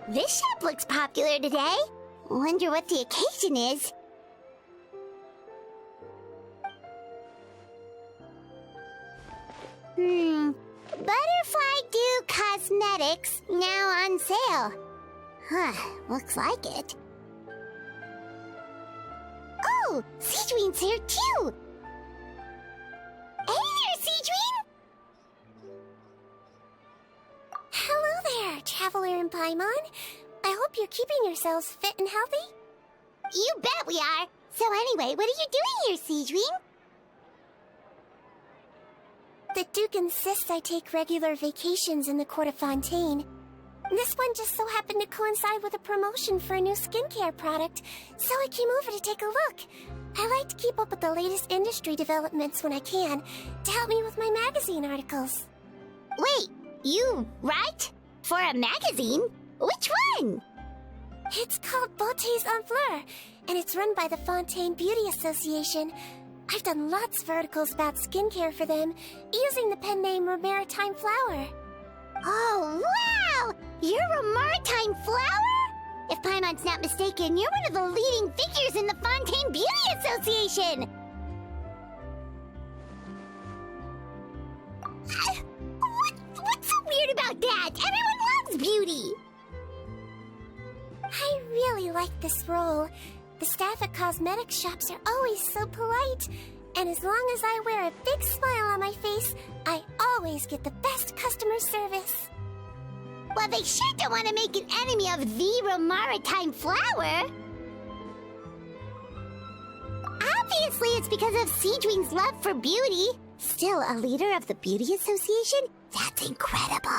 This shop looks popular today. Wonder what the occasion is. Butterfly Dew Cosmetics now on sale. Huh, looks like it. Oh, Sigewinne's here too! Hey there, Sigewinne! Hello there, Traveler and Paimon. I hope you're keeping yourselves fit and healthy. You bet we are! So anyway, what are you doing here, Sigewinne? The Duke insists I take regular vacations in the court of Fontaine. This one just so happened to coincide with a promotion for a new skincare product, so I came over to take a look. I like to keep up with the latest industry developments when I can, to help me with my magazine articles. Wait, you write? For a magazine? Which one? It's called Beautés en Fleur, and it's run by the Fontaine Beauty Association. I've done lots of articles about skincare for them, using the pen name Maritime Flower. Oh, wow! You're a Maritime Flower? If Paimon's not mistaken, you're one of the leading figures in the Fontaine Beauty Association! What's so weird about that? Everyone loves beauty! I really like this role. The staff at cosmetics shops are always so polite. And as long as I wear a big smile on my face, I always get the best customer service. Well, they sure don't want to make an enemy of the Maritime Flower. Obviously, it's because of Sigewinne's love for beauty. Still a leader of the Beauty Association? That's incredible.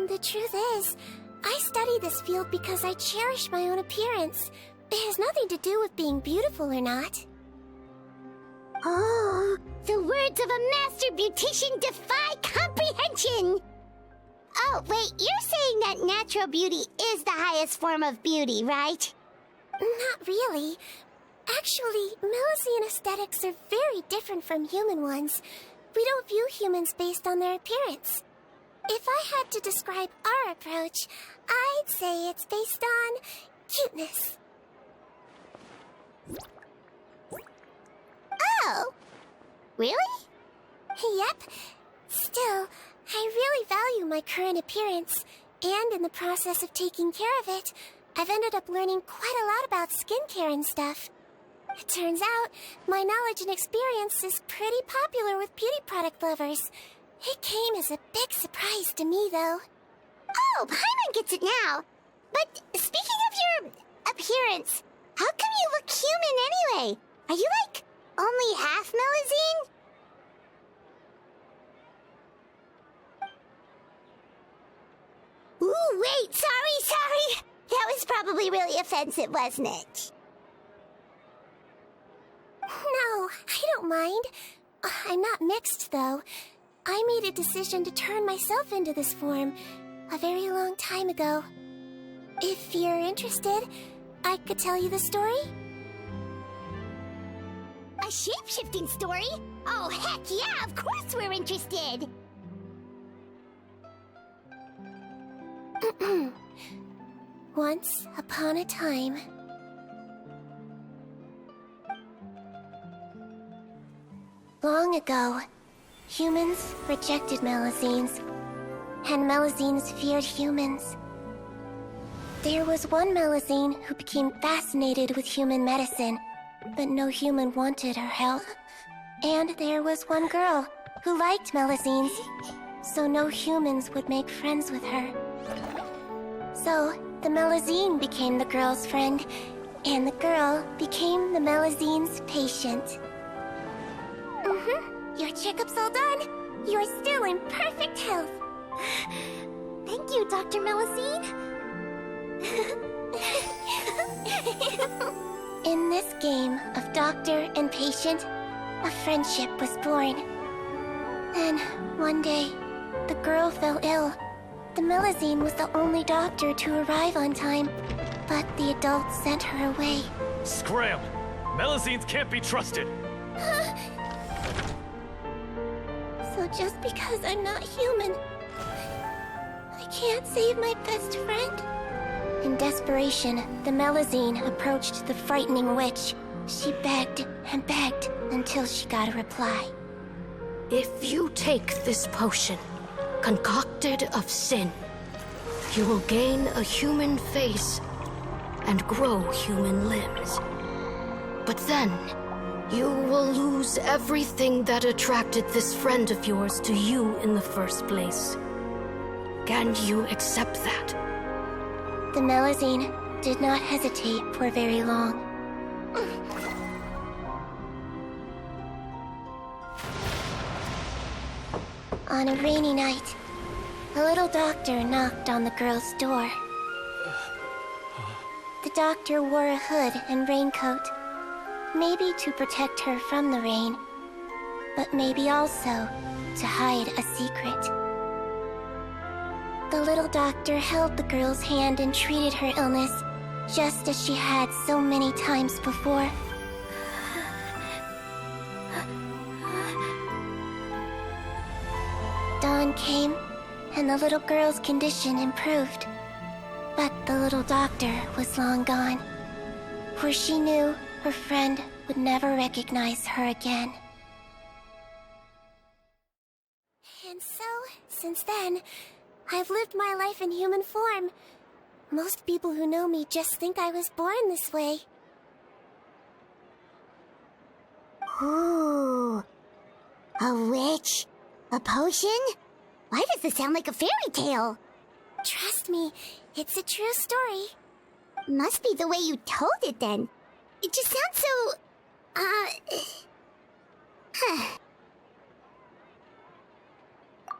The truth is, I study this field because I cherish my own appearance. It has nothing to do with being beautiful or not. Oh, the words of a master beautician defy comprehension! Oh, wait, you're saying that natural beauty is the highest form of beauty, right? Not really. Actually, Melusine aesthetics are very different from human ones. We don't view humans based on their appearance. If I had to describe our approach, I'd say it's based on cuteness. Oh, really? Yep. Still, I really value my current appearance, and in the process of taking care of it, I've ended up learning quite a lot about skincare and stuff. It turns out, my knowledge and experience is pretty popular with beauty product lovers. It came as a big surprise to me, though. Oh, Paimon gets it now. But speaking of your appearance, how come you look human anyway? Are you, like, only half Melusine? Ooh, wait, sorry. That was probably really offensive, wasn't it? No, I don't mind. I'm not mixed, though. I made a decision to turn myself into this form a very long time ago. If you're interested, I could tell you the story. A shape-shifting story? Oh, heck yeah, of course we're interested! Once upon a time... Long ago, humans rejected Melusines, and Melusines feared humans. There was one Melusine who became fascinated with human medicine, but no human wanted her help. And there was one girl who liked Melusines, so no humans would make friends with her. So, the Melusine became the girl's friend, and the girl became the Melusine's patient. Your checkup's all done. You're still in perfect health. Thank you, Dr. Melusine. In this game of doctor and patient, a friendship was born. Then, one day, the girl fell ill. The Melusine was the only doctor to arrive on time, but the adults sent her away. Scram! Melusines can't be trusted! So just because I'm not human, I can't save my best friend. In desperation, the Melusine approached the frightening witch. She begged and begged until she got a reply. If you take this potion, concocted of sin, you will gain a human face and grow human limbs. But then, you will lose everything that attracted this friend of yours to you in the first place. Can you accept that? The Melusine did not hesitate for very long. On a rainy night, a little doctor knocked on the girl's door. The doctor wore a hood and raincoat, maybe to protect her from the rain, but maybe also to hide a secret. The little doctor held the girl's hand and treated her illness, just as she had so many times before. Dawn came, and the little girl's condition improved. But the little doctor was long gone, for she knew her friend would never recognize her again. And so, since then, I've lived my life in human form. Most people who know me just think I was born this way. Ooh. A witch? A potion? Why does this sound like a fairy tale? Trust me, it's a true story. Must be the way you told it then. It just sounds so...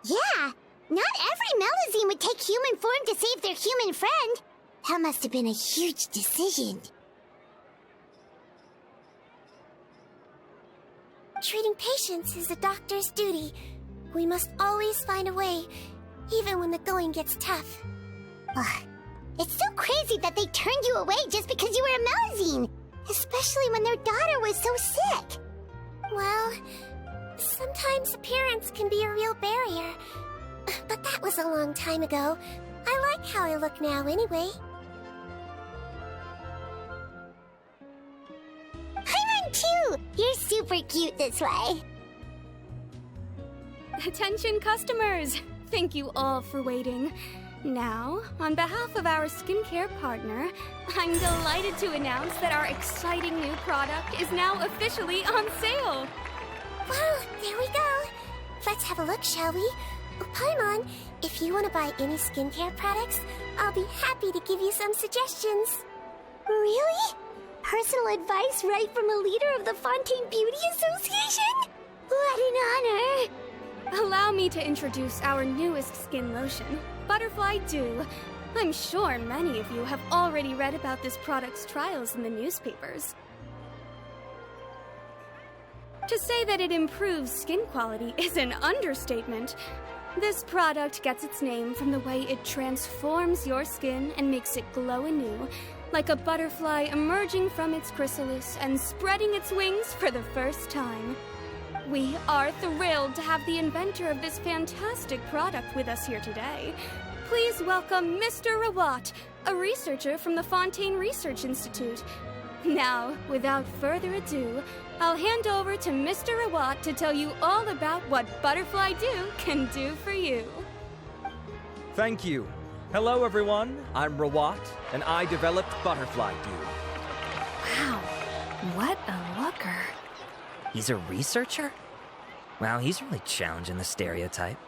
Yeah, not every Melusine would take human form to save their human friend. That must have been a huge decision. Treating patients is a doctor's duty. We must always find a way, even when the going gets tough. Ugh. It's so crazy that they turned you away just because you were a Melusine, especially when their daughter was so sick. Well, sometimes appearance can be a real barrier. But that was a long time ago. I like how I look now anyway. Paimon too! You're super cute this way. Attention customers! Thank you all for waiting. Now, on behalf of our skincare partner, I'm delighted to announce that our exciting new product is now officially on sale! Wow, there we go! Let's have a look, shall we? Oh, Paimon, if you want to buy any skincare products, I'll be happy to give you some suggestions. Really? Personal advice right from a leader of the Fontaine Beauty Association? What an honor! Allow me to introduce our newest skin lotion, Butterfly Dew. I'm sure many of you have already read about this product's trials in the newspapers. To say that it improves skin quality is an understatement. This product gets its name from the way it transforms your skin and makes it glow anew, like a butterfly emerging from its chrysalis and spreading its wings for the first time. We are thrilled to have the inventor of this fantastic product with us here today. Please welcome Mr. Rawat, a researcher from the Fontaine Research Institute. Now, without further ado, I'll hand over to Mr. Rawat to tell you all about what Butterfly Dew can do for you. Thank you. Hello, everyone. I'm Rawat, and I developed Butterfly Dew. Wow, what a looker. He's a researcher? Wow, he's really challenging the stereotype.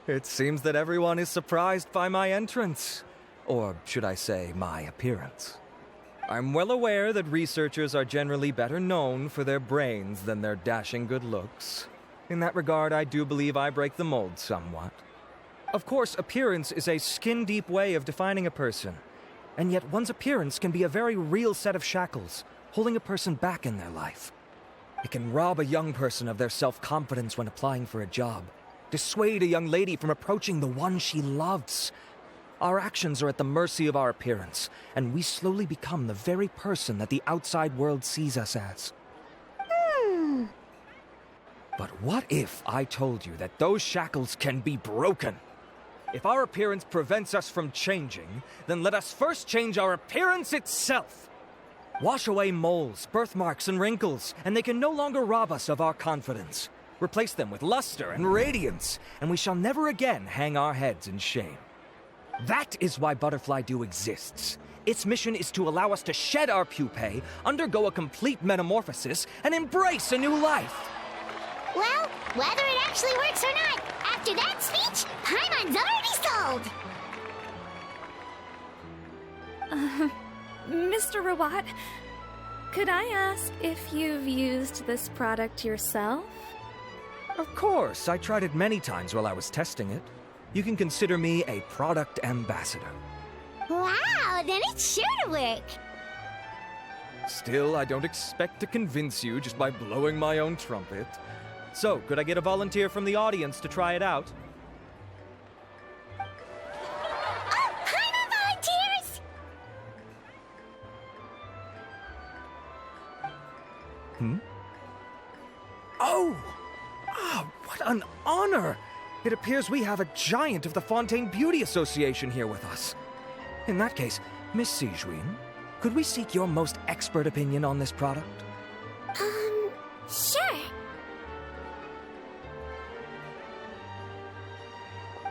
It seems that everyone is surprised by my entrance. Or should I say, my appearance. I'm well aware that researchers are generally better known for their brains than their dashing good looks. In that regard, I do believe I break the mold somewhat. Of course, appearance is a skin-deep way of defining a person. And yet one's appearance can be a very real set of shackles, holding a person back in their life. It can rob a young person of their self-confidence when applying for a job, dissuade a young lady from approaching the one she loves. Our actions are at the mercy of our appearance, and we slowly become the very person that the outside world sees us as. But what if I told you that those shackles can be broken? If our appearance prevents us from changing, then let us first change our appearance itself. Wash away moles, birthmarks, and wrinkles, and they can no longer rob us of our confidence. Replace them with luster and radiance, and we shall never again hang our heads in shame. That is why Butterfly Dew exists. Its mission is to allow us to shed our pupae, undergo a complete metamorphosis, and embrace a new life. Well, whether it actually works or not, after that speech, Paimon's already sold! Mr. Rawat, could I ask if you've used this product yourself? Of course, I tried it many times while I was testing it. You can consider me a product ambassador. Wow, then it's sure to work! Still, I don't expect to convince you just by blowing my own trumpet. So, could I get a volunteer from the audience to try it out? Oh, Paimon volunteers! Oh! Ah, what an honor! It appears we have a giant of the Fontaine Beauty Association here with us. In that case, Miss Sigewinne, could we seek your most expert opinion on this product? Sure.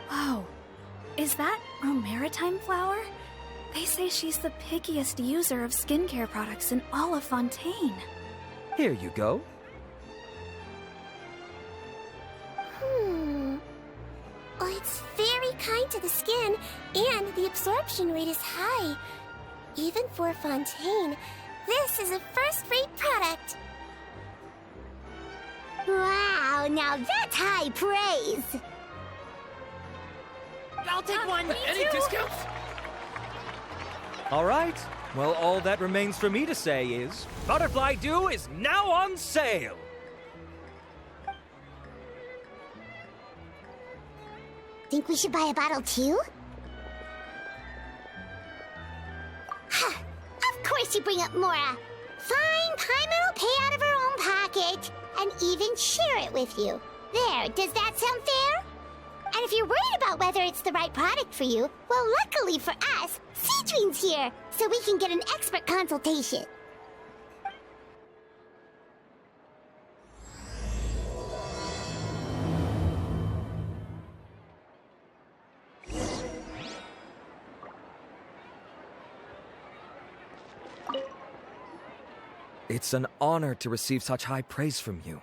Whoa, is that Romaritime flower? They say she's the pickiest user of skincare products in all of Fontaine. Here you go. Oh, it's very kind to the skin, and the absorption rate is high. Even for Fontaine, this is a first-rate product. Wow, now that's high praise! I'll take one. Any discounts? All right. Well, all that remains for me to say is, Butterfly Dew is now on sale! Think we should buy a bottle too? Huh, of course you bring up Mora. Fine, Paimon will pay out of her own pocket and even share it with you. There, does that sound fair? And if you're worried about whether it's the right product for you, well, luckily for us, Sigewinne's here, so we can get an expert consultation. It's an honor to receive such high praise from you.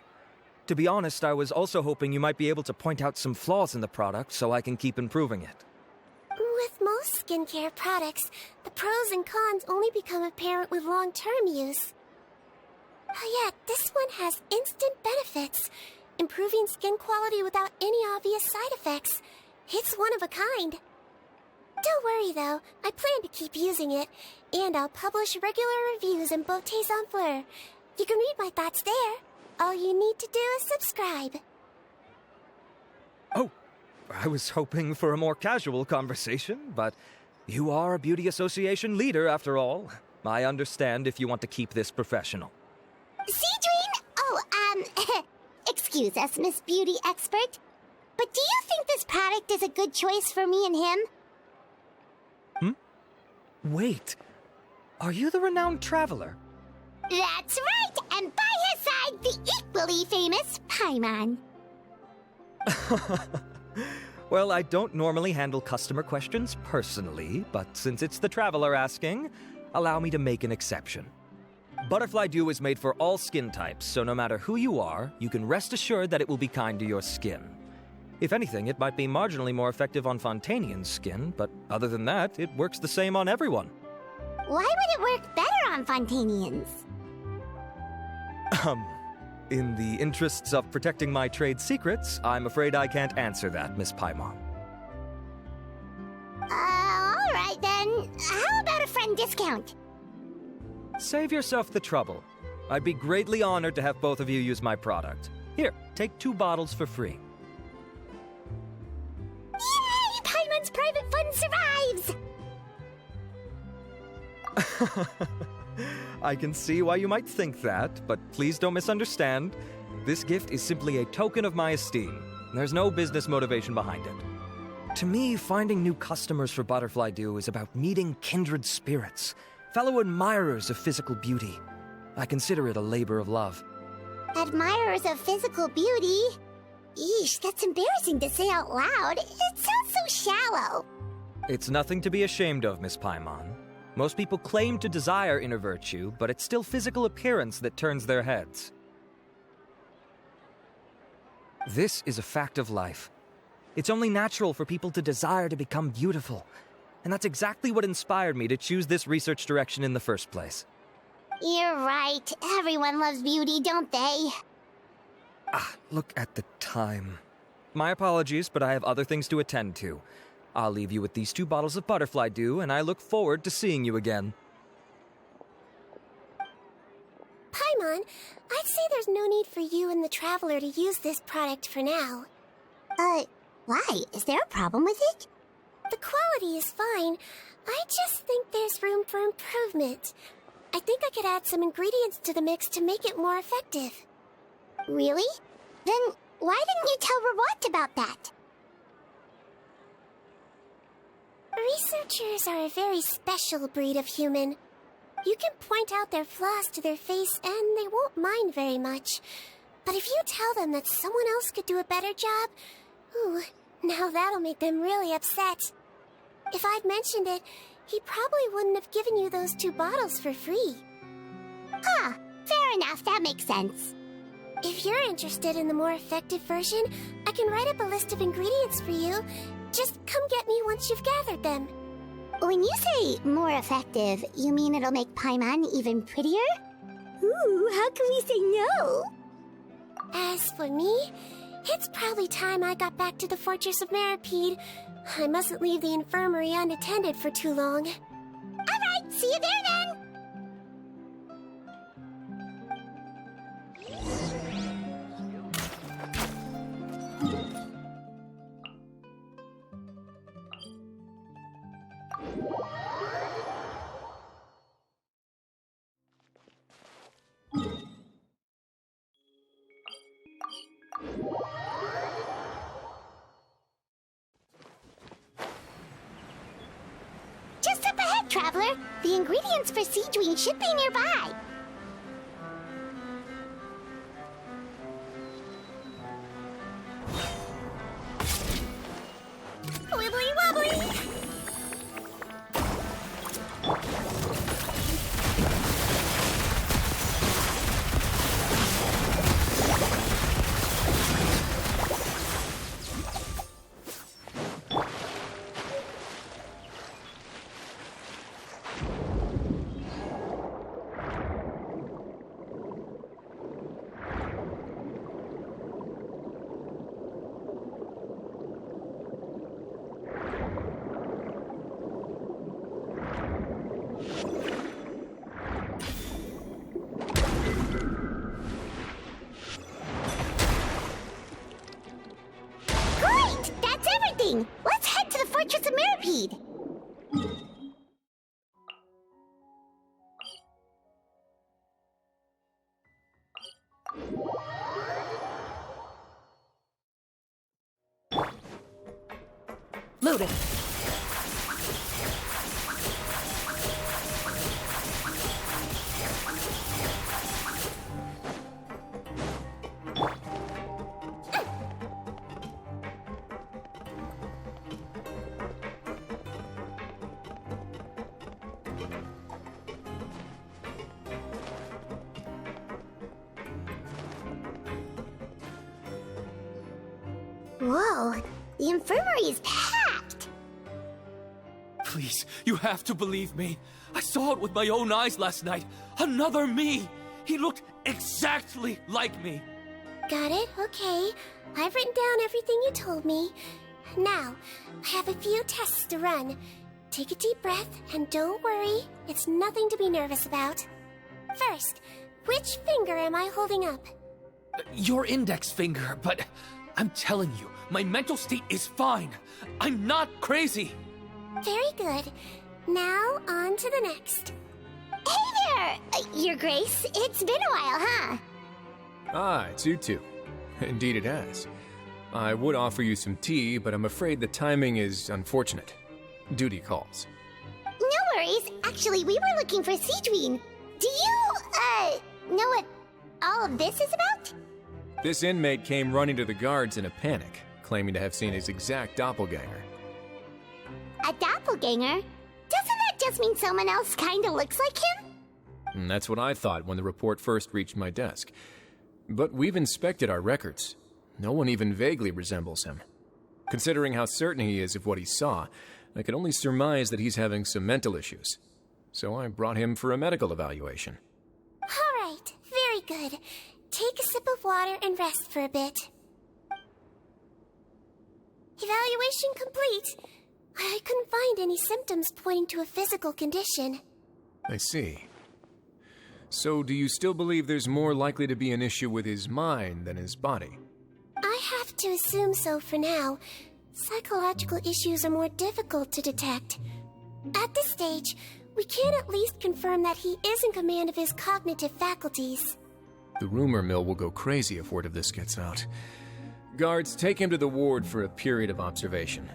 To be honest, I was also hoping you might be able to point out some flaws in the product so I can keep improving it. With most skincare products, the pros and cons only become apparent with long-term use. Oh yeah, this one has instant benefits, improving skin quality without any obvious side effects. It's one of a kind. Don't worry though, I plan to keep using it, and I'll publish regular reviews in Beauté Sans Fleur. You can read my thoughts there. All you need to do is subscribe. Oh, I was hoping for a more casual conversation, but you are a beauty association leader after all. I understand if you want to keep this professional. Sigewinne? Oh, excuse us, Miss Beauty Expert. But do you think this product is a good choice for me and him? Wait, are you the renowned traveler? That's right, and by his side, the equally famous Paimon. Well, I don't normally handle customer questions personally, but since it's the traveler asking, allow me to make an exception. Butterfly Dew is made for all skin types, so no matter who you are, you can rest assured that it will be kind to your skin. If anything, it might be marginally more effective on Fontainian skin, but other than that, it works the same on everyone. Why would it work better on Fontainians? In the interests of protecting my trade secrets, I'm afraid I can't answer that, Miss Paimon. All right then. How about a friend discount? Save yourself the trouble. I'd be greatly honored to have both of you use my product. Here, take 2 bottles for free. Yay! Paimon's private fund survives! I can see why you might think that, but please don't misunderstand. This gift is simply a token of my esteem. There's no business motivation behind it. To me, finding new customers for Butterfly Dew is about meeting kindred spirits, fellow admirers of physical beauty. I consider it a labor of love. Admirers of physical beauty? Eesh, that's embarrassing to say out loud. It sounds so shallow. It's nothing to be ashamed of, Miss Paimon. Most people claim to desire inner virtue, but it's still physical appearance that turns their heads. This is a fact of life. It's only natural for people to desire to become beautiful. And that's exactly what inspired me to choose this research direction in the first place. You're right. Everyone loves beauty, don't they? Look at the time. My apologies, but I have other things to attend to. I'll leave you with these 2 bottles of Butterfly Dew, and I look forward to seeing you again. Paimon, I'd say there's no need for you and the Traveler to use this product for now. Why? Is there a problem with it? The quality is fine. I just think there's room for improvement. I think I could add some ingredients to the mix to make it more effective. Really? Then why didn't you tell Rawat about that? Researchers are a very special breed of human. You can point out their flaws to their face and they won't mind very much. But if you tell them that someone else could do a better job, ooh, now that'll make them really upset. If I'd mentioned it, he probably wouldn't have given you those 2 bottles for free. Fair enough, that makes sense. If you're interested in the more effective version, I can write up a list of ingredients for you. Just come get me once you've gathered them. When you say more effective, you mean it'll make Paimon even prettier? Ooh, how can we say no? As for me, it's probably time I got back to the Fortress of Meripede. I mustn't leave the infirmary unattended for too long. Alright, see you there then! Just up ahead, Traveler. The ingredients for Sigewinne should be nearby. Wibbly wobbly! Great! That's everything! Let's head to the Fortress of Meripede! Loading. Whoa, the infirmary is packed! Please, you have to believe me. I saw it with my own eyes last night. Another me! He looked exactly like me. Got it? Okay. I've written down everything you told me. Now, I have a few tests to run. Take a deep breath, and don't worry. It's nothing to be nervous about. First, which finger am I holding up? Your index finger, but I'm telling you, my mental state is fine. I'm not crazy. Very good. Now, on to the next. Hey there! Your Grace, it's been a while, huh? Ah, it's you two. Indeed it has. I would offer you some tea, but I'm afraid the timing is unfortunate. Duty calls. No worries. Actually, we were looking for Sigewinne. Do you, know what all of this is about? This inmate came running to the guards in a panic, claiming to have seen his exact doppelganger. A doppelganger? Doesn't that just mean someone else kinda looks like him? And that's what I thought when the report first reached my desk. But we've inspected our records. No one even vaguely resembles him. Considering how certain he is of what he saw, I could only surmise that he's having some mental issues. So I brought him for a medical evaluation. All right, very good. Take a sip of water and rest for a bit. Evaluation complete. I couldn't find any symptoms pointing to a physical condition. I see. So do you still believe there's more likely to be an issue with his mind than his body? I have to assume so for now. Psychological issues are more difficult to detect. At this stage, we can at least confirm that he is in command of his cognitive faculties. The rumor mill will go crazy if word of this gets out. Guards, take him to the ward for a period of observation.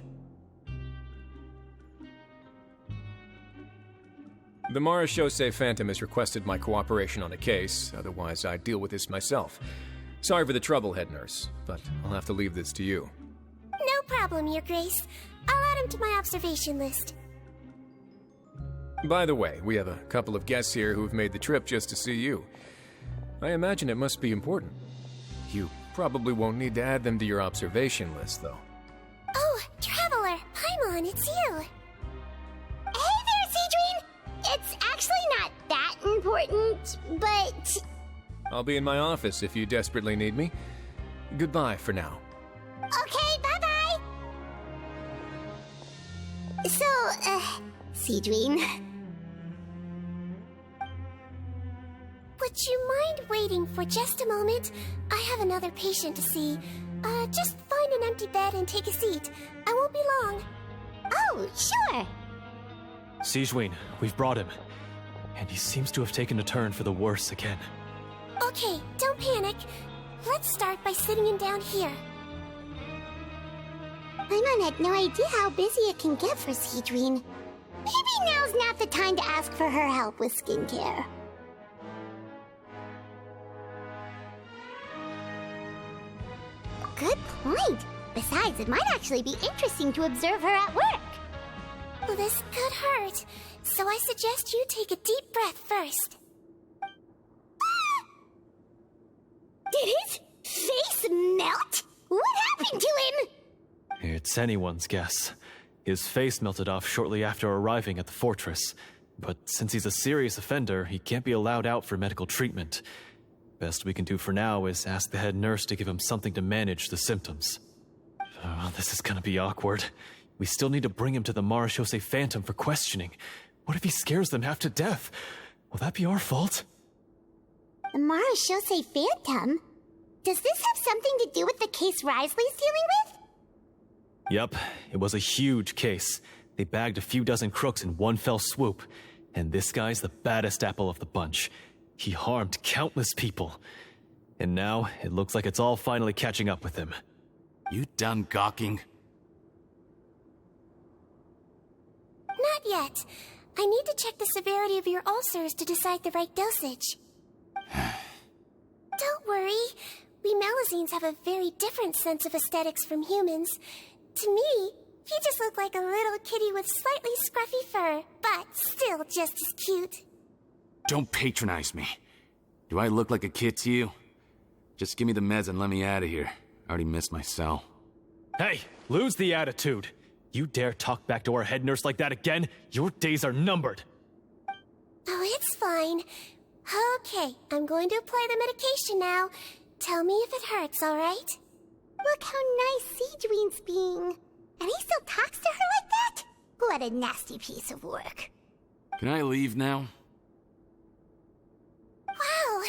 The Marechaussee Phantom has requested my cooperation on a case, otherwise I'd deal with this myself. Sorry for the trouble, head nurse, but I'll have to leave this to you. No problem, Your Grace. I'll add him to my observation list. By the way, we have a couple of guests here who've made the trip just to see you. I imagine it must be important. You probably won't need to add them to your observation list, though. Oh, Traveler! Paimon, it's you! Hey there, Sigewinne! It's actually not that important, but... I'll be in my office if you desperately need me. Goodbye for now. Okay, bye-bye! So, Sigewinne... Would you mind waiting for just a moment? I have another patient to see. Just find an empty bed and take a seat. I won't be long. Oh, sure! Sigewinne, we've brought him. And he seems to have taken a turn for the worse again. Okay, don't panic. Let's start by sitting him down here. Paimon had no idea how busy it can get for Sigewinne. Maybe now's not the time to ask for her help with skincare. Good point. Besides, it might actually be interesting to observe her at work. Well, this could hurt, so I suggest you take a deep breath first. Did his face melt? What happened to him? It's anyone's guess. His face melted off shortly after arriving at the fortress. But since he's a serious offender, he can't be allowed out for medical treatment. Best we can do for now is ask the head nurse to give him something to manage the symptoms. Oh, this is gonna be awkward. We still need to bring him to the Marechaussee Phantom for questioning. What if he scares them half to death? Will that be our fault? The Marechaussee Phantom? Does this have something to do with the case Risley's dealing with? Yep, it was a huge case. They bagged a few dozen crooks in one fell swoop. And this guy's the baddest apple of the bunch. He harmed countless people. And now, it looks like it's all finally catching up with him. You done gawking? Not yet. I need to check the severity of your ulcers to decide the right dosage. Don't worry. We Melazines have a very different sense of aesthetics from humans. To me, he just looked like a little kitty with slightly scruffy fur, but still just as cute. Don't patronize me. Do I look like a kid to you? Just give me the meds and let me out of here. I already missed my cell. Hey, lose the attitude. You dare talk back to our head nurse like that again? Your days are numbered. Oh, it's fine. Okay, I'm going to apply the medication now. Tell me if it hurts, all right? Look how nice Sigewinne's being. And he still talks to her like that? What a nasty piece of work. Can I leave now? Wow,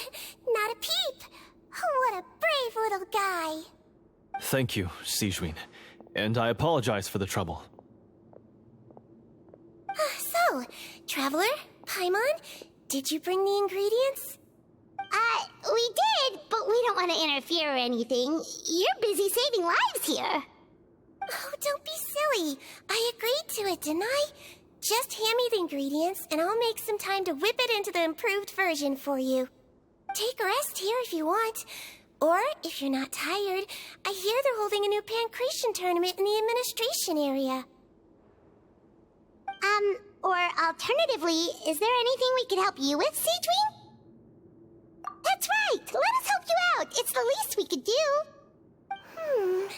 not a peep. What a brave little guy. Thank you, Sigewinne. And I apologize for the trouble. So, Traveler, Paimon, did you bring the ingredients? We did, but we don't want to interfere or anything. You're busy saving lives here. Oh, don't be silly. I agreed to it, didn't I? Just hand me the ingredients, and I'll make some time to whip it into the improved version for you. Take a rest here if you want. Or, if you're not tired, I hear they're holding a new pancreation tournament in the administration area. Or alternatively, is there anything we could help you with, Sigewinne? That's right! Let us help you out! It's the least we could do!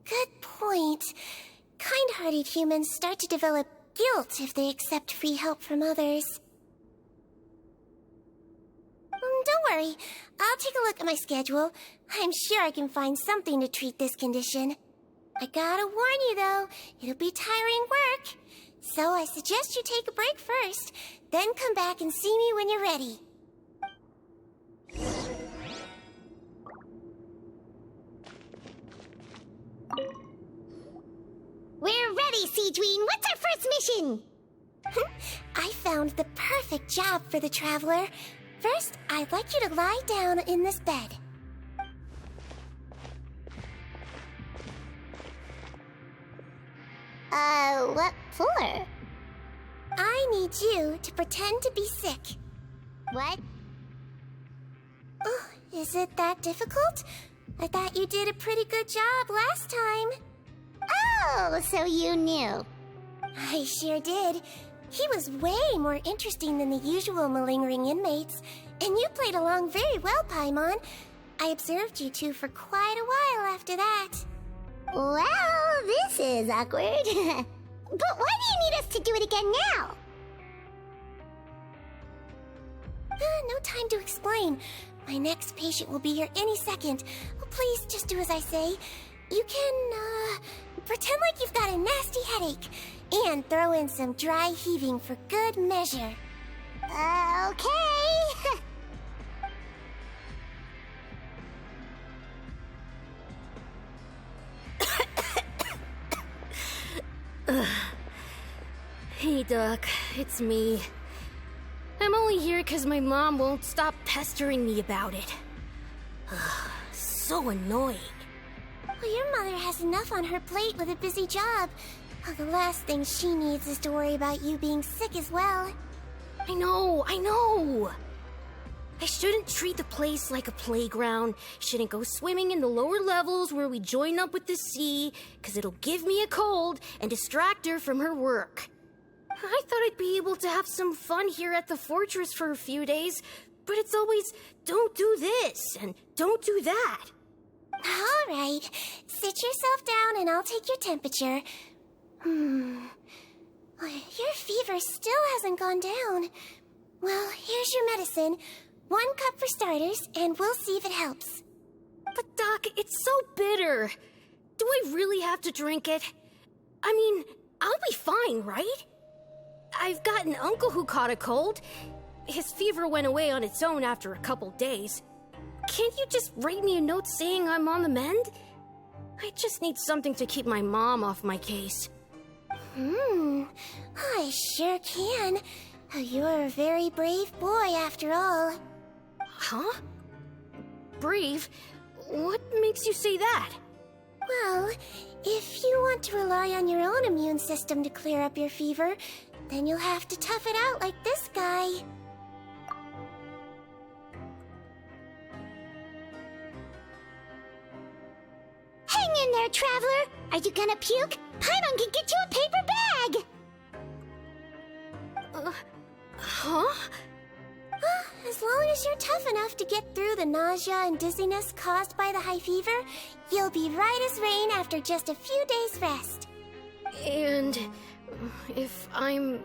Good point. Kind-hearted humans start to develop guilt if they accept free help from others. Don't worry. I'll take a look at my schedule. I'm sure I can find something to treat this condition. I gotta warn you, though, it'll be tiring work. So I suggest you take a break first, then come back and see me when you're ready. We're ready, Sigewinne! What's our first mission? I found the perfect job for the traveler. First, I'd like you to lie down in this bed. What for? I need you to pretend to be sick. What? Oh, is it that difficult? I thought you did a pretty good job last time. Oh, so you knew. I sure did. He was way more interesting than the usual malingering inmates, and you played along very well, Paimon. I observed you two for quite a while after that. Well, this is awkward. But why do you need us to do it again now? No time to explain. My next patient will be here any second. Please just do as I say. You can, pretend like you've got a nasty headache, and throw in some dry heaving for good measure. Okay. Hey, Doc, it's me. I'm only here because my mom won't stop pestering me about it. So annoying. Well, your mother has enough on her plate with a busy job. Well, the last thing she needs is to worry about you being sick as well. I know. I shouldn't treat the place like a playground. Shouldn't go swimming in the lower levels where we join up with the sea, because it'll give me a cold and distract her from her work. I thought I'd be able to have some fun here at the fortress for a few days, but it's always, don't do this and don't do that. All right. Sit yourself down and I'll take your temperature. Your fever still hasn't gone down. Well, here's your medicine. 1 cup for starters, and we'll see if it helps. But Doc, it's so bitter. Do I really have to drink it? I mean, I'll be fine, right? I've got an uncle who caught a cold. His fever went away on its own after a couple days. Can't you just write me a note saying I'm on the mend? I just need something to keep my mom off my case. I sure can. You're a very brave boy after all. Huh? Brave? What makes you say that? Well, if you want to rely on your own immune system to clear up your fever, then you'll have to tough it out like this guy. Hang in there, traveler. Are you gonna puke? Paimon can get you a paper bag. Huh? As long as you're tough enough to get through the nausea and dizziness caused by the high fever, you'll be right as rain after just a few days' rest. And if I'm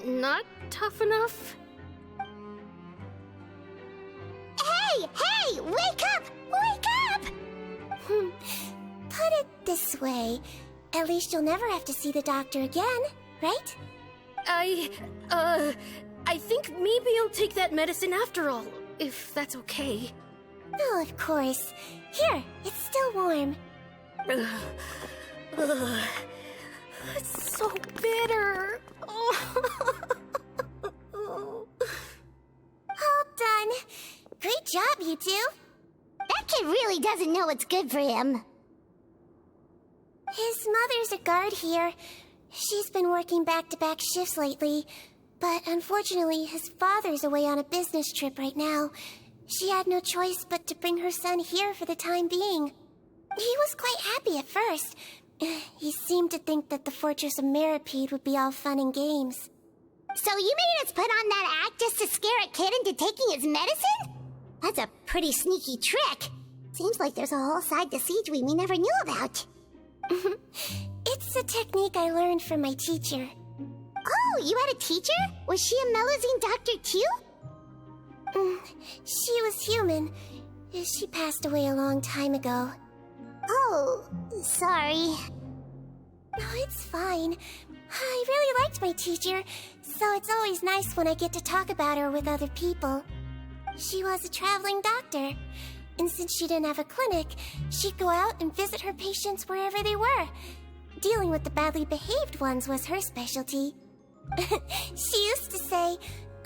not tough enough? Hey! Wake up! Wake up! Put it this way. At least you'll never have to see the doctor again, right? I think maybe I'll take that medicine after all, if that's okay. Oh, of course. Here, it's still warm. It's so bitter. All done. Great job, you two. That kid really doesn't know what's good for him. His mother's a guard here. She's been working back-to-back shifts lately, but unfortunately his father's away on a business trip right now. She had no choice but to bring her son here for the time being. He was quite happy at first. He seemed to think that the Fortress of Meropide would be all fun and games. So you made us put on that act just to scare a kid into taking his medicine? That's a pretty sneaky trick. Seems like there's a whole side to Sigewinne we never knew about. It's a technique I learned from my teacher. Oh, you had a teacher? Was she a Melusine doctor too? She was human. She passed away a long time ago. Oh, sorry. No, it's fine. I really liked my teacher, so it's always nice when I get to talk about her with other people. She was a traveling doctor, and since she didn't have a clinic, she'd go out and visit her patients wherever they were. Dealing with the badly behaved ones was her specialty. She used to say,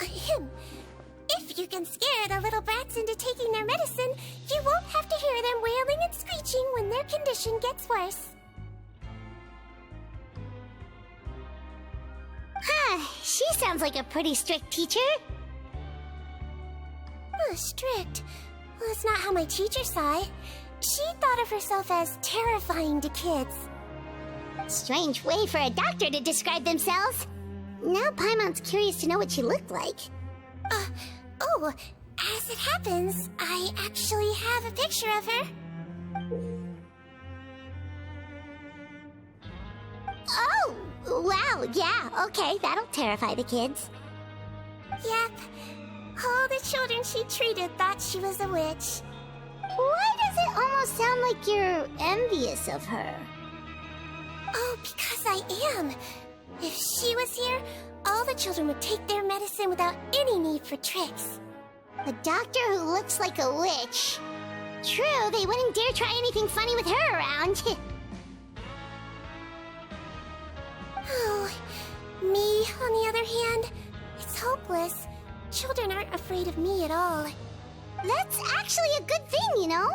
if you can scare the little brats into taking their medicine, you won't have to hear them wailing and screeching when their condition gets worse. She sounds like a pretty strict teacher. Strict? Well, that's not how my teacher saw it. She thought of herself as terrifying to kids. Strange way for a doctor to describe themselves. Now Paimon's curious to know what she looked like. As it happens, I actually have a picture of her. Oh, wow, yeah, okay, that'll terrify the kids. Yep. All the children she treated thought she was a witch. Why does it almost sound like you're envious of her? Oh, because I am. If she was here, all the children would take their medicine without any need for tricks. A doctor who looks like a witch. True, they wouldn't dare try anything funny with her around. Oh, me, on the other hand, it's hopeless. Children aren't afraid of me at all. That's actually a good thing, you know?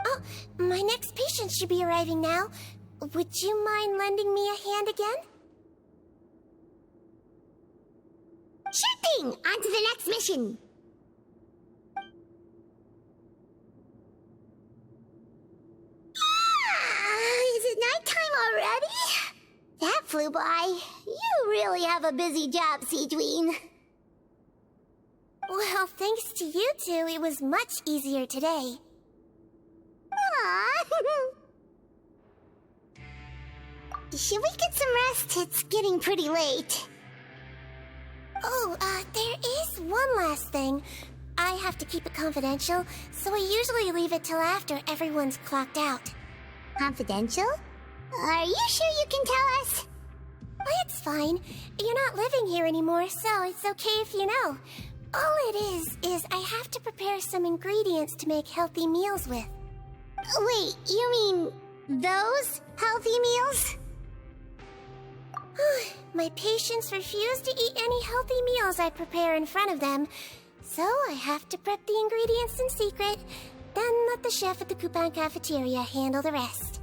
Oh, my next patient should be arriving now. Would you mind lending me a hand again? Sure thing! On to the next mission! Is it nighttime already? That flew by. You really have a busy job, Sigewinne. Well, thanks to you two, it was much easier today. Aww. Should we get some rest? It's getting pretty late. Oh, there is one last thing. I have to keep it confidential, so I usually leave it till after everyone's clocked out. Confidential? Are you sure you can tell us? Well, it's fine. You're not living here anymore, so it's okay if you know. All it is I have to prepare some ingredients to make healthy meals with. Wait, you mean those healthy meals? My patients refuse to eat any healthy meals I prepare in front of them, so I have to prep the ingredients in secret, then let the chef at the Coupon cafeteria handle the rest.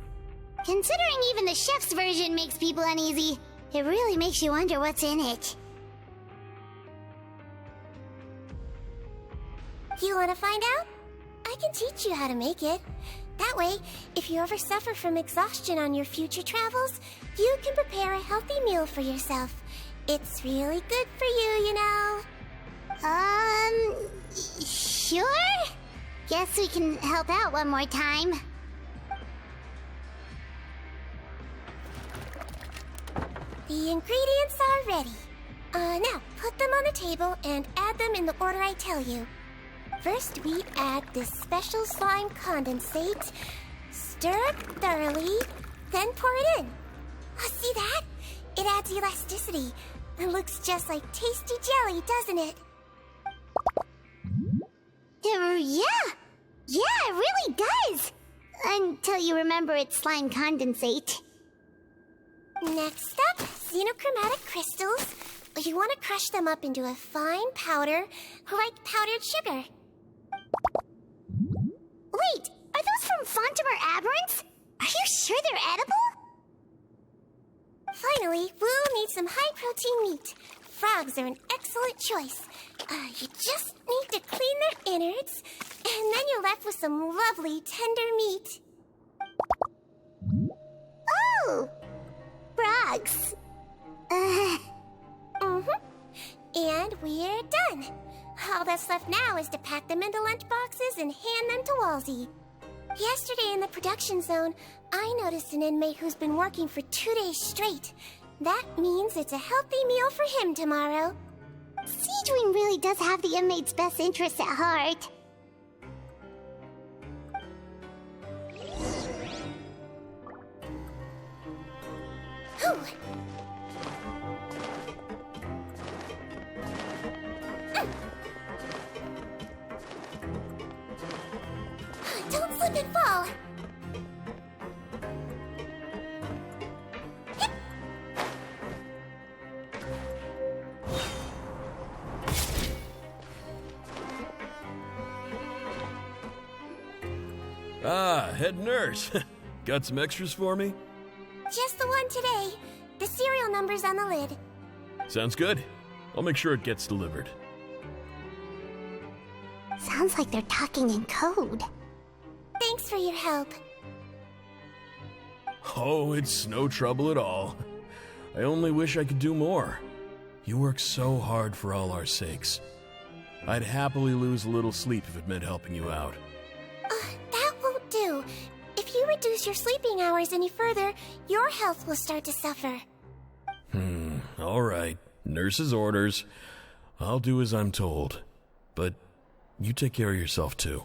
Considering even the chef's version makes people uneasy, it really makes you wonder what's in it. You want to find out? I can teach you how to make it. That way, if you ever suffer from exhaustion on your future travels, you can prepare a healthy meal for yourself. It's really good for you, you know. Sure? Guess we can help out one more time. The ingredients are ready. Now, put them on the table and add them in the order I tell you. First, we add this special slime condensate, stir it thoroughly, then pour it in. Oh, see that? It adds elasticity. It looks just like tasty jelly, doesn't it? Yeah, it really does. Until you remember it's slime condensate. Next up, xenochromatic crystals, You want to crush them up into a fine powder, like powdered sugar. Wait, are those from Fontimer Aberrants? Are you sure they're edible? Finally, we'll need some high-protein meat. Frogs are an excellent choice. You just need to clean their innards, and then you're left with some lovely, tender meat. Oh! Frogs. And we're done. All that's left now is to pack them into lunch boxes and hand them to Walsey. Yesterday in the production zone, I noticed an inmate who's been working for 2 days straight. That means it's a healthy meal for him tomorrow. Sigewinne really does have the inmate's best interests at heart. Whew. Don't slip and fall. Ah, head nurse. Got some extras for me? Just the one today. The serial number's on the lid. Sounds good. I'll make sure it gets delivered. Sounds like they're talking in code. Thanks for your help. Oh, it's no trouble at all. I only wish I could do more. You work so hard for all our sakes. I'd happily lose a little sleep if it meant helping you out. That won't do. If you reduce your sleeping hours any further, your health will start to suffer. All right. Nurse's orders. I'll do as I'm told. But you take care of yourself, too.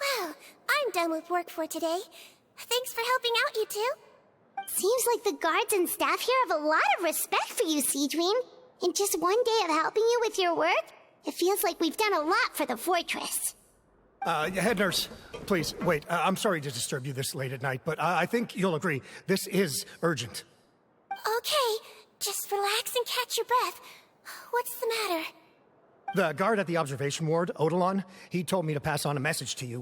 Well, I'm done with work for today. Thanks for helping out, you two. Seems like the guards and staff here have a lot of respect for you, Sigewinne. In just one day of helping you with your work, it feels like we've done a lot for the fortress. Head nurse, please, wait. I'm sorry to disturb you this late at night, but I think you'll agree. This is urgent. Okay, just relax and catch your breath. What's the matter? The guard at the observation ward, Odilon, he told me to pass on a message to you.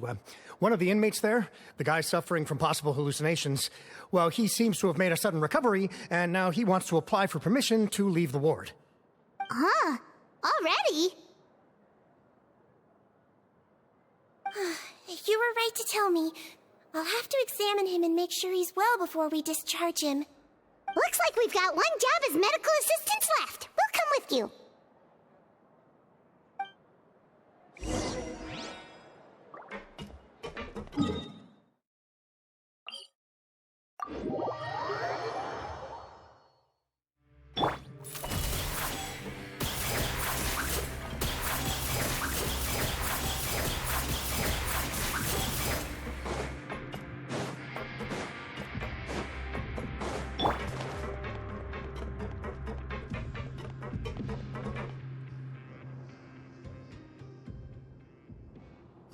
One of the inmates there, the guy suffering from possible hallucinations, well, he seems to have made a sudden recovery, and now he wants to apply for permission to leave the ward. Huh? Already? You were right to tell me. I'll have to examine him and make sure he's well before we discharge him. Looks like we've got one job as medical assistants left. We'll come with you.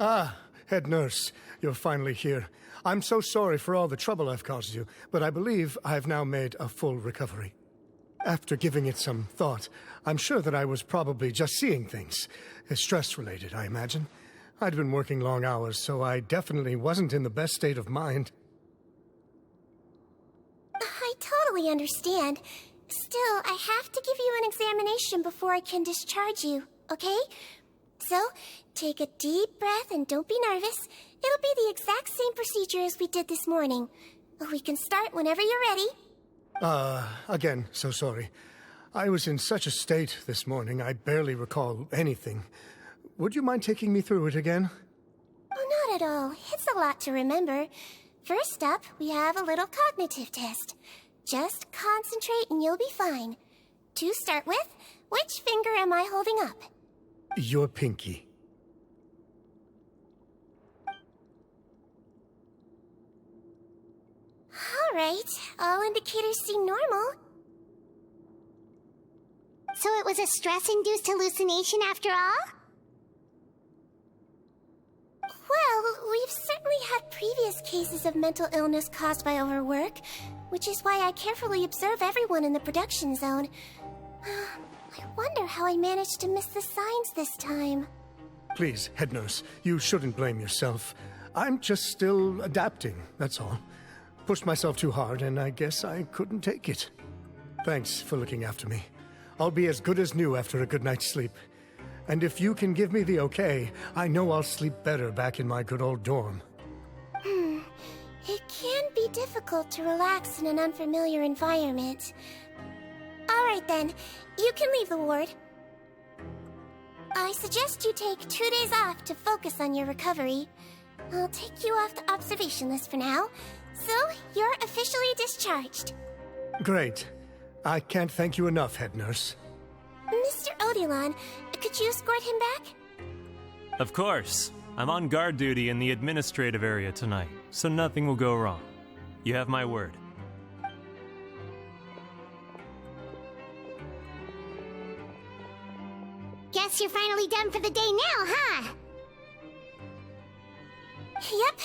Ah, head nurse, you're finally here. I'm so sorry for all the trouble I've caused you, but I believe I've now made a full recovery. After giving it some thought, I'm sure that I was probably just seeing things. Stress-related, I imagine. I'd been working long hours, so I definitely wasn't in the best state of mind. I totally understand. Still, I have to give you an examination before I can discharge you, okay? So, take a deep breath and don't be nervous. It'll be the exact same procedure as we did this morning. We can start whenever you're ready. Again, so sorry. I was in such a state this morning, I barely recall anything. Would you mind taking me through it again? Oh, not at all. It's a lot to remember. First up, we have a little cognitive test. Just concentrate and you'll be fine. To start with, which finger am I holding up? Your pinky. All right. All indicators seem normal. So it was a stress-induced hallucination after all? Well, we've certainly had previous cases of mental illness caused by overwork, which is why I carefully observe everyone in the production zone. I wonder how I managed to miss the signs this time. Please, head nurse, you shouldn't blame yourself. I'm just still adapting, that's all. Pushed myself too hard, and I guess I couldn't take it. Thanks for looking after me. I'll be as good as new after a good night's sleep. And if you can give me the okay, I know I'll sleep better back in my good old dorm. It can be difficult to relax in an unfamiliar environment. Alright then, you can leave the ward. I suggest you take 2 days off to focus on your recovery. I'll take you off the observation list for now, so you're officially discharged. Great. I can't thank you enough, head nurse. Mr. Odilon, could you escort him back? Of course. I'm on guard duty in the administrative area tonight, so nothing will go wrong. You have my word. Guess you're finally done for the day now, huh? Yep.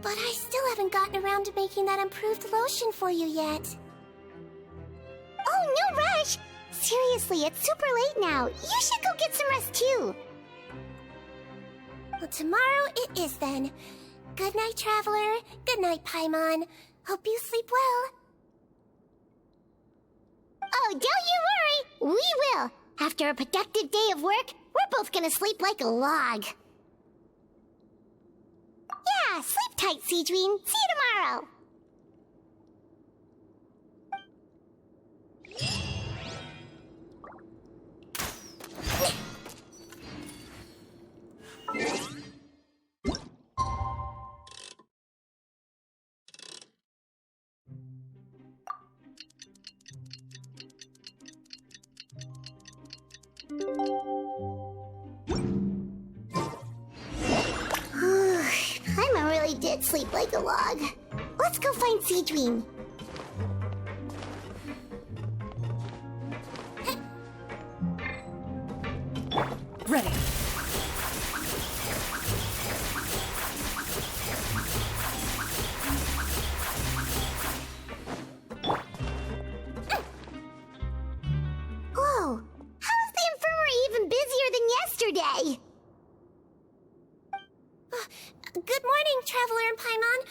But I still haven't gotten around to making that improved lotion for you yet. Oh, no rush! Seriously, it's super late now. You should go get some rest too. Well, tomorrow it is then. Good night, Traveler. Good night, Paimon. Hope you sleep well. Oh, don't you worry! We will! After a productive day of work, we're both gonna sleep like a log. Yeah, sleep tight, Sigewinne. See you tomorrow! Paimon really did sleep like a log. Let's go find Sigewinne. Ready. Whoa! How is the infirmary even busier than yesterday? Good morning, Traveler and Paimon.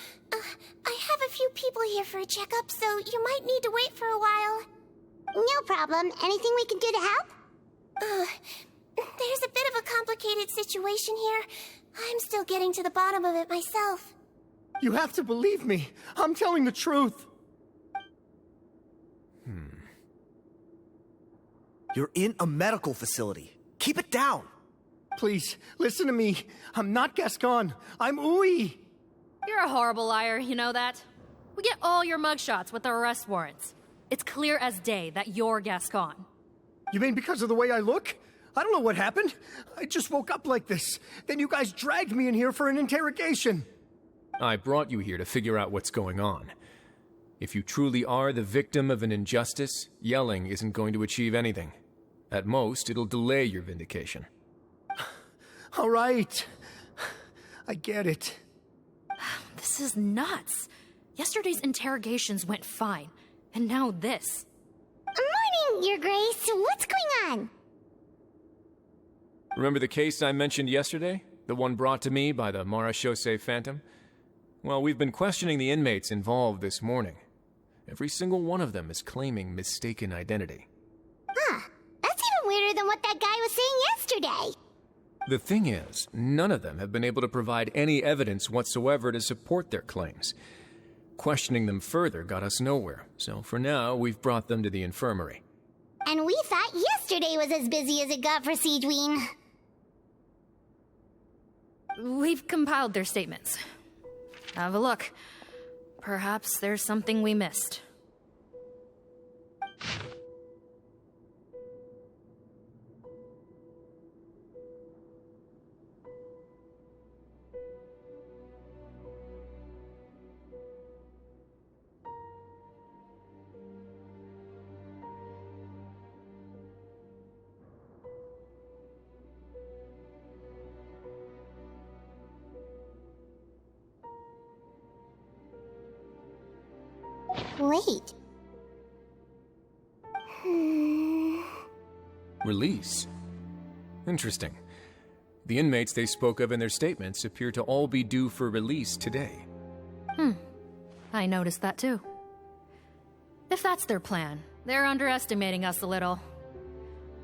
I have a few people here for a checkup, so you might need to wait for a while. No problem. Anything we can do to help? There's a bit of a complicated situation here. I'm still getting to the bottom of it myself. You have to believe me. I'm telling the truth. You're in a medical facility. Keep it down. Please, listen to me. I'm not Gascon. I'm Uy. You're a horrible liar, you know that? We get all your mugshots with the arrest warrants. It's clear as day that you're Gascon. You mean because of the way I look? I don't know what happened. I just woke up like this. Then you guys dragged me in here for an interrogation. I brought you here to figure out what's going on. If you truly are the victim of an injustice, yelling isn't going to achieve anything. At most, it'll delay your vindication. All right. I get it. This is nuts. Yesterday's interrogations went fine, and now this. Morning, Your Grace. What's going on? Remember the case I mentioned yesterday? The one brought to me by the Marechaussee Phantom? Well, we've been questioning the inmates involved this morning. Every single one of them is claiming mistaken identity. Huh. That's even weirder than what that guy was saying yesterday. The thing is, none of them have been able to provide any evidence whatsoever to support their claims. Questioning them further got us nowhere, so for now, we've brought them to the infirmary. And we thought yesterday was as busy as it got for Sigewinne. We've compiled their statements. Have a look. Perhaps there's something we missed. Wait. Release? Interesting. The inmates they spoke of in their statements appear to all be due for release today. I noticed that too. If that's their plan, they're underestimating us a little.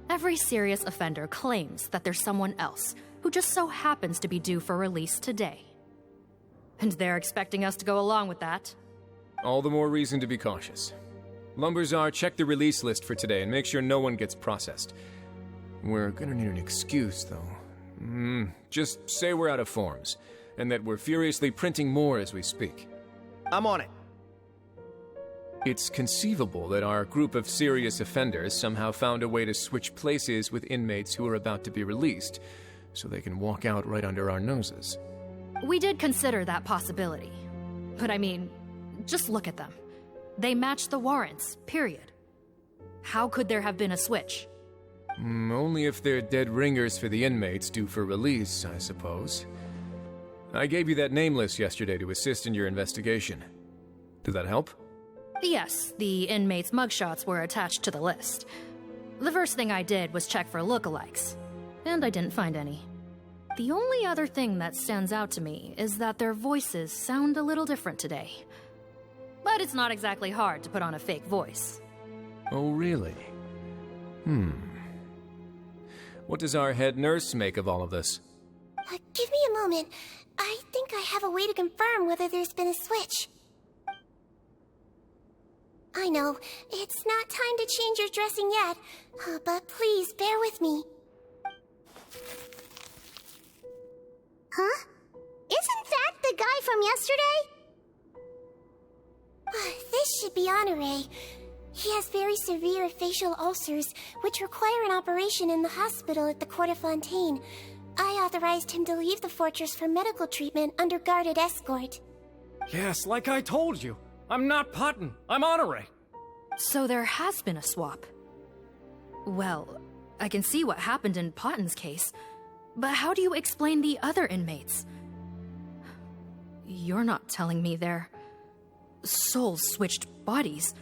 Every serious offender claims that there's someone else who just so happens to be due for release today. And they're expecting us to go along with that. All the more reason to be cautious. Lumberzar, check the release list for today and make sure no one gets processed. We're gonna need an excuse, though. Just say we're out of forms, and that we're furiously printing more as we speak. I'm on it. It's conceivable that our group of serious offenders somehow found a way to switch places with inmates who are about to be released, so they can walk out right under our noses. We did consider that possibility. But I mean, just look at them. They match the warrants, period. How could there have been a switch? Only if they're dead ringers for the inmates due for release, I suppose. I gave you that name list yesterday to assist in your investigation. Did that help? Yes, the inmates' mugshots were attached to the list. The first thing I did was check for lookalikes, and I didn't find any. The only other thing that stands out to me is that their voices sound a little different today. But it's not exactly hard to put on a fake voice. Oh, really? What does our head nurse make of all of this? Give me a moment. I think I have a way to confirm whether there's been a switch. I know, it's not time to change your dressing yet, but please bear with me. Huh? Isn't that the guy from yesterday? This should be Honore. He has very severe facial ulcers, which require an operation in the hospital at the Court of Fontaine. I authorized him to leave the fortress for medical treatment under guarded escort. Yes, like I told you. I'm not Putton. I'm Honore. So there has been a swap. Well, I can see what happened in Potton's case, but how do you explain the other inmates? You're not telling me their souls switched bodies,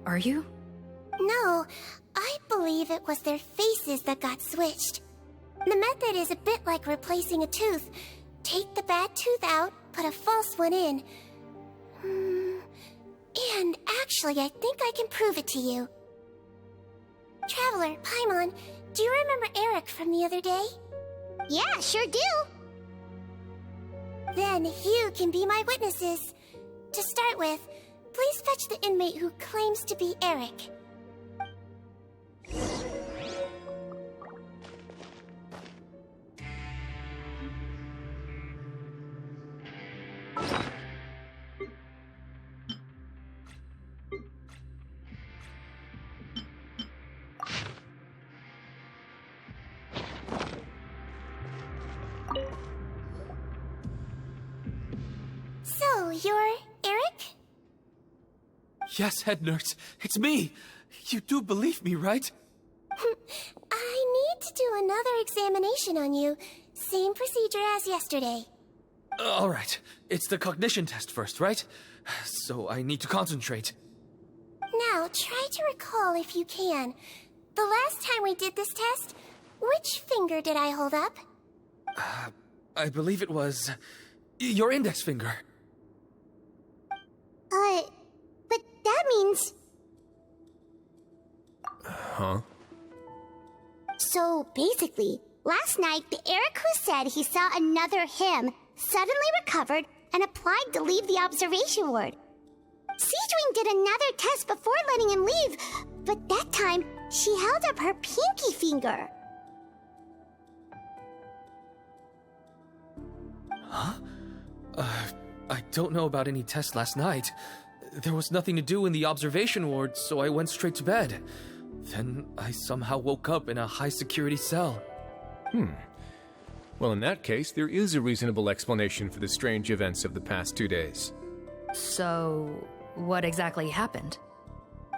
are you? No, I believe it was their faces that got switched. The method is a bit like replacing a tooth. Take the bad tooth out, put a false one in. And actually, I think I can prove it to you. Traveler, Paimon, do you remember Eric from the other day? Yeah, sure do. Then you can be my witnesses. To start with, please fetch the inmate who claims to be Eric. So, you're Eric? Yes, head nurse. It's me. You do believe me, right? I need to do another examination on you. Same procedure as yesterday. All right. It's the cognition test first, right? So I need to concentrate. Now, try to recall if you can. The last time we did this test, which finger did I hold up? I believe it was your index finger. But that means... Huh? So, basically, last night, the Eric who said he saw another him suddenly recovered and applied to leave the observation ward. Sigewinne did another test before letting him leave, but that time, she held up her pinky finger. Huh? I don't know about any test last night. There was nothing to do in the observation ward, so I went straight to bed. Then I somehow woke up in a high-security cell. Well, in that case, there is a reasonable explanation for the strange events of the past 2 days. So, what exactly happened?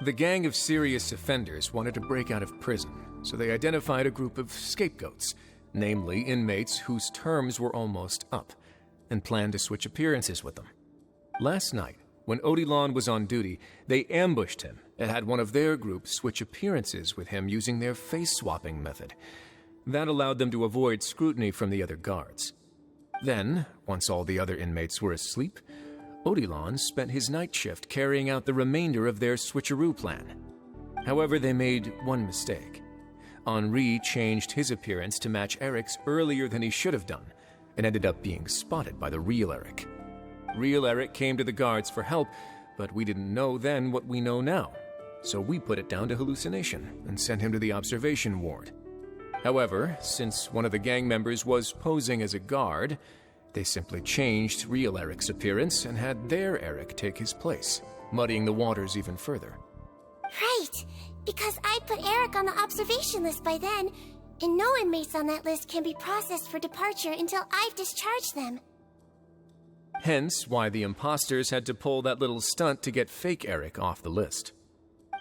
The gang of serious offenders wanted to break out of prison, so they identified a group of scapegoats, namely inmates whose terms were almost up, and planned to switch appearances with them. Last night, When Odilon was on duty, they ambushed him and had one of their group switch appearances with him using their face-swapping method. That allowed them to avoid scrutiny from the other guards. Then, once all the other inmates were asleep, Odilon spent his night shift carrying out the remainder of their switcheroo plan. However, they made one mistake. Henri changed his appearance to match Eric's earlier than he should have done, and ended up being spotted by the real Eric. Real Eric came to the guards for help, but we didn't know then what we know now, so we put it down to hallucination and sent him to the observation ward. However, since one of the gang members was posing as a guard, they simply changed real Eric's appearance and had their Eric take his place, muddying the waters even further. Right, because I put Eric on the observation list by then, and no inmates on that list can be processed for departure until I've discharged them. Hence why the imposters had to pull that little stunt to get fake Eric off the list.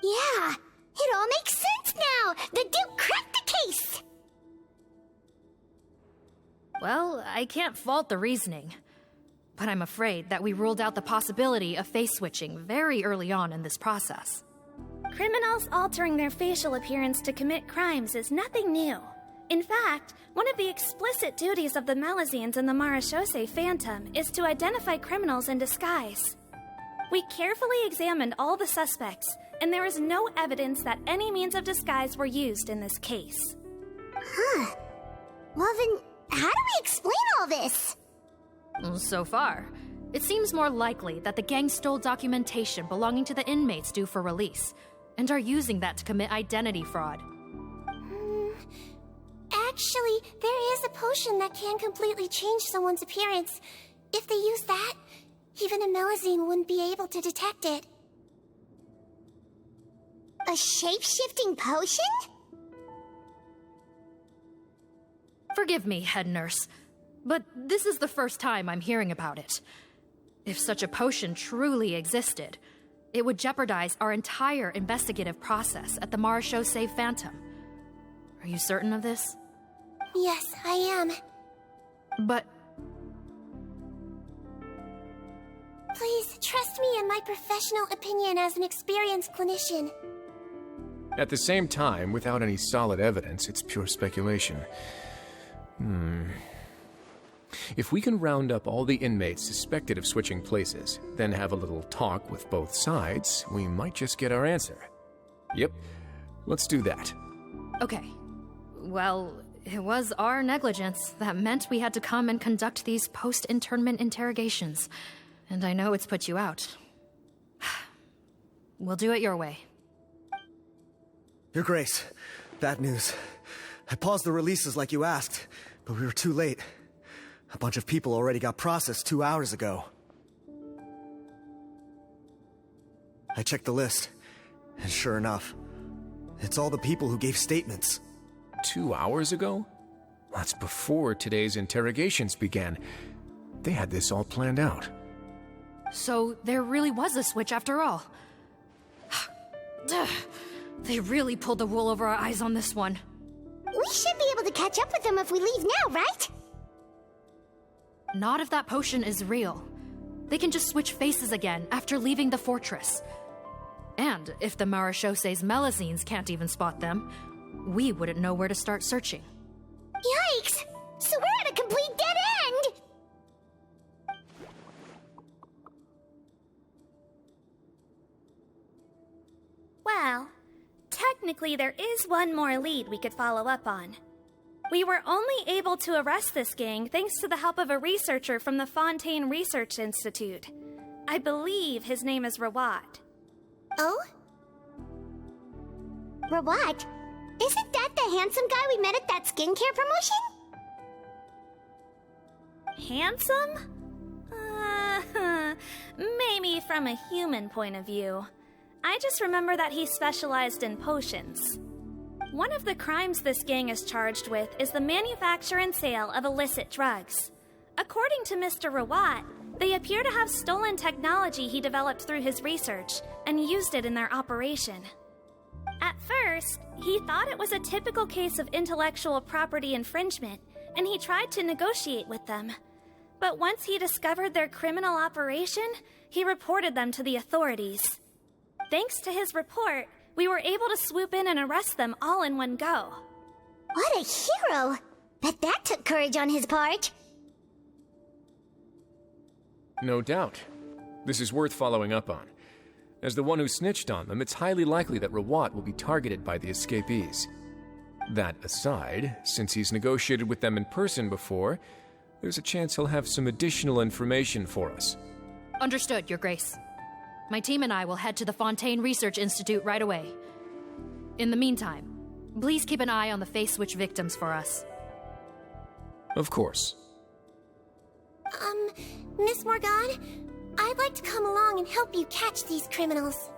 Yeah, it all makes sense now! The Duke cracked the case! Well, I can't fault the reasoning. But I'm afraid that we ruled out the possibility of face switching very early on in this process. Criminals altering their facial appearance to commit crimes is nothing new. In fact, one of the explicit duties of the Malazines in the Marechaussee Phantom is to identify criminals in disguise. We carefully examined all the suspects, and there is no evidence that any means of disguise were used in this case. Huh. Well then, how do we explain all this? So far, it seems more likely that the gang stole documentation belonging to the inmates due for release, and are using that to commit identity fraud. Actually, there is a potion that can completely change someone's appearance. If they use that, even a Melazine wouldn't be able to detect it. A shape-shifting potion? Forgive me, head nurse, but this is the first time I'm hearing about it. If such a potion truly existed, it would jeopardize our entire investigative process at the Marechaussee Phantom. Are you certain of this? Yes, I am. But... Please, trust me in my professional opinion as an experienced clinician. At the same time, without any solid evidence, it's pure speculation. If we can round up all the inmates suspected of switching places, then have a little talk with both sides, we might just get our answer. Yep, let's do that. Okay. Well, it was our negligence that meant we had to come and conduct these post-internment interrogations. And I know it's put you out. We'll do it your way. Your Grace, bad news. I paused the releases like you asked, but we were too late. A bunch of people already got processed 2 hours ago. I checked the list, and sure enough, it's all the people who gave statements. 2 hours ago? That's before today's interrogations began. They had this all planned out. So there really was a switch after all. They really pulled the wool over our eyes on this one. We should be able to catch up with them if we leave now, right? Not if that potion is real. They can just switch faces again after leaving the fortress. And if the Marechaussee's Melazines can't even spot them, we wouldn't know where to start searching. Yikes! So we're at a complete dead end! Well, technically there is one more lead we could follow up on. We were only able to arrest this gang thanks to the help of a researcher from the Fontaine Research Institute. I believe his name is Rawat. Oh? Rawat? Isn't that the handsome guy we met at that skincare promotion? Handsome? Maybe from a human point of view. I just remember that he specialized in potions. One of the crimes this gang is charged with is the manufacture and sale of illicit drugs. According to Mr. Rawat, they appear to have stolen technology he developed through his research and used it in their operation. At first, he thought it was a typical case of intellectual property infringement, and he tried to negotiate with them. But once he discovered their criminal operation, he reported them to the authorities. Thanks to his report, we were able to swoop in and arrest them all in one go. What a hero! Bet that took courage on his part. No doubt. This is worth following up on. As the one who snitched on them, it's highly likely that Rawat will be targeted by the escapees. That aside, since he's negotiated with them in person before, there's a chance he'll have some additional information for us. Understood, Your Grace. My team and I will head to the Fontaine Research Institute right away. In the meantime, please keep an eye on the face switch victims for us. Of course. Miss Morgan, I'd like to come along and help you catch these criminals.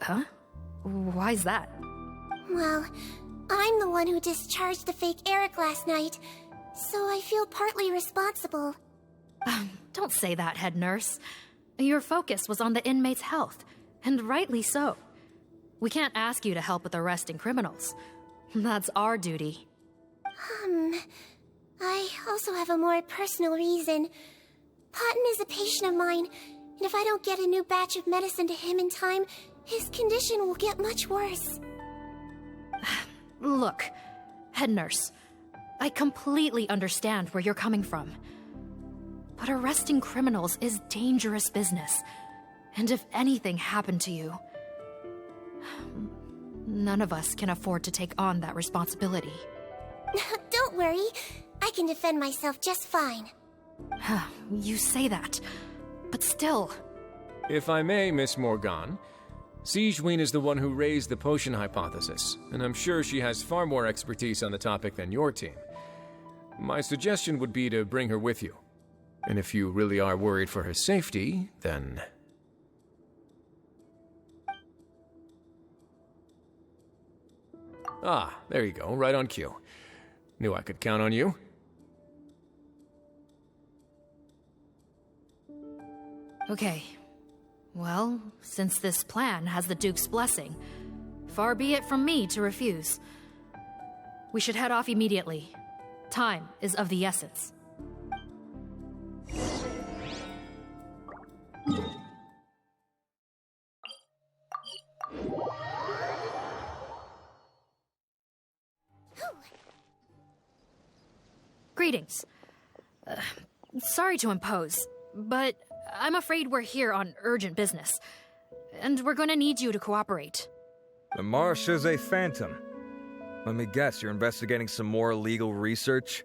Huh? Why's that? Well, I'm the one who discharged the fake Eric last night, so I feel partly responsible. Don't say that, head nurse. Your focus was on the inmate's health, and rightly so. We can't ask you to help with arresting criminals. That's our duty. I also have a more personal reason. Potton is a patient of mine, and if I don't get a new batch of medicine to him in time, his condition will get much worse. Look, head nurse, I completely understand where you're coming from. But arresting criminals is dangerous business. And if anything happened to you, none of us can afford to take on that responsibility. Don't worry. I can defend myself just fine. You say that, but still... If I may, Miss Morgan, Sigewinne is the one who raised the potion hypothesis, and I'm sure she has far more expertise on the topic than your team. My suggestion would be to bring her with you. And if you really are worried for her safety, then... Ah, there you go, right on cue. Knew I could count on you. Okay. Well, since this plan has the Duke's blessing, far be it from me to refuse. We should head off immediately. Time is of the essence. Greetings. Sorry to impose, but I'm afraid we're here on urgent business, and we're gonna need you to cooperate. The Marsh is a phantom. Let me guess, you're investigating some more illegal research?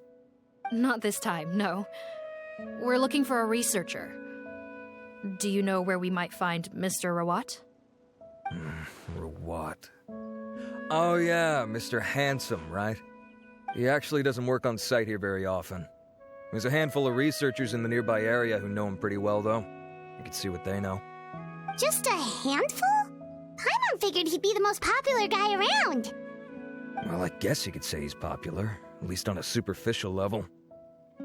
Not this time, no. We're looking for a researcher. Do you know where we might find Mr. Rawat? Rawat. Oh yeah, Mr. Handsome, right? He actually doesn't work on site here very often. There's a handful of researchers in the nearby area who know him pretty well, though. You can see what they know. Just a handful? Paimon figured he'd be the most popular guy around. Well, I guess you could say he's popular, at least on a superficial level.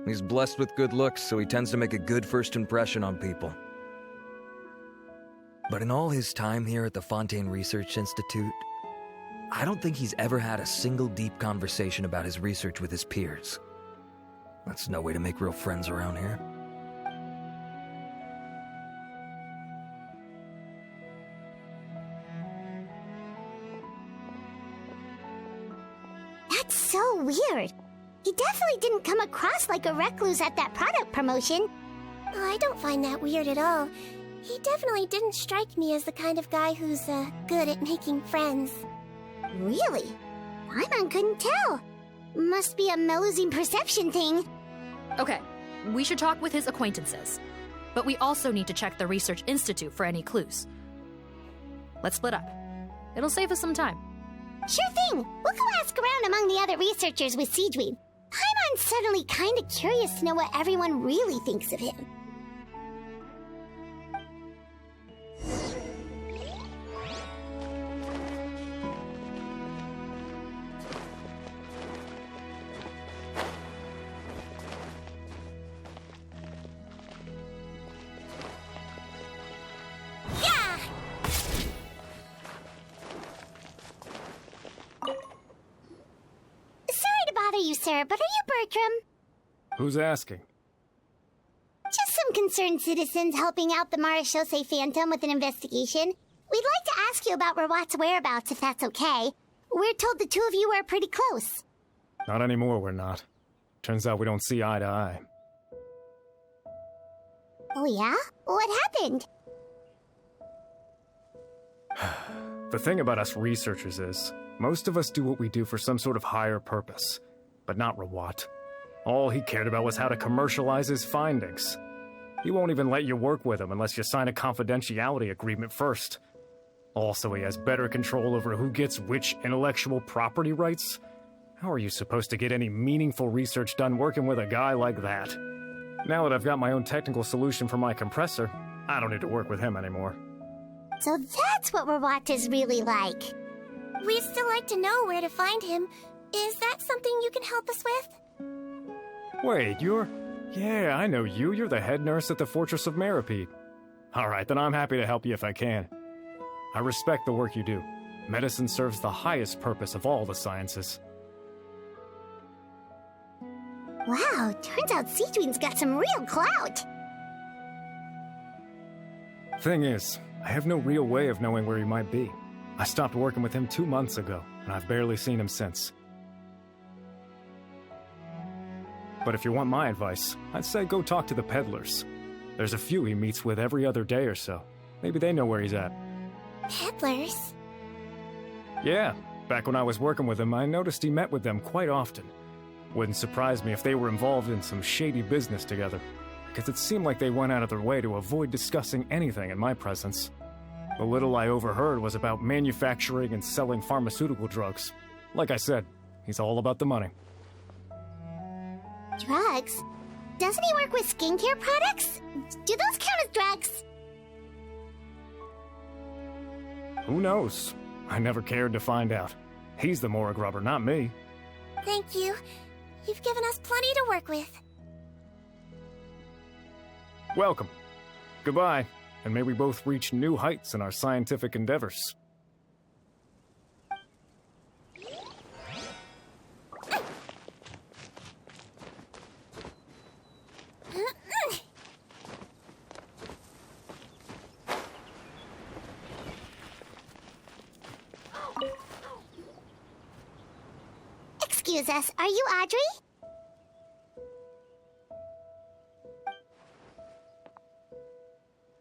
He's blessed with good looks, so he tends to make a good first impression on people. But in all his time here at the Fontaine Research Institute, I don't think he's ever had a single deep conversation about his research with his peers. That's no way to make real friends around here. That's so weird. He definitely didn't come across like a recluse at that product promotion. I don't find that weird at all. He definitely didn't strike me as the kind of guy who's, good at making friends. Really? Paimon couldn't tell. Must be a Melusine perception thing. Okay, we should talk with his acquaintances. But we also need to check the Research Institute for any clues. Let's split up. It'll save us some time. Sure thing. We'll go ask around among the other researchers with Sigewinne. Paimon's suddenly kind of curious to know what everyone really thinks of him. Sir, but are you Bertram? Who's asking? just some concerned citizens helping out the Marechaussee Phantom with an investigation. We'd like to ask you about Rawat's whereabouts, if that's okay. We're told the two of you are pretty close. Not anymore, we're not. Turns out we don't see eye to eye. Oh yeah? What happened? The thing about us researchers is, most of us do what we do for some sort of higher purpose. But not Rawat. All he cared about was how to commercialize his findings. He won't even let you work with him unless you sign a confidentiality agreement first. Also, he has better control over who gets which intellectual property rights. How are you supposed to get any meaningful research done working with a guy like that? Now that I've got my own technical solution for my compressor, I don't need to work with him anymore. So that's what Rawat is really like. We'd still like to know where to find him. Is that something you can help us with? Wait, you're... Yeah, I know you. You're the head nurse at the Fortress of Meripede. Alright, then I'm happy to help you if I can. I respect the work you do. Medicine serves the highest purpose of all the sciences. Wow, turns out Sigewinne's got some real clout. Thing is, I have no real way of knowing where he might be. I stopped working with him 2 months ago, and I've barely seen him since. But if you want my advice, I'd say go talk to the peddlers. There's a few he meets with every other day or so. Maybe they know where he's at. Peddlers? Yeah, back when I was working with him, I noticed he met with them quite often. Wouldn't surprise me if they were involved in some shady business together, because it seemed like they went out of their way to avoid discussing anything in my presence. The little I overheard was about manufacturing and selling pharmaceutical drugs. Like I said, he's all about the money. Drugs? Doesn't he work with skincare products? Do those count as drugs? Who knows? I never cared to find out. He's the Morag rubber, not me. Thank you. You've given us plenty to work with. Welcome. Goodbye, and may we both reach new heights in our scientific endeavors. Excuse us, are you Audrey?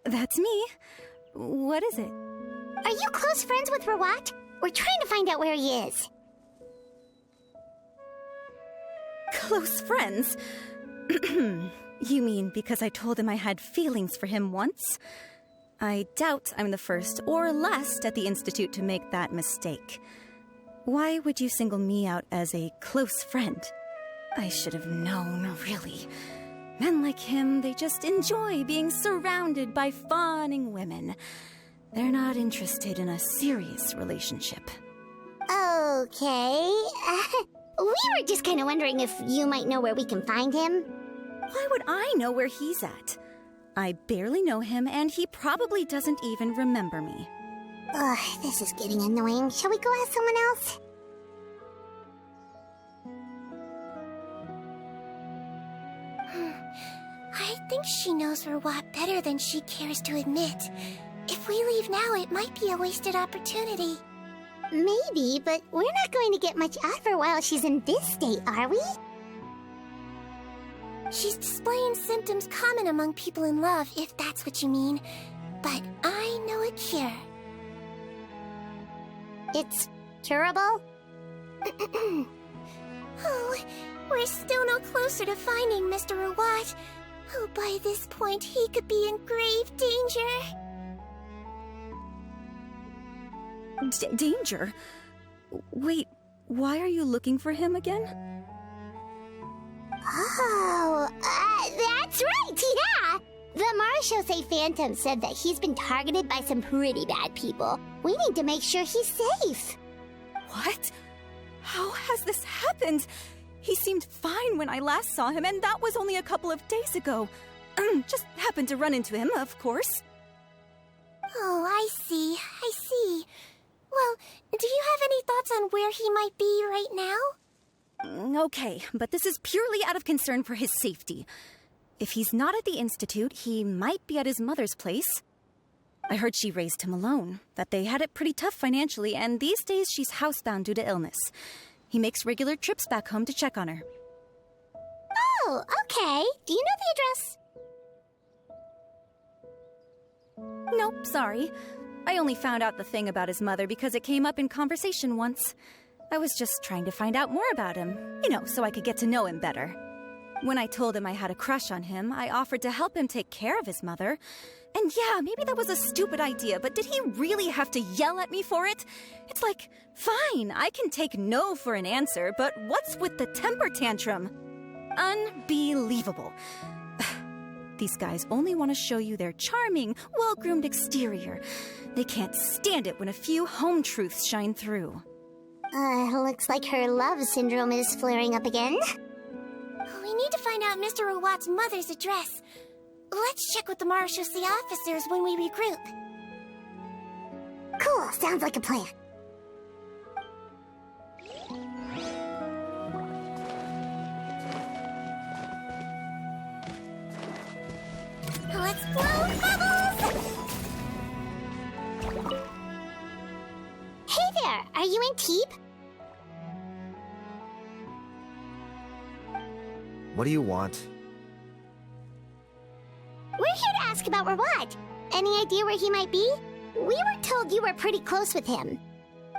That's me. What is it? Are you close friends with Rawat? We're trying to find out where he is. Close friends? You mean because I told him I had feelings for him once? I doubt I'm the first or last at the Institute to make that mistake. Why would you single me out as a close friend? I should have known, really. Men like him, they just enjoy being surrounded by fawning women. They're not interested in a serious relationship. Okay. We were just kind of wondering if you might know where we can find him. Why would I know where he's at? I barely know him, and he probably doesn't even remember me. Ugh, this is getting annoying. Shall we go ask someone else? I think she knows Rawat better than she cares to admit. If we leave now, it might be a wasted opportunity. Maybe, but we're not going to get much out of her while she's in this state, are we? She's displaying symptoms common among people in love, if that's what you mean. But I know a cure. It's curable? Oh, we're still no closer to finding Mr. Rawat. Oh, by this point, he could be in grave danger. Danger? Wait, why are you looking for him again? Oh, that's right, yeah! The Marechaussee Phantom said that he's been targeted by some pretty bad people. We need to make sure he's safe. What? How has this happened? He seemed fine when I last saw him, and that was only a couple of days ago. Just happened to run into him, of course. Oh, I see. Well, do you have any thoughts on where he might be right now? Okay, but this is purely out of concern for his safety. If he's not at the Institute, he might be at his mother's place. I heard she raised him alone, that they had it pretty tough financially, and these days she's housebound due to illness. He makes regular trips back home to check on her. Oh, okay. Do you know the address? Nope, sorry. I only found out the thing about his mother because it came up in conversation once. I was just trying to find out more about him, so I could get to know him better. When I told him I had a crush on him, I offered to help him take care of his mother. And yeah, maybe that was a stupid idea, but did he really have to yell at me for it? It's like, fine, I can take no for an answer, but what's with the temper tantrum? Unbelievable. These guys only want to show you their charming, well-groomed exterior. They can't stand it when a few home truths shine through. Looks like her love syndrome is flaring up again. We need to find out Mr. Rawat's mother's address. Let's check with the marechaussee officers when we regroup. Cool, sounds like a plan. Let's blow bubbles! Hey there, are you in Teep? What do you want? We're here to ask about Rawat. Any idea where he might be? We were told you were pretty close with him.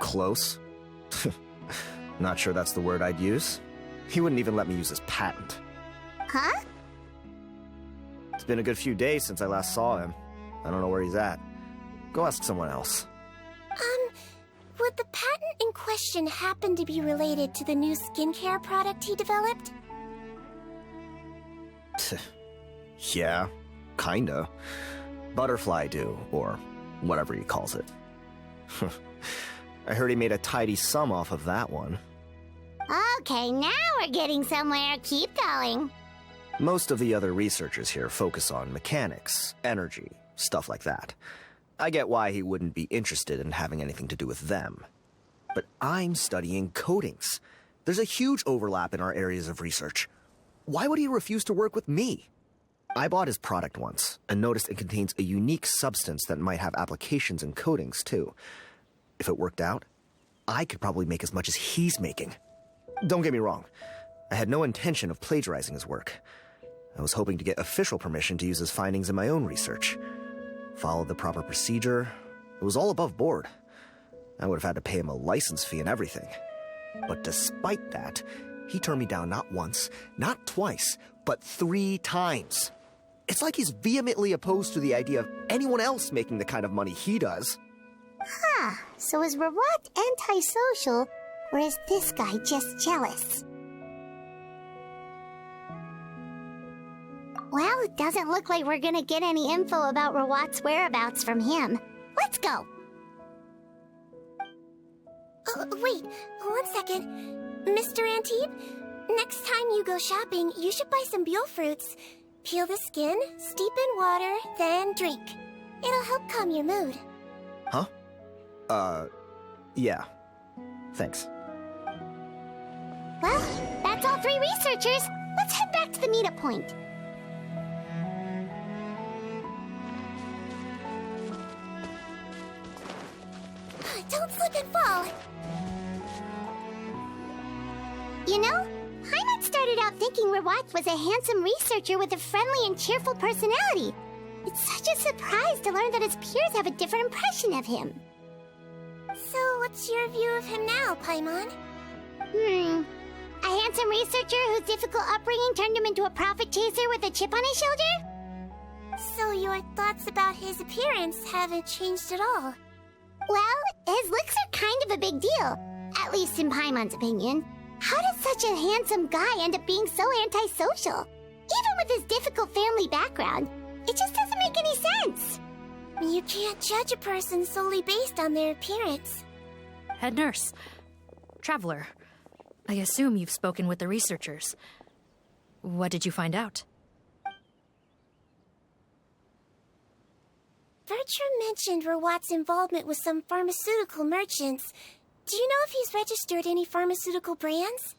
Close? Not sure that's the word I'd use. He wouldn't even let me use his patent. Huh? It's been a good few days since I last saw him. I don't know where he's at. Go ask someone else. Would the patent in question happen to be related to the new skincare product he developed? Yeah, kinda. Butterfly dew, or whatever he calls it. I heard he made a tidy sum off of that one. Okay, now we're getting somewhere. Keep going. Most of the other researchers here focus on mechanics, energy, stuff like that. I get why he wouldn't be interested in having anything to do with them. But I'm studying coatings. There's a huge overlap in our areas of research. Why would he refuse to work with me? I bought his product once, and noticed it contains a unique substance that might have applications in coatings, too. If it worked out, I could probably make as much as he's making. Don't get me wrong. I had no intention of plagiarizing his work. I was hoping to get official permission to use his findings in my own research. Followed the proper procedure. It was all above board. I would have had to pay him a license fee and everything. But despite that, he turned me down not once, not twice, but 3 times. It's like he's vehemently opposed to the idea of anyone else making the kind of money he does. Huh, so is Rawat antisocial, or is this guy just jealous? Well, it doesn't look like we're gonna get any info about Rawat's whereabouts from him. Let's go! Wait, 1 second. Mr. Antibes, next time you go shopping, you should buy some Buell fruits. Peel the skin, steep in water, then drink. It'll help calm your mood. Huh? Yeah. Thanks. Well, that's all 3 researchers. Let's head back to the meetup point. Don't slip and fall. You know, Paimon started out thinking Rawat was a handsome researcher with a friendly and cheerful personality. It's such a surprise to learn that his peers have a different impression of him. So, what's your view of him now, Paimon? A handsome researcher whose difficult upbringing turned him into a profit chaser with a chip on his shoulder? So your thoughts about his appearance haven't changed at all? Well, his looks are kind of a big deal, at least in Paimon's opinion. How does such a handsome guy end up being so antisocial? Even with his difficult family background, it just doesn't make any sense. You can't judge a person solely based on their appearance. Head nurse. Traveler. I assume you've spoken with the researchers. What did you find out? Bertram mentioned Rawat's involvement with some pharmaceutical merchants. Do you know if he's registered any pharmaceutical brands?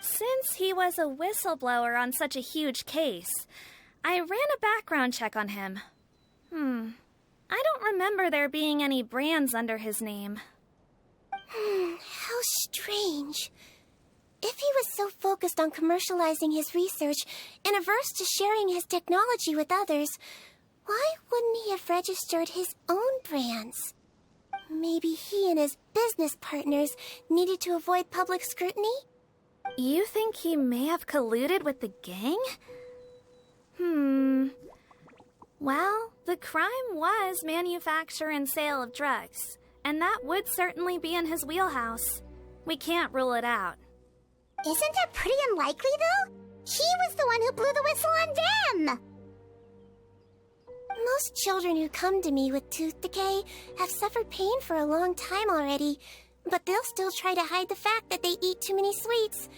Since he was a whistleblower on such a huge case, I ran a background check on him. I don't remember there being any brands under his name. How strange. If he was so focused on commercializing his research and averse to sharing his technology with others, why wouldn't he have registered his own brands? Maybe he and his business partners needed to avoid public scrutiny? You think he may have colluded with the gang? Well, the crime was manufacture and sale of drugs, and that would certainly be in his wheelhouse. We can't rule it out. Isn't that pretty unlikely, though? He was the one who blew the whistle on them! Most children who come to me with tooth decay have suffered pain for a long time already, but they'll still try to hide the fact that they eat too many sweets.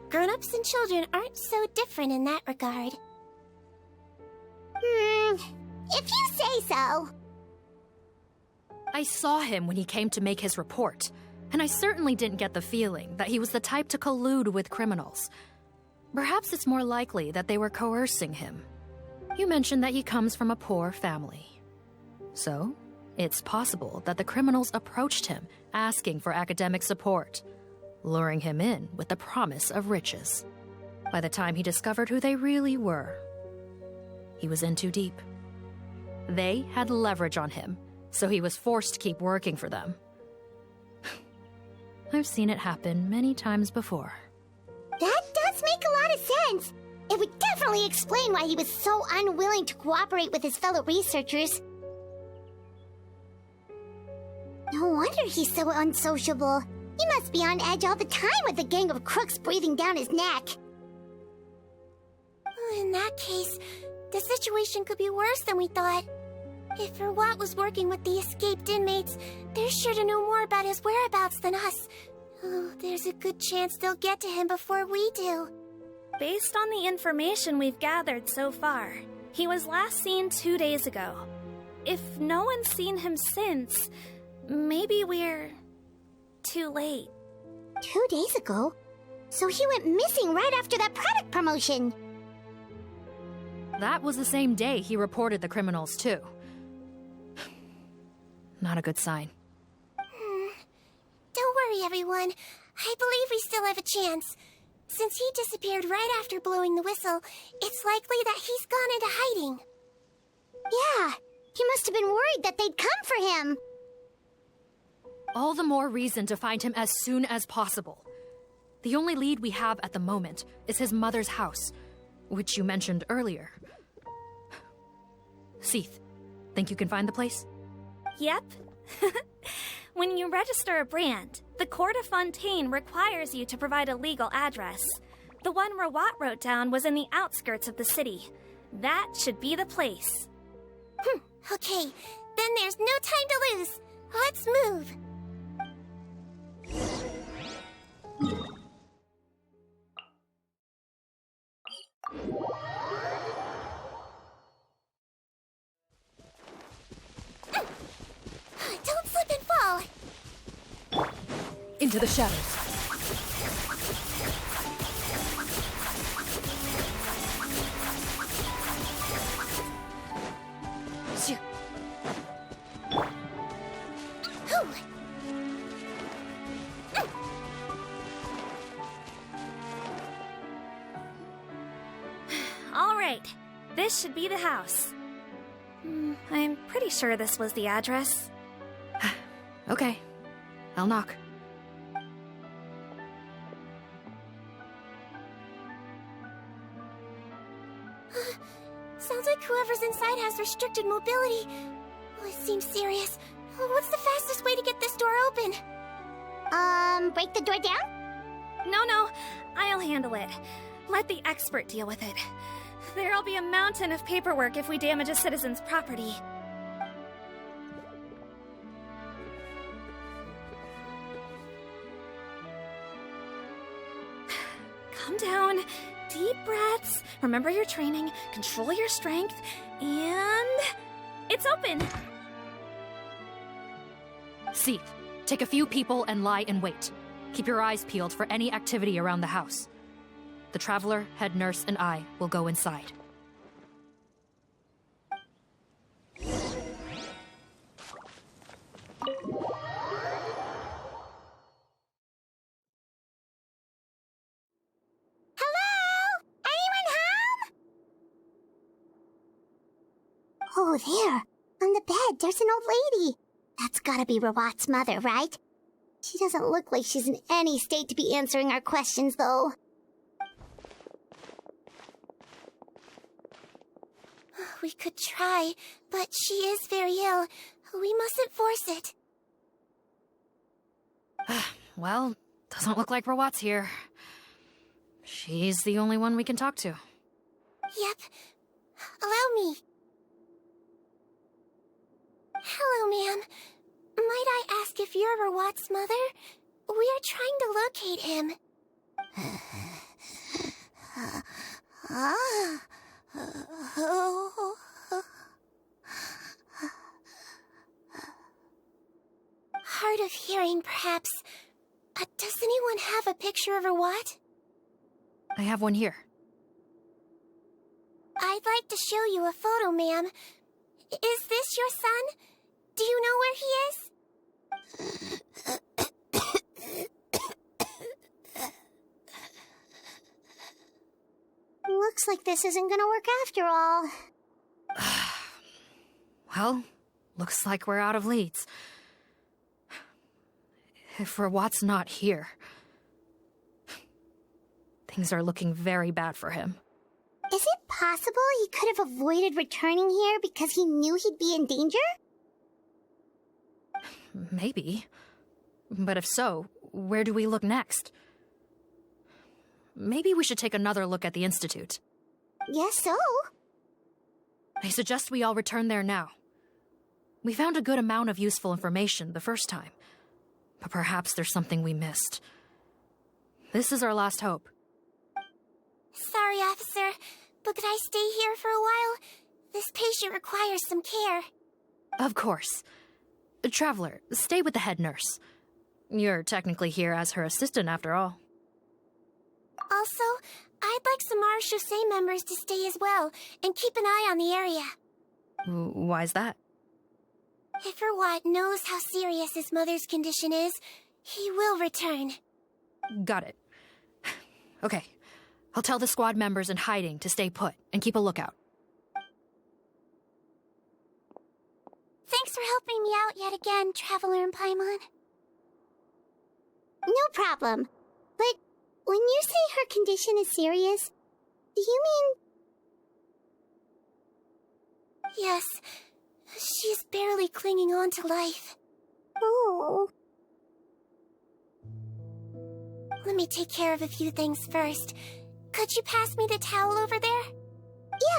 Grown-ups and children aren't so different in that regard. If you say so. I saw him when he came to make his report, and I certainly didn't get the feeling that he was the type to collude with criminals. Perhaps it's more likely that they were coercing him. You mentioned that he comes from a poor family. So, it's possible that the criminals approached him asking for academic support, luring him in with the promise of riches. By the time he discovered who they really were, he was in too deep. They had leverage on him, so he was forced to keep working for them. I've seen it happen many times before. That does make a lot of sense. It would definitely explain why he was so unwilling to cooperate with his fellow researchers. No wonder he's so unsociable. He must be on edge all the time with a gang of crooks breathing down his neck. In that case, the situation could be worse than we thought. If Rawat was working with the escaped inmates, they're sure to know more about his whereabouts than us. Oh, there's a good chance they'll get to him before we do. Based on the information we've gathered so far, he was last seen 2 days ago. If no one's seen him since, maybe we're too late. 2 days ago? So he went missing right after that product promotion. That was the same day he reported the criminals, too. Not a good sign. Don't worry, everyone. I believe we still have a chance. Since he disappeared right after blowing the whistle, it's likely that he's gone into hiding. Yeah, he must have been worried that they'd come for him. All the more reason to find him as soon as possible. The only lead we have at the moment is his mother's house, which you mentioned earlier. Seath, think you can find the place? Yep. When you register a brand, the Court of Fontaine requires you to provide a legal address. The one Rawat wrote down was in the outskirts of the city. That should be the place. Okay, then there's no time to lose. Let's move. Don't slip and fall. Into the shadows. All right, this should be the house. I'm pretty sure this was the address. Okay, I'll knock. Sounds like whoever's inside has restricted mobility. Oh, it seems serious. What's the fastest way to get this door open? Break the door down? No, I'll handle it. Let the expert deal with it. There'll be a mountain of paperwork if we damage a citizen's property. Calm down. Deep breaths. Remember your training. Control your strength. And... it's open! Seath, take a few people and lie in wait. Keep your eyes peeled for any activity around the house. The Traveler, head nurse, and I will go inside. Oh, there. On the bed, there's an old lady. That's gotta be Rawat's mother, right? She doesn't look like she's in any state to be answering our questions, though. We could try, but she is very ill. We mustn't force it. Well, doesn't look like Rawat's here. She's the only one we can talk to. Yep. Allow me. Hello, ma'am. Might I ask if you're Rawat's mother? We are trying to locate him. Hard of hearing, perhaps. Does anyone have a picture of Rawat? I have one here. I'd like to show you a photo, ma'am. Is this your son? Do you know where he is? Looks like this isn't gonna work after all. Well, looks like we're out of leads. If Rawat's not here, things are looking very bad for him. Is it possible he could have avoided returning here because he knew he'd be in danger? Maybe. But if so, where do we look next? Maybe we should take another look at the Institute. Yes, so. I suggest we all return there now. We found a good amount of useful information the first time, but perhaps there's something we missed. This is our last hope. Sorry, officer, but could I stay here for a while? This patient requires some care. Of course. Traveler, stay with the head nurse. You're technically here as her assistant after all. Also, I'd like some Marechaussee members to stay as well, and keep an eye on the area. Why's that? If Rawat knows how serious his mother's condition is, he will return. Got it. Okay. I'll tell the squad members in hiding to stay put and keep a lookout. Thanks for helping me out yet again, Traveler and Paimon. No problem. But when you say her condition is serious, do you mean... Yes. She's barely clinging on to life. Oh. Let me take care of a few things first. Could you pass me the towel over there?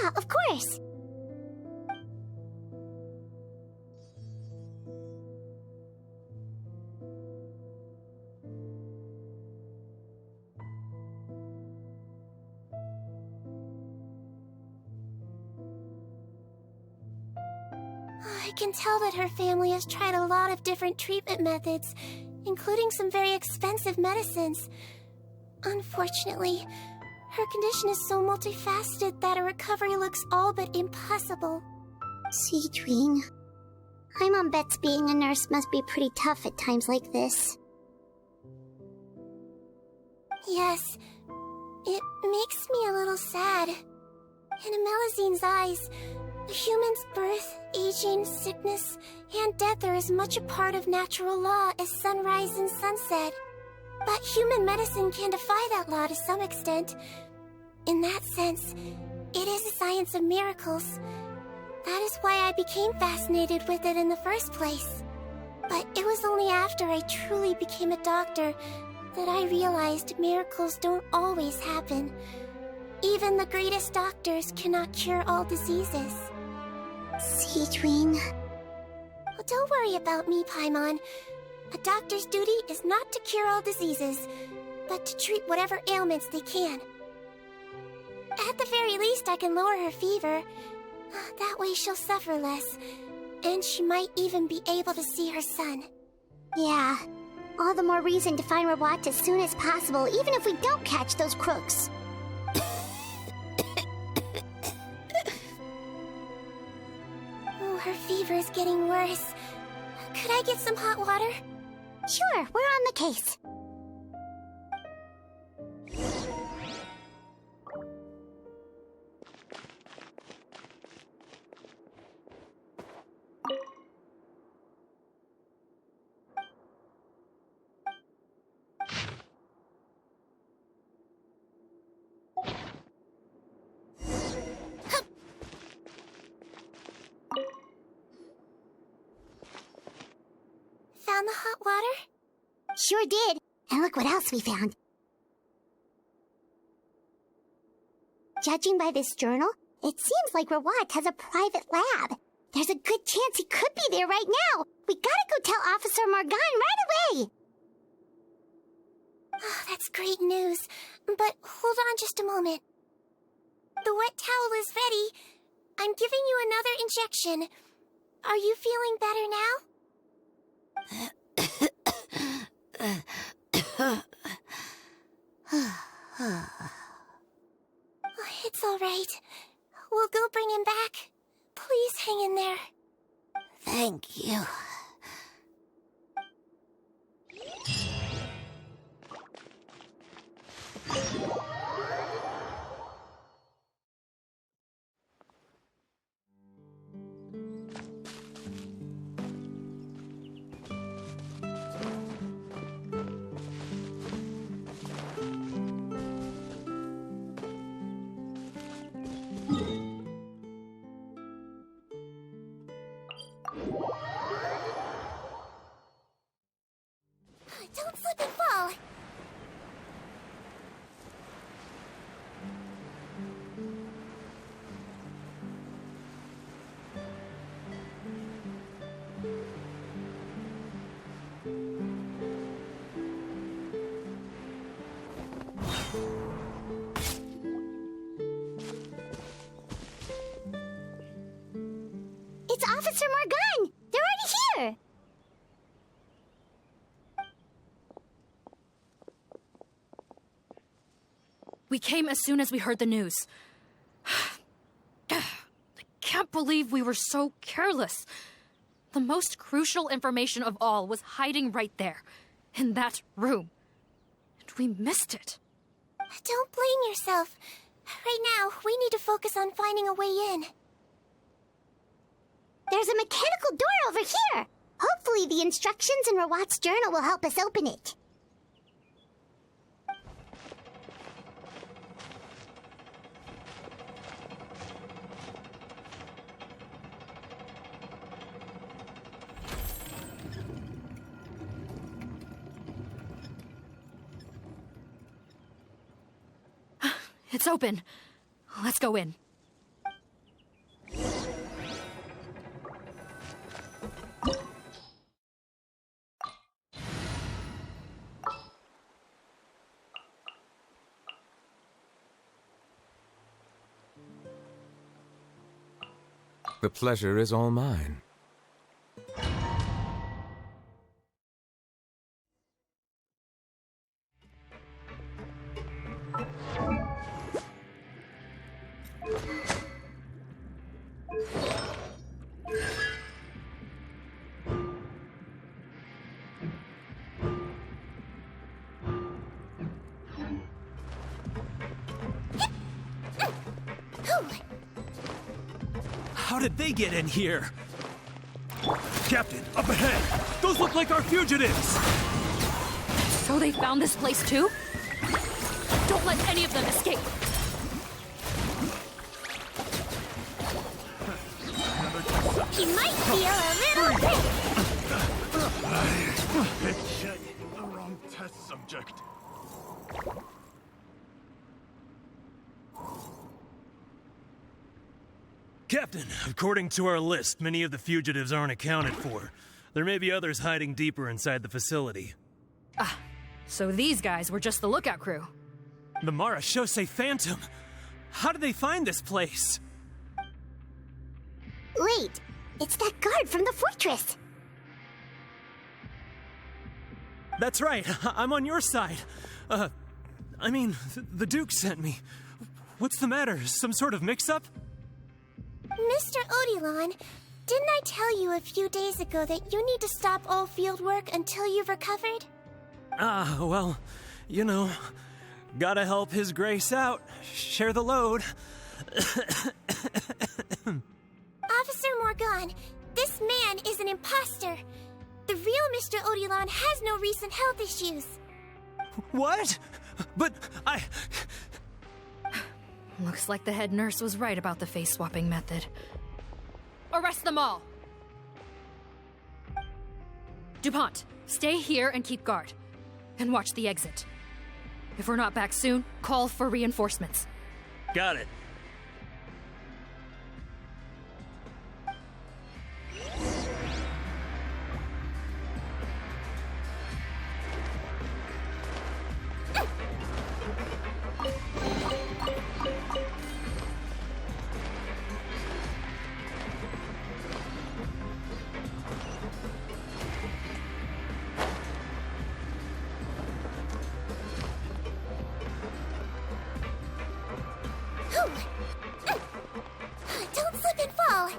Yeah, of course. I can tell that her family has tried a lot of different treatment methods, including some very expensive medicines. Unfortunately, her condition is so multifaceted that a recovery looks all but impossible. Sigewinne. Paimon bets being a nurse must be pretty tough at times like this. Yes, it makes me a little sad. In Melizine's eyes, a human's birth, aging, sickness, and death are as much a part of natural law as sunrise and sunset. But human medicine can defy that law to some extent. In that sense, it is a science of miracles. That is why I became fascinated with it in the first place. But it was only after I truly became a doctor that I realized miracles don't always happen. Even the greatest doctors cannot cure all diseases. Sigewinne. Well, don't worry about me, Paimon. A doctor's duty is not to cure all diseases, but to treat whatever ailments they can. At the very least, I can lower her fever. That way she'll suffer less, and she might even be able to see her son. Yeah. All the more reason to find Rawat as soon as possible, even if we don't catch those crooks. Oh, her fever is getting worse. Could I get some hot water? Sure, we're on the case. water? Sure did. And look what else we found. Judging by this journal, it seems like Rawat has a private lab. There's a good chance he could be there right now. We gotta go tell Officer Morgan right away. Oh, that's great news. But hold on just a moment. The wet towel is ready. I'm giving you another injection. Are you feeling better now? It's all right. We'll go bring him back. Please hang in there. Thank you. Don't slip and fall. It's Officer Morgan! They're already here! We came as soon as we heard the news. I can't believe we were so careless. The most crucial information of all was hiding right there, in that room. And we missed it. Don't blame yourself. Right now, we need to focus on finding a way in. There's a mechanical door over here! Hopefully the instructions in Rawat's journal will help us open it. It's open. Let's go in. The pleasure is all mine. How did they get in here? Captain, up ahead! Those look like our fugitives! So they found this place too? Don't let any of them escape! He might feel a little bit. The wrong test subject. Captain, according to our list, many of the fugitives aren't accounted for. There may be others hiding deeper inside the facility. Ah, so these guys were just the lookout crew. The Marachose Phantom! How did they find this place? Wait, it's that guard from the fortress. That's right, I'm on your side. The Duke sent me. What's the matter? Some sort of mix-up? Mr. Odilon, didn't I tell you a few days ago that you need to stop all field work until you've recovered? Well, you know, gotta help His Grace out. Share the load. Officer Morgan, this man is an imposter. The real Mr. Odilon has no recent health issues. What? But Looks like the head nurse was right about the face-swapping method. Arrest them all! DuPont, Stay here and keep guard. And watch the exit. If we're not back soon, call for reinforcements. Got it. Don't slip and fall.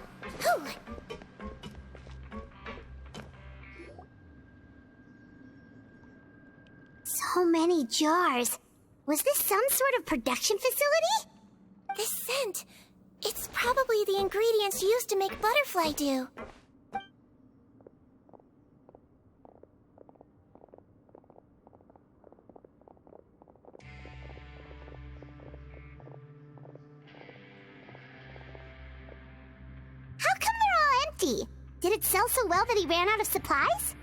So many jars. Was this some sort of production facility? The scent. It's probably the ingredients used to make butterfly dew. How come they're all empty? Did it sell so well that he ran out of supplies?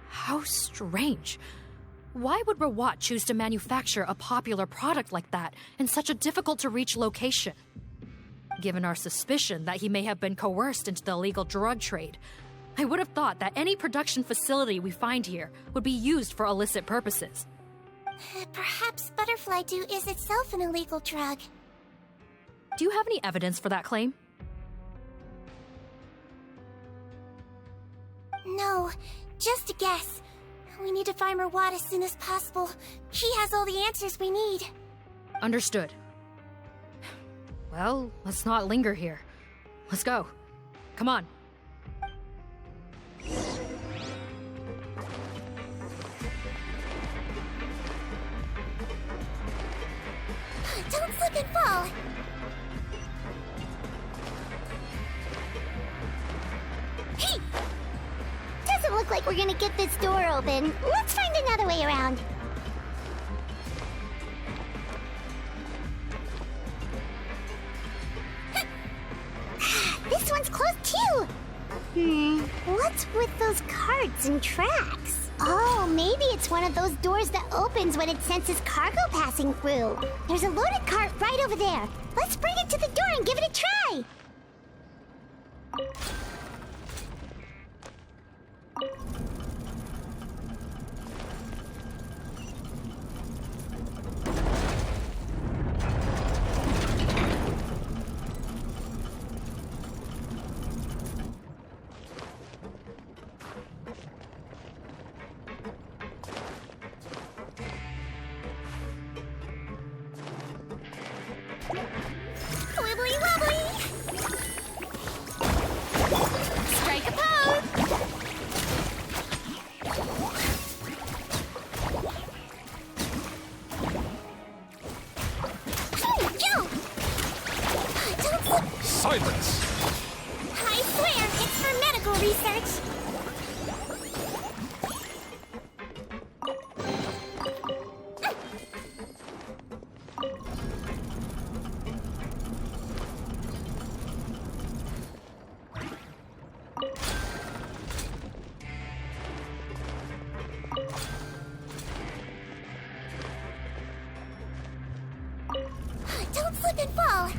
How strange. Why would Rawat choose to manufacture a popular product like that in such a difficult-to-reach location? Given our suspicion that he may have been coerced into the illegal drug trade, I would have thought that any production facility we find here would be used for illicit purposes. Perhaps butterfly dew is itself an illegal drug. Do you have any evidence for that claim? No, just a guess. We need to find Rawat as soon as possible. He has all the answers we need. Understood. Well, let's not linger here. Let's go. Come on. Don't slip and fall. Hey! Doesn't look like we're gonna get this door open. Let's find another way around. This one's closed too. What's with those carts and tracks? Oh, maybe it's one of those doors that opens when it senses cargo passing through. There's a loaded cart right over there. Let's bring it to the door and give it a try. Wibbly wobbly! Strike a pose! Jump! Don't slip! Silence! I swear, it's for medical research. Don't slip and fall.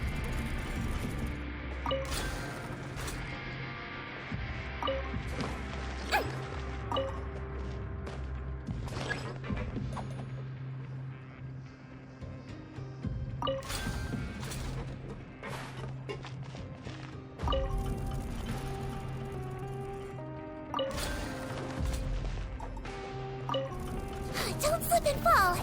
Don't slip and fall.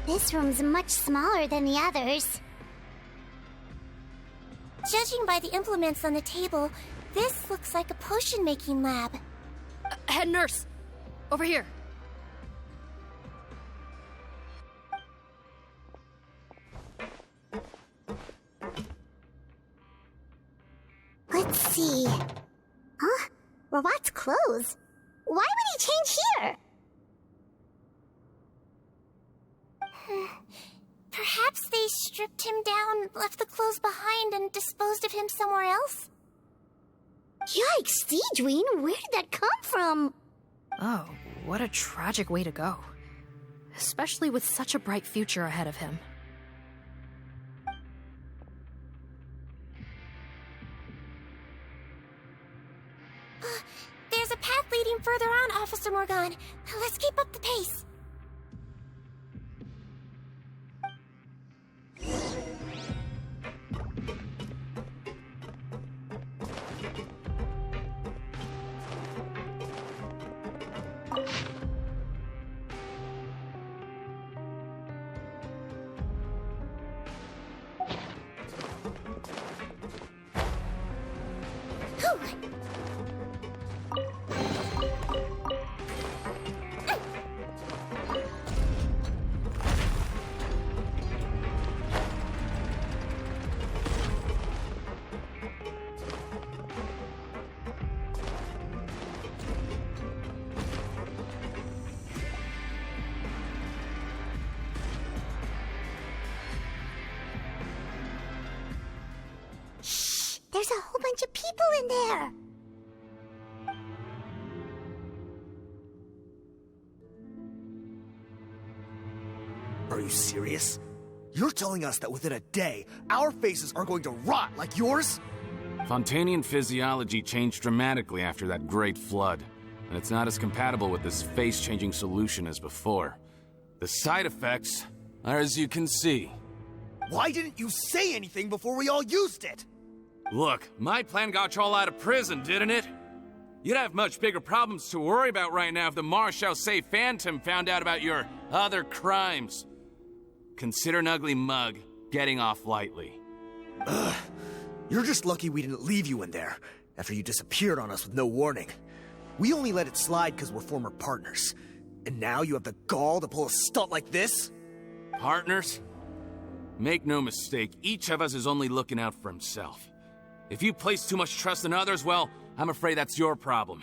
This room's much smaller than the others. Judging by the implements on the table, this looks like a potion-making lab. Head nurse! Over here. Let's see. Huh? Robot's clothes? Why would he change here? Perhaps they stripped him down, left the clothes behind, and disposed of him somewhere else? Yikes, Sigewinne, where did that come from? Oh, what a tragic way to go. Especially with such a bright future ahead of him. There's a path leading further on, Officer Morgan. Let's keep up the pace. There's a whole bunch of people in there. Are you serious? You're telling us that within a day, our faces are going to rot like yours? Fontanian physiology changed dramatically after that great flood, and it's not as compatible with this face-changing solution as before. The side effects are as you can see. Why didn't you say anything before we all used it? Look, my plan got you all out of prison, didn't it? You'd have much bigger problems to worry about right now if the Marshal Say Phantom found out about your other crimes. Consider an ugly mug getting off lightly. Ugh. You're just lucky we didn't leave you in there after you disappeared on us with no warning. We only let it slide because we're former partners. And now you have the gall to pull a stunt like this? Partners? Make no mistake, each of us is only looking out for himself. If you place too much trust in others, well, I'm afraid that's your problem.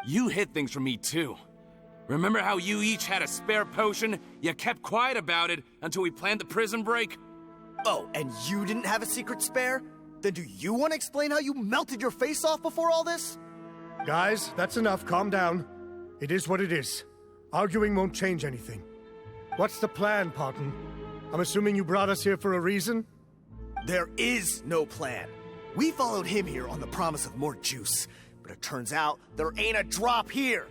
You hid things from me too. Remember how you each had a spare potion? You kept quiet about it until we planned the prison break? Oh, and you didn't have a secret spare? Then do you want to explain how you melted your face off before all this? Guys, that's enough. Calm down. It is what it is. Arguing won't change anything. What's the plan, Parton? I'm assuming you brought us here for a reason? There is no plan. We followed him here on the promise of more juice, but it turns out there ain't a drop here.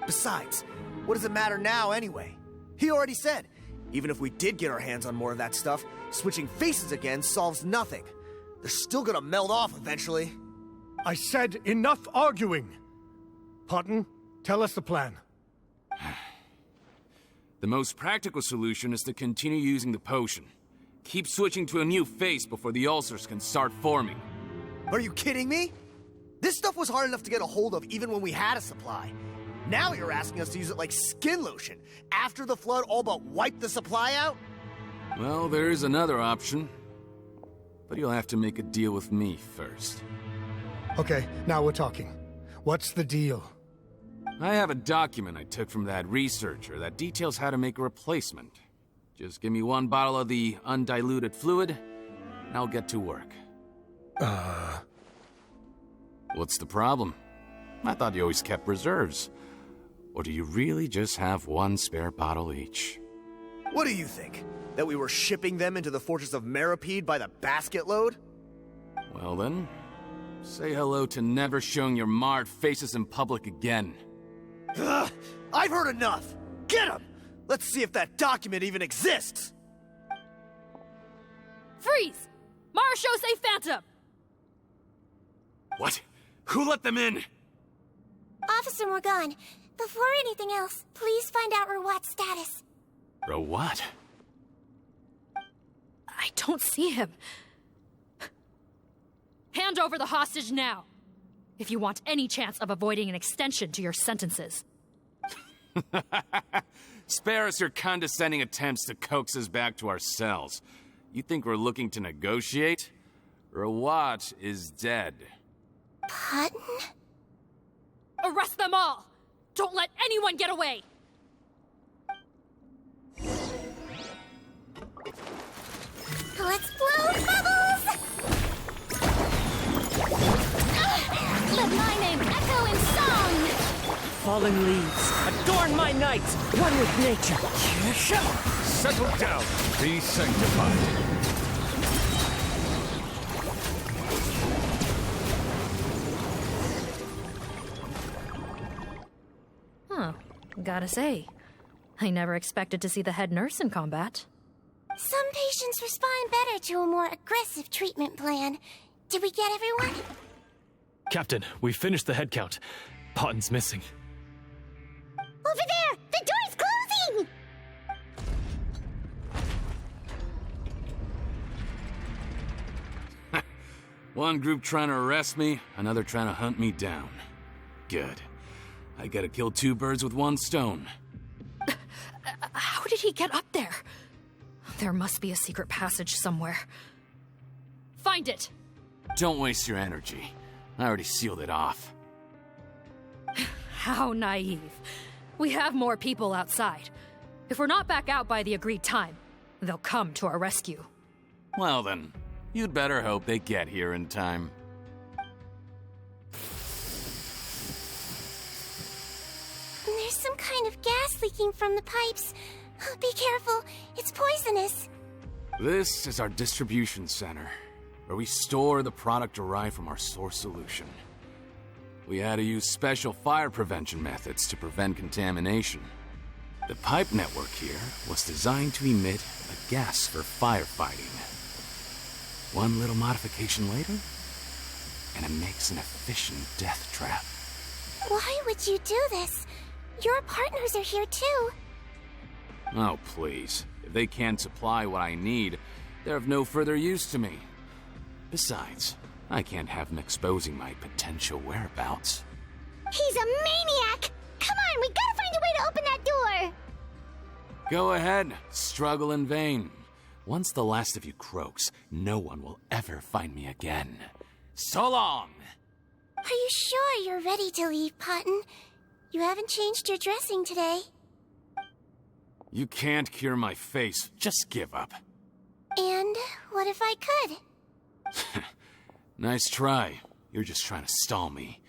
Besides, what does it matter now anyway? He already said, even if we did get our hands on more of that stuff, switching faces again solves nothing. They're still gonna melt off eventually. I said enough arguing! Parton, tell us the plan. The most practical solution is to continue using the potion. Keep switching to a new face before the ulcers can start forming. Are you kidding me? This stuff was hard enough to get a hold of even when we had a supply. Now you're asking us to use it like skin lotion, after the flood all but wiped the supply out? Well, there is another option. But you'll have to make a deal with me first. Okay, now we're talking. What's the deal? I have a document I took from that researcher that details how to make a replacement. Just give me one bottle of the undiluted fluid, and I'll get to work. What's the problem? I thought you always kept reserves. Or do you really just have one spare bottle each? What do you think? That we were shipping them into the fortress of Meripede by the basket load? Well then, say hello to never showing your marred faces in public again. Ugh, I've heard enough! Get him! Let's see if that document even exists! Freeze! Marshal Say Phantom! What? Who let them in? Officer Morgan, before anything else, please find out Rawat's status. Rawat? don't see him. Hand over the hostage now, if you want any chance of avoiding an extension to your sentences. Spare us your condescending attempts to coax us back to our cells. You think we're looking to negotiate? Rawat is dead. Pardon? Arrest them all! Don't let anyone get away! Let's blow bubbles! Let my name echo in song! Falling leaves, adorn my night, one with nature. Settle down, be sanctified. Huh. Gotta say, I never expected to see the head nurse in combat. Some patients respond better to a more aggressive treatment plan. Did we get everyone? Captain, we finished the head count. Potten's missing. Over there! The door's closing! One group trying to arrest me, another trying to hunt me down. Good. I gotta kill two birds with one stone. How did he get up there? There must be a secret passage somewhere. Find it! Don't waste your energy. I already sealed it off. How naive. We have more people outside. If we're not back out by the agreed time, they'll come to our rescue. Well then, you'd better hope they get here in time. There's some kind of gas leaking from the pipes. Be careful, it's poisonous. This is our distribution center, where we store the product derived from our source solution. We had to use special fire prevention methods to prevent contamination. The pipe network here was designed to emit a gas for firefighting. One little modification later, and it makes an efficient death trap. Why would you do this? Your partners are here too. Oh, please. If they can't supply what I need, they're of no further use to me. Besides, I can't have them exposing my potential whereabouts. He's a maniac! Come on, we gotta find a way to open that door! Go ahead, struggle in vain. Once the last of you croaks, no one will ever find me again. So long! Are you sure you're ready to leave, Potten? You haven't changed your dressing today. You can't cure my face. Just give up. And what if I could? Nice try. You're just trying to stall me.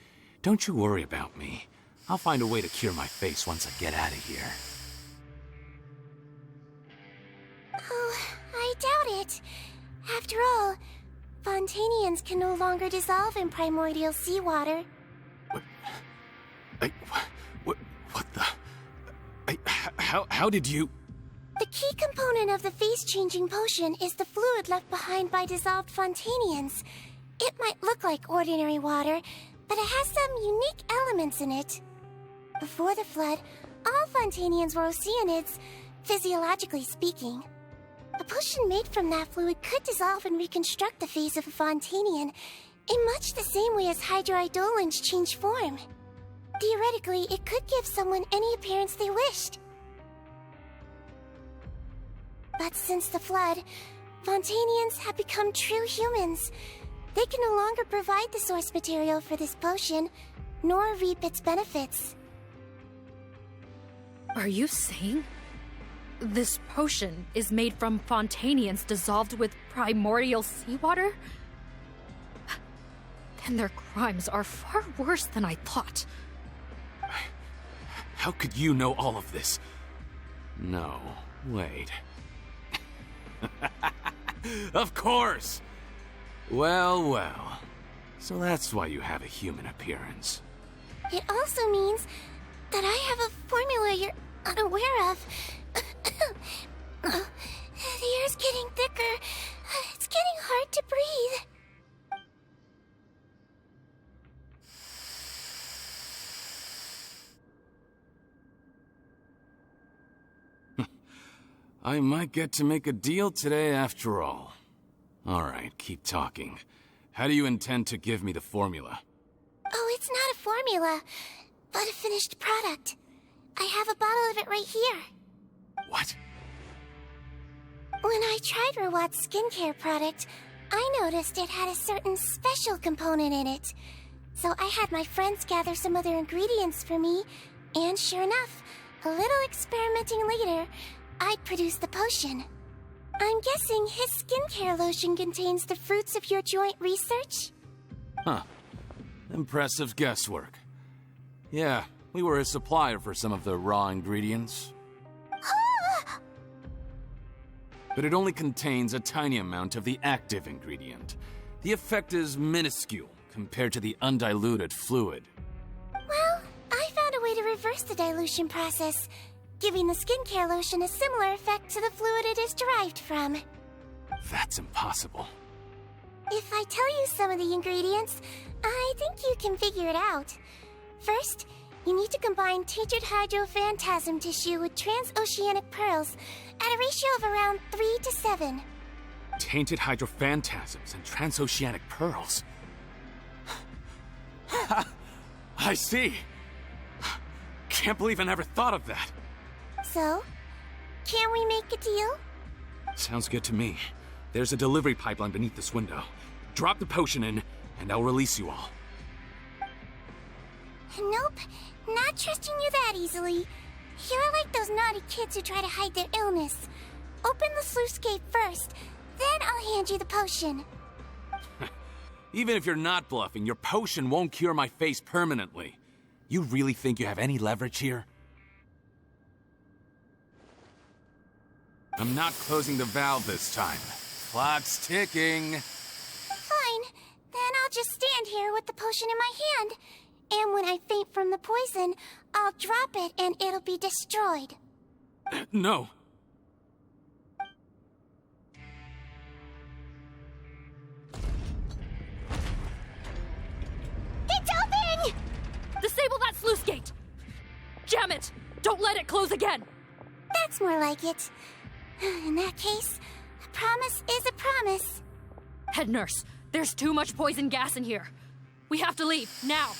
Don't you worry about me. I'll find a way to cure my face once I get out of here. Oh, I doubt it. After all, Fontanians can no longer dissolve in primordial seawater. What the... How did you... The key component of the face-changing potion is the fluid left behind by dissolved Fontanians. It might look like ordinary water, but it has some unique elements in it. Before the flood, all Fontanians were oceanids, physiologically speaking. A potion made from that fluid could dissolve and reconstruct the face of a Fontanian, in much the same way as hydroidolins change form. Theoretically, it could give someone any appearance they wished. But since the flood, Fontanians have become true humans. They can no longer provide the source material for this potion, nor reap its benefits. Are you saying this potion is made from Fontanians dissolved with primordial seawater? Then their crimes are far worse than I thought. How could you know all of this? No, wait. Of course! Well. So that's why you have a human appearance. It also means that I have a formula you're unaware of. The air's getting thicker. It's getting hard to breathe. I might get to make a deal today after all. All right, keep talking. How do you intend to give me the formula? Oh, it's not a formula, but a finished product. I have a bottle of it right here. What? When I tried Rawat's skincare product, I noticed it had a certain special component in it. So I had my friends gather some other ingredients for me, and sure enough, a little experimenting later, I'd produced the potion. I'm guessing his skincare lotion contains the fruits of your joint research? Huh. Impressive guesswork. Yeah, we were a supplier for some of the raw ingredients. But it only contains a tiny amount of the active ingredient. The effect is minuscule compared to the undiluted fluid. Well, I found a way to reverse the dilution process, giving the skincare lotion a similar effect to the fluid it is derived from. That's impossible. If I tell you some of the ingredients, I think you can figure it out. First, you need to combine tainted hydrophantasm tissue with transoceanic pearls at a ratio of around 3 to 7. Tainted hydrophantasms and transoceanic pearls. I see. Can't believe I never thought of that. So, can we make a deal? Sounds good to me. There's a delivery pipeline beneath this window. Drop the potion in, and I'll release you all. Nope, not trusting you that easily. You're like those naughty kids who try to hide their illness. Open the sluice gate first, then I'll hand you the potion. Even if you're not bluffing, your potion won't cure my face permanently. You really think you have any leverage here? I'm not closing the valve this time. Clock's ticking. Fine, then I'll just stand here with the potion in my hand. And when I faint from the poison, I'll drop it and it'll be destroyed. No. It's open! Disable that sluice gate! Jam it! Don't let it close again! That's more like it. In that case, a promise is a promise. Head nurse, there's too much poison gas in here. We have to leave, now!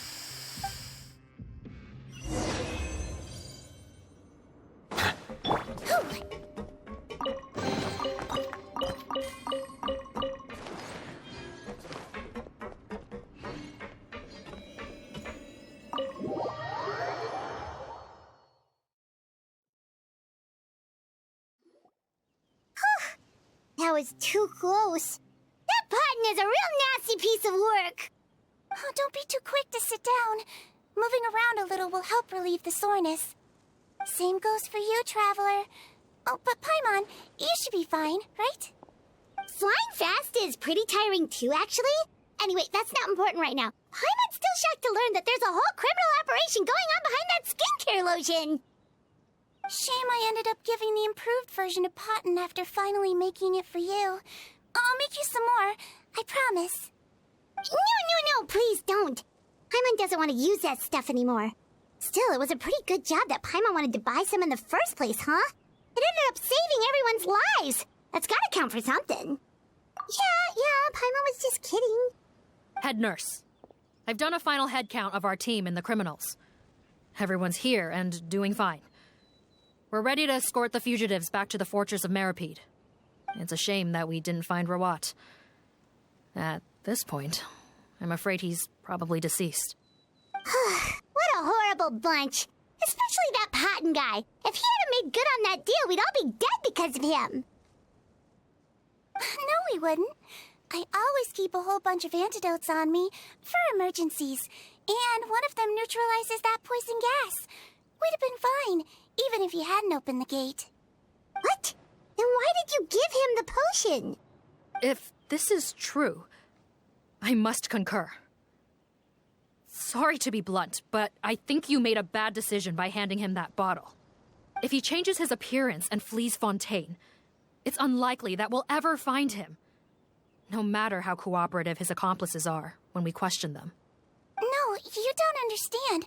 That was too close. That button is a real nasty piece of work. Oh, don't be too quick to sit down. Moving around a little will help relieve the soreness. Same goes for you, Traveler. Oh, but Paimon, you should be fine, right? Flying fast is pretty tiring too, actually. Anyway, that's not important right now. Paimon's still shocked to learn that there's a whole criminal operation going on behind that skincare lotion. Shame I ended up giving the improved version to Potten after finally making it for you. I'll make you some more, I promise. No, please don't. Paimon doesn't want to use that stuff anymore. Still, it was a pretty good job that Paimon wanted to buy some in the first place, huh? It ended up saving everyone's lives. That's gotta count for something. Yeah, Paimon was just kidding. Head nurse, I've done a final head count of our team and the criminals. Everyone's here and doing fine. We're ready to escort the fugitives back to the fortress of Meripede. It's a shame that we didn't find Rawat. At this point, I'm afraid he's probably deceased. What a horrible bunch. Especially that Potten guy. If he hadn't made good on that deal, we'd all be dead because of him. No, we wouldn't. I always keep a whole bunch of antidotes on me for emergencies, and one of them neutralizes that poison gas. We'd have been fine, even if you hadn't opened the gate. What? Then why did you give him the potion? If this is true, I must concur. Sorry to be blunt, but I think you made a bad decision by handing him that bottle. If he changes his appearance and flees Fontaine, it's unlikely that we'll ever find him. No matter how cooperative his accomplices are when we question them. No, you don't understand.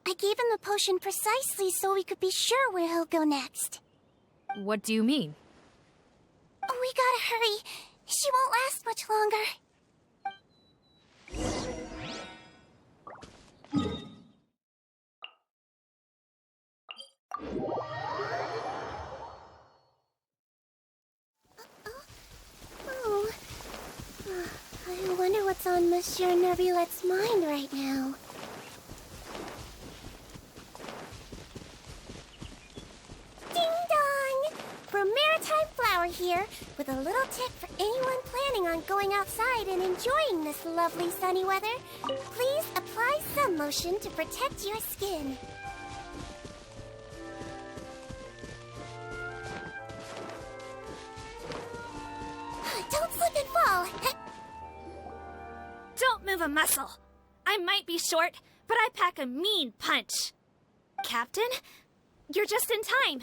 I gave him the potion precisely so we could be sure where he'll go next. What do you mean? We gotta hurry. She won't last much longer. Oh. I wonder what's on Monsieur Nebulet's mind right now. Ding dong! From Maritime Flower here, with a little tip for anyone planning on going outside and enjoying this lovely sunny weather. Please apply sun lotion to protect your skin. Don't slip and fall! Don't move a muscle. I might be short, but I pack a mean punch. Captain, you're just in time.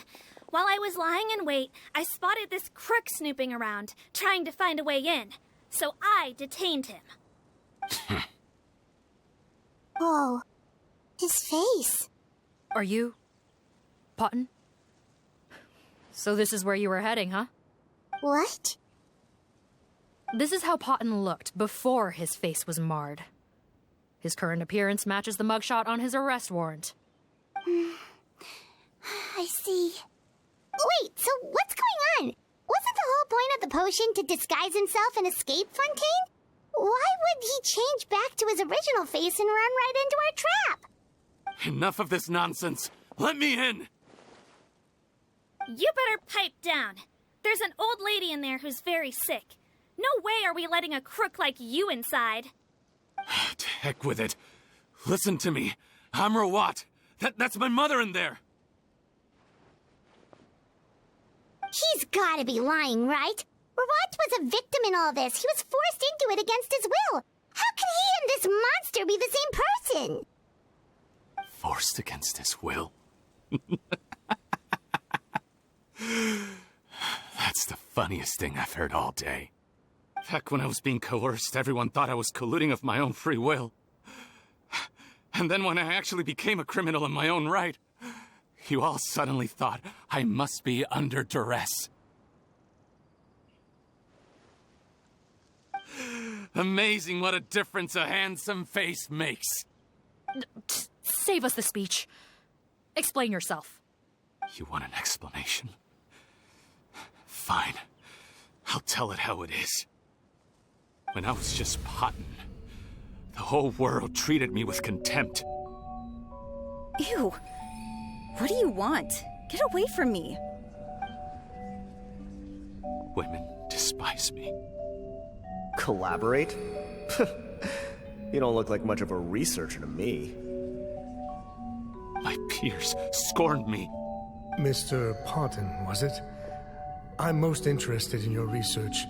While I was lying in wait, I spotted this crook snooping around, trying to find a way in. So I detained him. Oh, his face. Are you... Potton? So this is where you were heading, huh? What? This is how Potton looked before his face was marred. His current appearance matches the mugshot on his arrest warrant. I see. Wait, so what's going on? Wasn't the whole point of the potion to disguise himself and escape Fontaine? Why would he change back to his original face and run right into our trap? Enough of this nonsense. Let me in. You better pipe down. There's an old lady in there who's very sick. No way are we letting a crook like you inside. To heck with it. Listen to me. I'm Rawat. That's my mother in there. He's gotta be lying, right? Rawat was a victim in all this. He was forced into it against his will. How can he and this monster be the same person? Forced against his will? That's the funniest thing I've heard all day. Back when I was being coerced, everyone thought I was colluding of my own free will. And then when I actually became a criminal in my own right, you all suddenly thought I must be under duress. Amazing what a difference a handsome face makes. Save us the speech. Explain yourself. You want an explanation? Fine. I'll tell it how it is. When I was just Potton, the whole world treated me with contempt. Ew. What do you want? Get away from me. Women despise me. Collaborate? You don't look like much of a researcher to me. My peers scorned me. Mr. Potton, was it? I'm most interested in your research.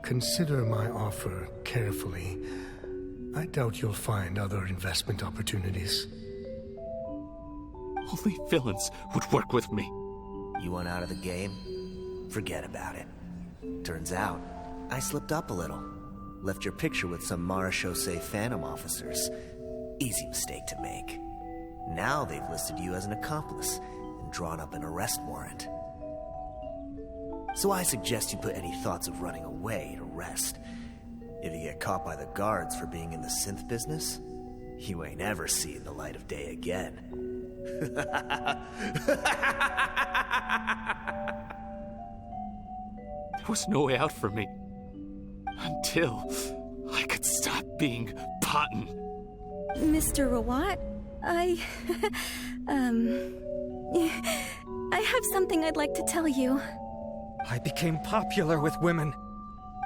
Consider my offer carefully. I doubt you'll find other investment opportunities. Only villains would work with me. You want out of the game? Forget about it. Turns out, I slipped up a little. Left your picture with some Marechaussee Phantom officers. Easy mistake to make. Now they've listed you as an accomplice and drawn up an arrest warrant. So I suggest you put any thoughts of running away to rest. If you get caught by the guards for being in the synth business, you ain't ever seeing the light of day again. There was no way out for me. Until I could stop being Potton. Mr. Rawat, I have something I'd like to tell you. I became popular with women.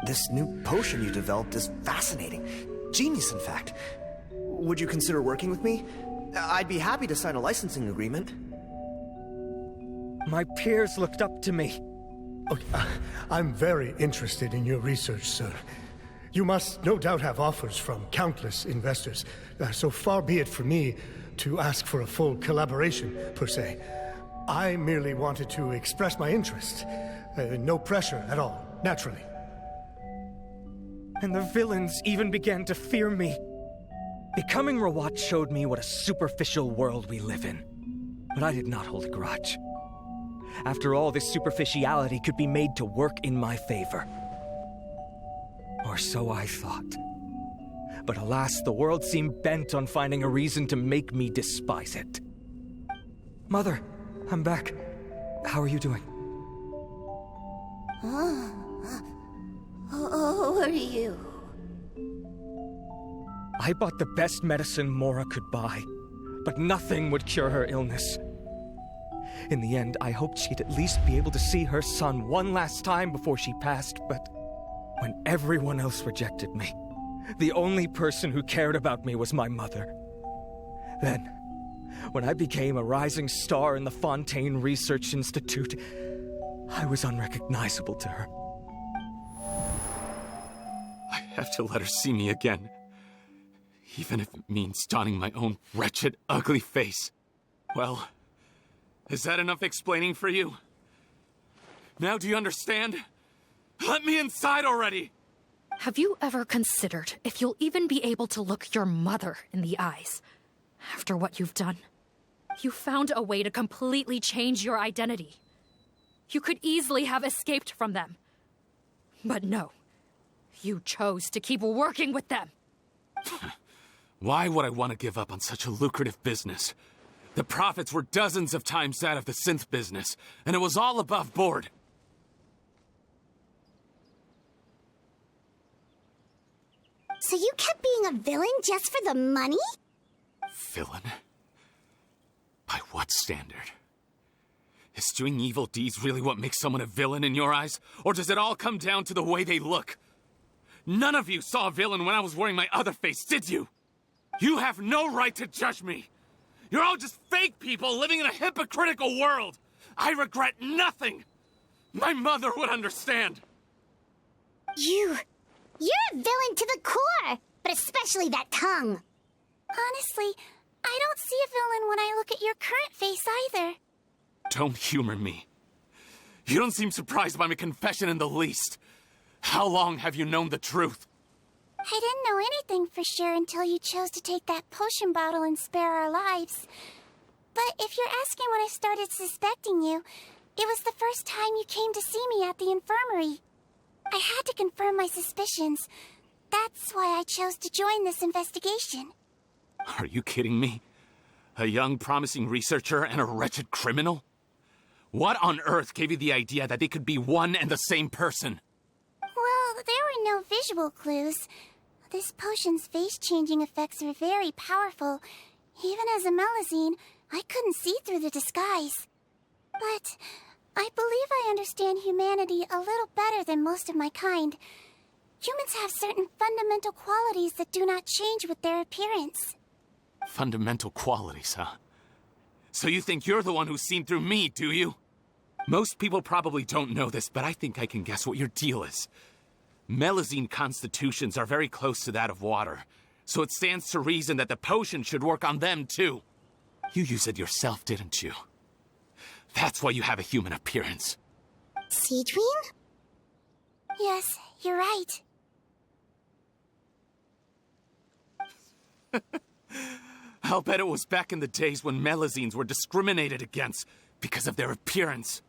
This new potion you developed is fascinating. Genius, in fact. Would you consider working with me? I'd be happy to sign a licensing agreement. My peers looked up to me. Okay, I'm very interested in your research, sir. You must no doubt have offers from countless investors. So far be it from me to ask for a full collaboration, per se. I merely wanted to express my interest. No pressure at all, naturally. And the villains even began to fear me. Becoming Rawat showed me what a superficial world we live in. But I did not hold a grudge. After all, this superficiality could be made to work in my favor. Or so I thought. But alas, the world seemed bent on finding a reason to make me despise it. Mother, I'm back. How are you doing? Who are you? I bought the best medicine Mora could buy, but nothing would cure her illness. In the end, I hoped she'd at least be able to see her son one last time before she passed, but when everyone else rejected me, the only person who cared about me was my mother. Then, when I became a rising star in the Fontaine Research Institute, I was unrecognizable to her. I have to let her see me again. Even if it means donning my own wretched, ugly face. Well, is that enough explaining for you? Now do you understand? Let me inside already! Have you ever considered if you'll even be able to look your mother in the eyes after what you've done? You found a way to completely change your identity. You could easily have escaped from them. But no, you chose to keep working with them. Why would I want to give up on such a lucrative business? The profits were dozens of times that of the synth business, and it was all above board. So you kept being a villain just for the money? Villain? By what standard? Is doing evil deeds really what makes someone a villain in your eyes? Or does it all come down to the way they look? None of you saw a villain when I was wearing my other face, did you? You have no right to judge me! You're all just fake people living in a hypocritical world! I regret nothing! My mother would understand! You're a villain to the core, but especially that tongue. Honestly, I don't see a villain when I look at your current face either. Don't humor me. You don't seem surprised by my confession in the least. How long have you known the truth? I didn't know anything for sure until you chose to take that potion bottle and spare our lives. But if you're asking when I started suspecting you, it was the first time you came to see me at the infirmary. I had to confirm my suspicions. That's why I chose to join this investigation. Are you kidding me? A young, promising researcher and a wretched criminal? What on earth gave you the idea that they could be one and the same person? Well, there were no visual clues. This potion's face-changing effects are very powerful. Even as a Melusine, I couldn't see through the disguise. But I believe I understand humanity a little better than most of my kind. Humans have certain fundamental qualities that do not change with their appearance. Fundamental qualities, huh? So you think you're the one who's seen through me, do you? Most people probably don't know this, but I think I can guess what your deal is. Melusine constitutions are very close to that of water, so it stands to reason that the potion should work on them, too. You used it yourself, didn't you? That's why you have a human appearance. Sigewinne? Yes, you're right. I'll bet it was back in the days when Melusines were discriminated against because of their appearance.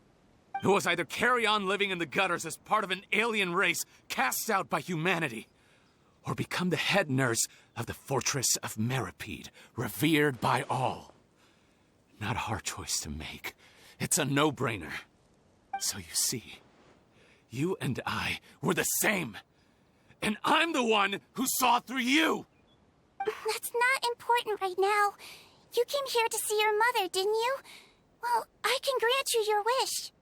It was either carry on living in the gutters as part of an alien race cast out by humanity, or become the head nurse of the fortress of Meripede, revered by all. Not a hard choice to make. It's a no-brainer. So you see, you and I were the same. And I'm the one who saw through you! That's not important right now. You came here to see your mother, didn't you? Well, I can grant you your wish.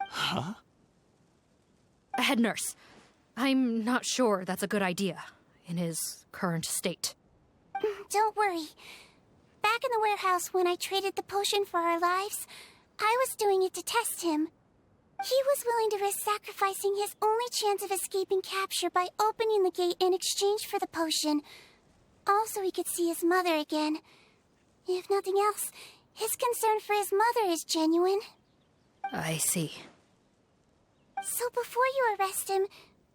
Huh? Head nurse, I'm not sure that's a good idea in his current state. Don't worry. Back in the warehouse when I traded the potion for our lives, I was doing it to test him. He was willing to risk sacrificing his only chance of escaping capture by opening the gate in exchange for the potion. Also, he could see his mother again. If nothing else, his concern for his mother is genuine. I see. So before you arrest him,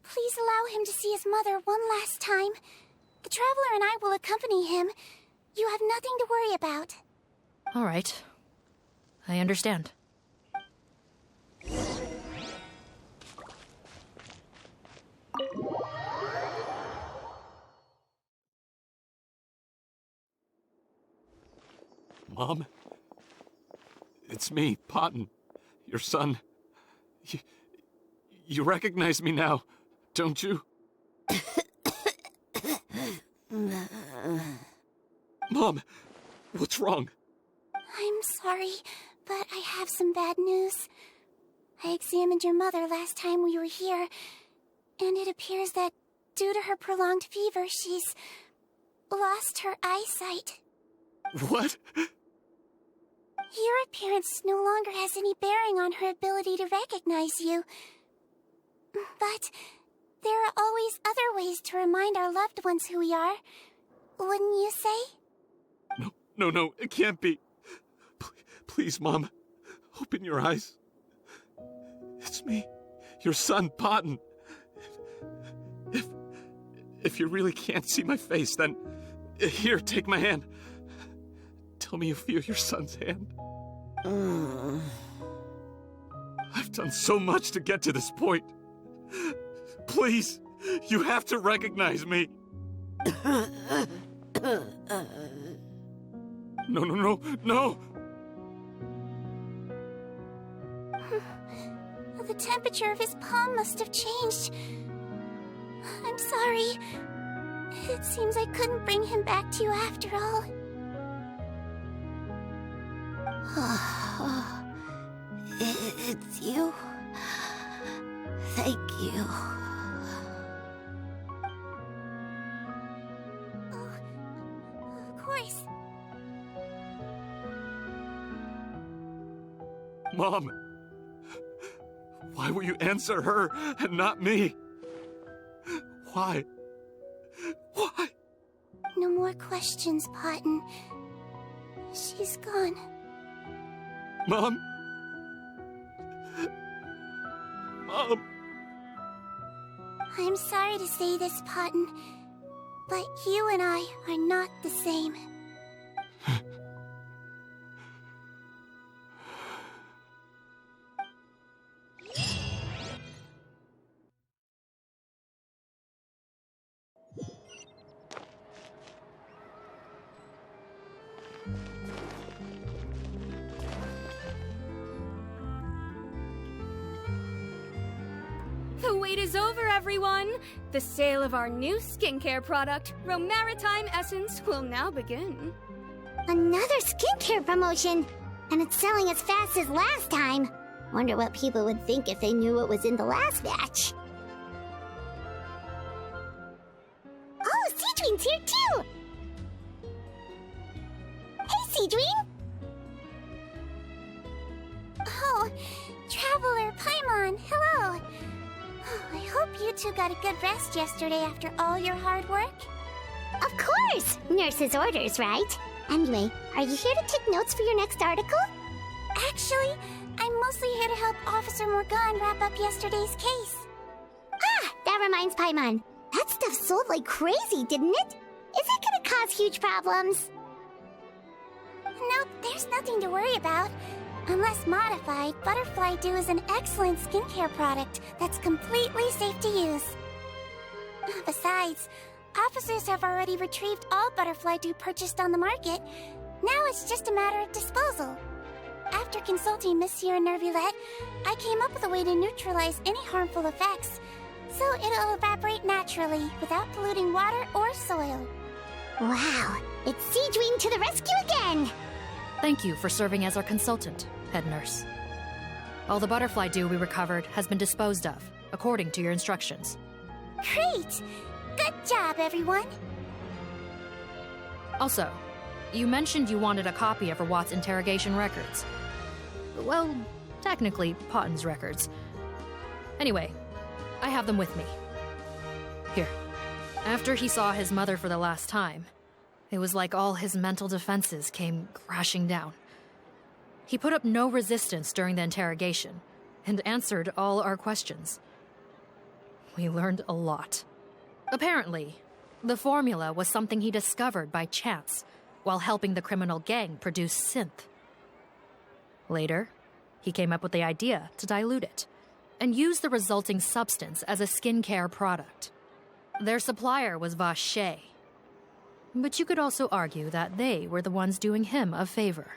please allow him to see his mother one last time. The Traveler and I will accompany him. You have nothing to worry about. All right. I understand. Mom? It's me, Potton, your son. You recognize me now, don't you? Mom, what's wrong? I'm sorry, but I have some bad news. I examined your mother last time we were here, and it appears that due to her prolonged fever, she's lost her eyesight. What? Your appearance no longer has any bearing on her ability to recognize you. But there are always other ways to remind our loved ones who we are. Wouldn't you say? No, it can't be. Please, Mom, open your eyes. It's me, your son, Potton. If you really can't see my face, then here, take my hand. Tell me you feel your son's hand. I've done so much to get to this point. Please, you have to recognize me. No. The temperature of his palm must have changed. I'm sorry. It seems I couldn't bring him back to you after all. It's you. Thank you. Of course. Mom, why will you answer her and not me? Why? No more questions, Potton. She's gone. Mom? I'm sorry to say this, Potton, but you and I are not the same. The wait is over, everyone! The sale of our new skincare product, Romaritime Essence, will now begin. Another skincare promotion! And it's selling as fast as last time. Wonder what people would think if they knew what was in the last batch. Oh, Sigewinne's here too! Hey, Sigewinne! Oh, Traveler Paimon, hello! I hope you two got a good rest yesterday after all your hard work. Of course! Nurse's orders, right? Anyway, are you here to take notes for your next article? Actually, I'm mostly here to help Officer Morgan wrap up yesterday's case. Ah, that reminds Paimon. That stuff sold like crazy, didn't it? Is it gonna cause huge problems? Nope, there's nothing to worry about. Unless modified, Butterfly Dew is an excellent skincare product that's completely safe to use. Besides, officers have already retrieved all Butterfly Dew purchased on the market. Now it's just a matter of disposal. After consulting Monsieur and Nervulette, I came up with a way to neutralize any harmful effects, so it'll evaporate naturally without polluting water or soil. Wow, it's Sigewinne to the rescue again! Thank you for serving as our consultant, head nurse. All the butterfly dew we recovered has been disposed of, according to your instructions. Great! Good job, everyone! Also, you mentioned you wanted a copy of Rawat's interrogation records. Well, technically, Potton's records. Anyway, I have them with me. Here. After he saw his mother for the last time, it was like all his mental defenses came crashing down. He put up no resistance during the interrogation and answered all our questions. We learned a lot. Apparently, the formula was something he discovered by chance while helping the criminal gang produce synth. Later, he came up with the idea to dilute it and use the resulting substance as a skincare product. Their supplier was Vache. But you could also argue that they were the ones doing him a favor.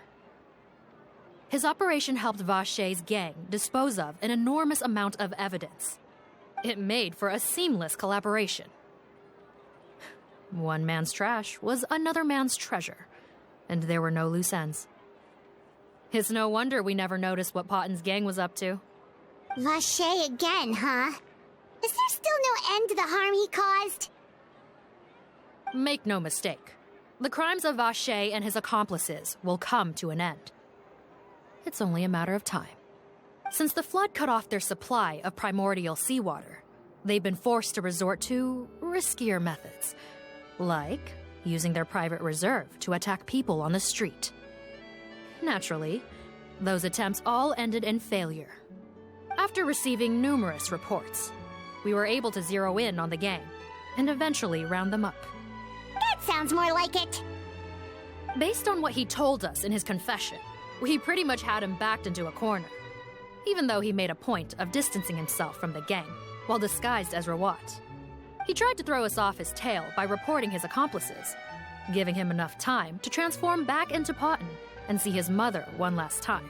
His operation helped Vache's gang dispose of an enormous amount of evidence. It made for a seamless collaboration. One man's trash was another man's treasure, and there were no loose ends. It's no wonder we never noticed what Potten's gang was up to. Vache again, huh? Is there still no end to the harm he caused? Make no mistake. The crimes of Vache and his accomplices will come to an end. It's only a matter of time. Since the flood cut off their supply of primordial seawater, they've been forced to resort to riskier methods, like using their private reserve to attack people on the street. Naturally, those attempts all ended in failure. After receiving numerous reports, we were able to zero in on the gang and eventually round them up. That sounds more like it. Based on what he told us in his confession, we pretty much had him backed into a corner, even though he made a point of distancing himself from the gang while disguised as Rawat. He tried to throw us off his tail by reporting his accomplices, giving him enough time to transform back into Potten and see his mother one last time.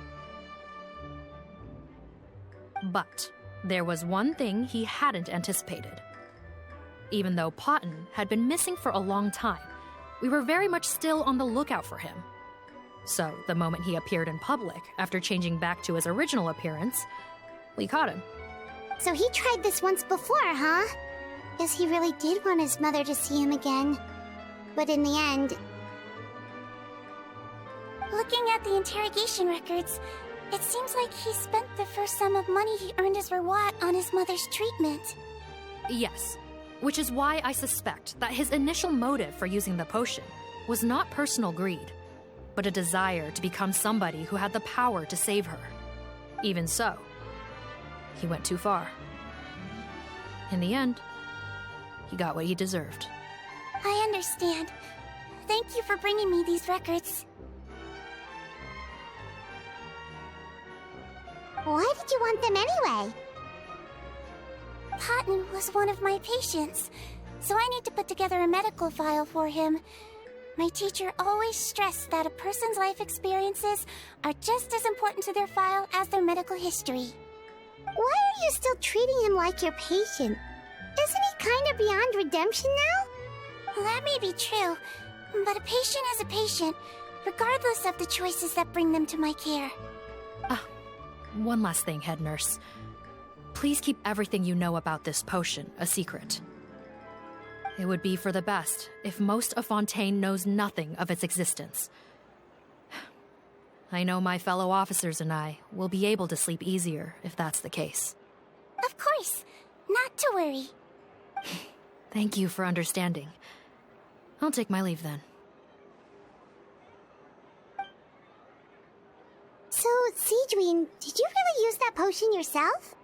But there was one thing he hadn't anticipated. Even though Potten had been missing for a long time, we were very much still on the lookout for him. So the moment he appeared in public after changing back to his original appearance, we caught him. So he tried this once before, huh? Guess he really did want his mother to see him again. But in the end... Looking at the interrogation records, it seems like he spent the first sum of money he earned as Rawat on his mother's treatment. Yes, which is why I suspect that his initial motive for using the potion was not personal greed, but a desire to become somebody who had the power to save her. Even so, he went too far. In the end, he got what he deserved. I understand. Thank you for bringing me these records. Why did you want them anyway? Potten was one of my patients, so I need to put together a medical file for him. My teacher always stressed that a person's life experiences are just as important to their file as their medical history. Why are you still treating him like your patient? Isn't he kind of beyond redemption now? That may be true, but a patient is a patient, regardless of the choices that bring them to my care. One last thing, head nurse. Please keep everything you know about this potion a secret. It would be for the best if most of Fontaine knows nothing of its existence. I know my fellow officers and I will be able to sleep easier if that's the case. Of course. Not to worry. Thank you for understanding. I'll take my leave then. So, Sigewinne, did you really use that potion yourself?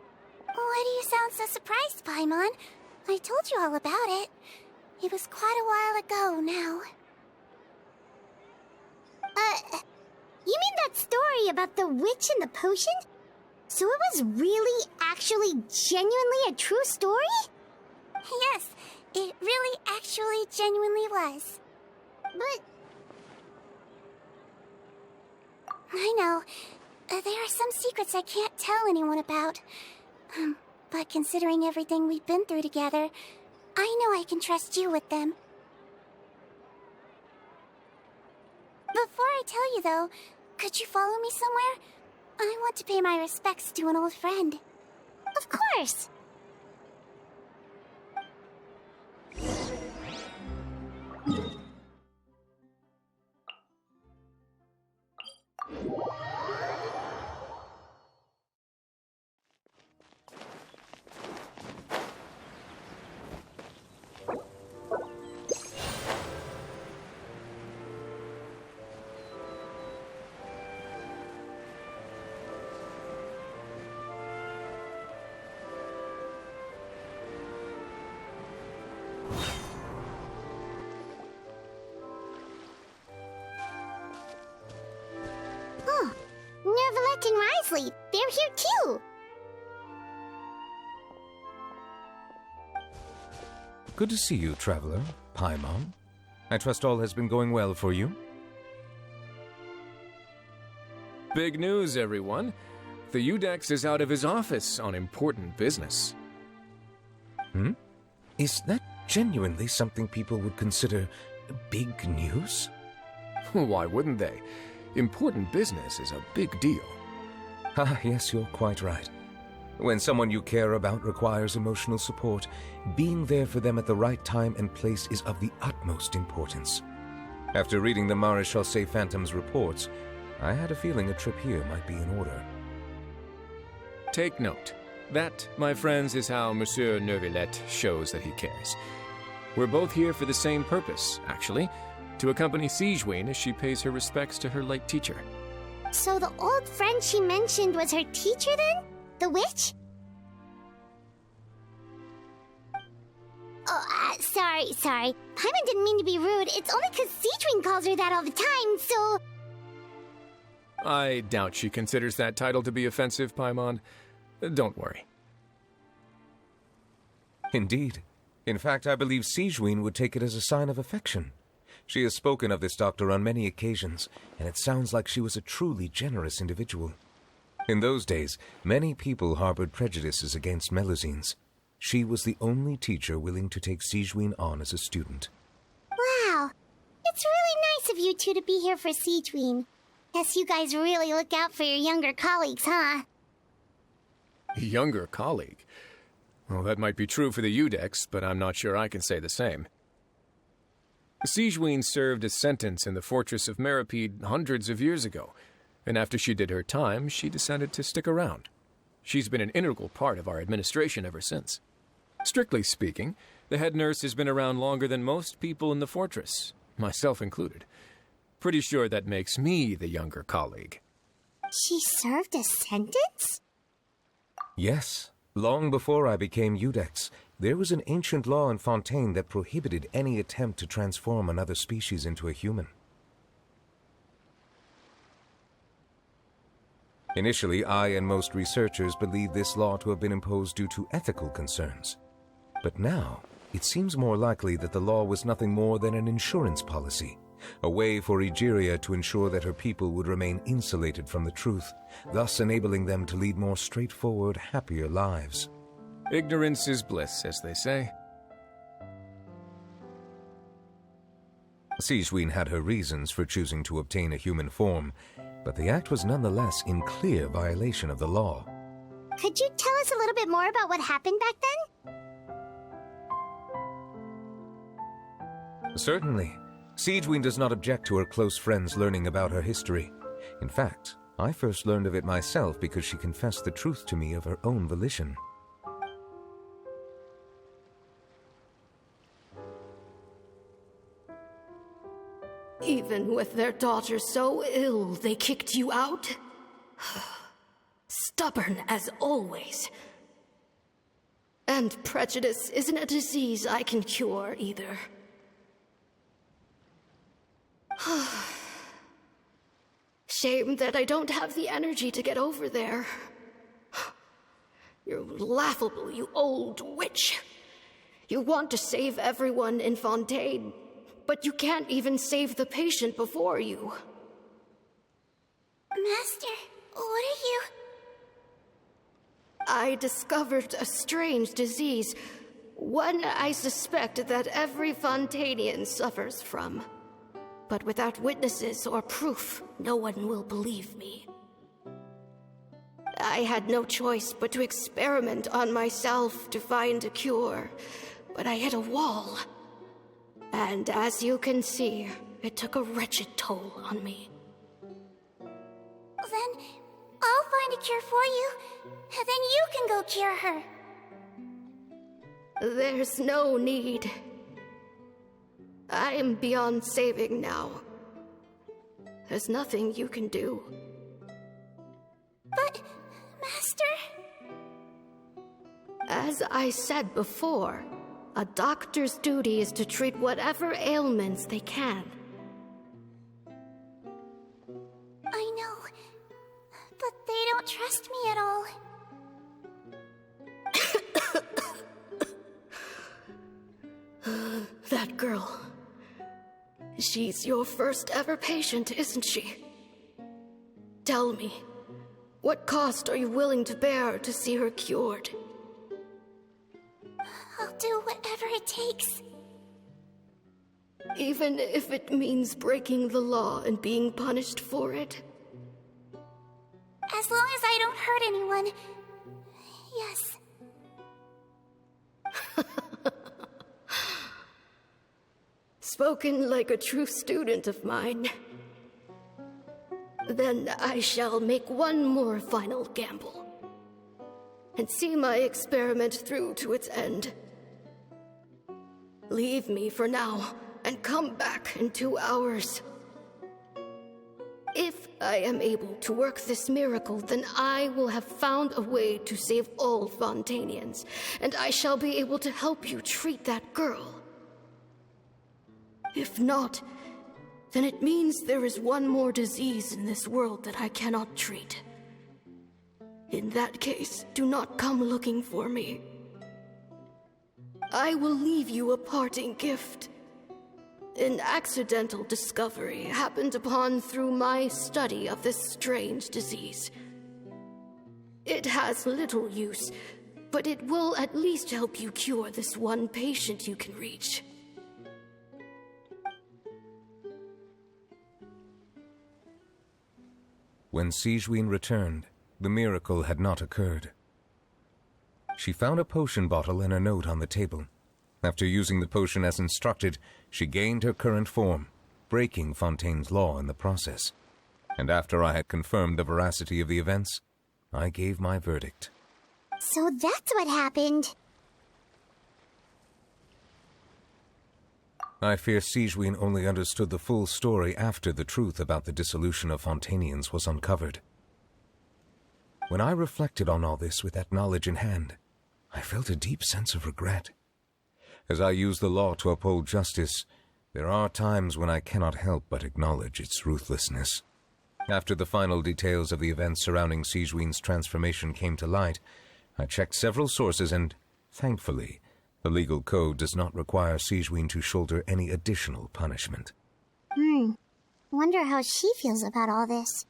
Why do you sound so surprised, Paimon? I told you all about it. It was quite a while ago now. You mean that story about the witch and the potion? So it was really, actually, genuinely a true story? Yes, it really, actually, genuinely was. But... I know. There are some secrets I can't tell anyone about. But considering everything we've been through together, I know I can trust you with them. Before I tell you, though, could you follow me somewhere? I want to pay my respects to an old friend. Of course! Nervalet and Risley, they're here too! Good to see you, traveler. Paimon. I trust all has been going well for you? Big news, everyone. The Udex is out of his office on important business. Is that genuinely something people would consider big news? Why wouldn't they? Important business is a big deal. Ah, yes, you're quite right. When someone you care about requires emotional support, being there for them at the right time and place is of the utmost importance. After reading the Maréchal Phantom's reports, I had a feeling a trip here might be in order. Take note. That, my friends, is how Monsieur Neuvillette shows that he cares. We're both here for the same purpose, actually, to accompany Sigewinne as she pays her respects to her late teacher. So the old friend she mentioned was her teacher then? The witch? Oh, sorry. Paimon didn't mean to be rude. It's only because Sigewinne calls her that all the time, so... I doubt she considers that title to be offensive, Paimon. Don't worry. Indeed. In fact, I believe Sigewinne would take it as a sign of affection. She has spoken of this doctor on many occasions, and it sounds like she was a truly generous individual. In those days, many people harbored prejudices against Melusines. She was the only teacher willing to take Sigewinne on as a student. Wow. It's really nice of you two to be here for Sigewinne. Guess you guys really look out for your younger colleagues, huh? Younger colleague? Well, that might be true for the Udex, but I'm not sure I can say the same. Sigewinne served a sentence in the fortress of Meripede hundreds of years ago, and after she did her time, she decided to stick around. She's been an integral part of our administration ever since. Strictly speaking, the head nurse has been around longer than most people in the fortress, myself included. Pretty sure that makes me the younger colleague. She served a sentence? Yes. Long before I became Udex, there was an ancient law in Fontaine that prohibited any attempt to transform another species into a human. Initially, I and most researchers believed this law to have been imposed due to ethical concerns. But now, it seems more likely that the law was nothing more than an insurance policy, a way for Egeria to ensure that her people would remain insulated from the truth, thus enabling them to lead more straightforward, happier lives. Ignorance is bliss, as they say. Sigewinne had her reasons for choosing to obtain a human form, but the act was nonetheless in clear violation of the law. Could you tell us a little bit more about what happened back then? Certainly. Sigewinne does not object to her close friends learning about her history. In fact, I first learned of it myself because she confessed the truth to me of her own volition. Even with their daughter so ill, they kicked you out? Stubborn as always. And prejudice isn't a disease I can cure either. Shame that I don't have the energy to get over there. You're laughable, you old witch. You want to save everyone in Fontaine, but you can't even save the patient before you. Master, what are you... I discovered a strange disease, one I suspect that every Fontainian suffers from. But without witnesses or proof, no one will believe me. I had no choice but to experiment on myself to find a cure, but I hit a wall. And as you can see, it took a wretched toll on me. Then I'll find a cure for you, and then you can go cure her. There's no need. I am beyond saving now. There's nothing you can do. But, Master... As I said before, a doctor's duty is to treat whatever ailments they can. I know, but they don't trust me at all. That girl. She's your first ever patient, isn't she? Tell me, what cost are you willing to bear to see her cured? I'll do whatever it takes. Even if it means breaking the law and being punished for it? As long as I don't hurt anyone. Yes. Spoken like a true student of mine. Then I shall make one more final gamble. And see my experiment through to its end. Leave me for now, and come back in 2 hours. If I am able to work this miracle, then I will have found a way to save all Fontanians, and I shall be able to help you treat that girl. If not, then it means there is one more disease in this world that I cannot treat. In that case, do not come looking for me. I will leave you a parting gift. An accidental discovery happened upon through my study of this strange disease. It has little use, but it will at least help you cure this one patient you can reach. When Sigewinne returned, the miracle had not occurred. She found a potion bottle and a note on the table. After using the potion as instructed, she gained her current form, breaking Fontaine's law in the process. And after I had confirmed the veracity of the events, I gave my verdict. So that's what happened. I fear Sigewinne only understood the full story after the truth about the dissolution of Fontanians was uncovered. When I reflected on all this with that knowledge in hand, I felt a deep sense of regret. As I use the law to uphold justice, there are times when I cannot help but acknowledge its ruthlessness. After the final details of the events surrounding Sigewinne's transformation came to light, I checked several sources and, thankfully, the legal code does not require Sigewinne to shoulder any additional punishment. Wonder how she feels about all this.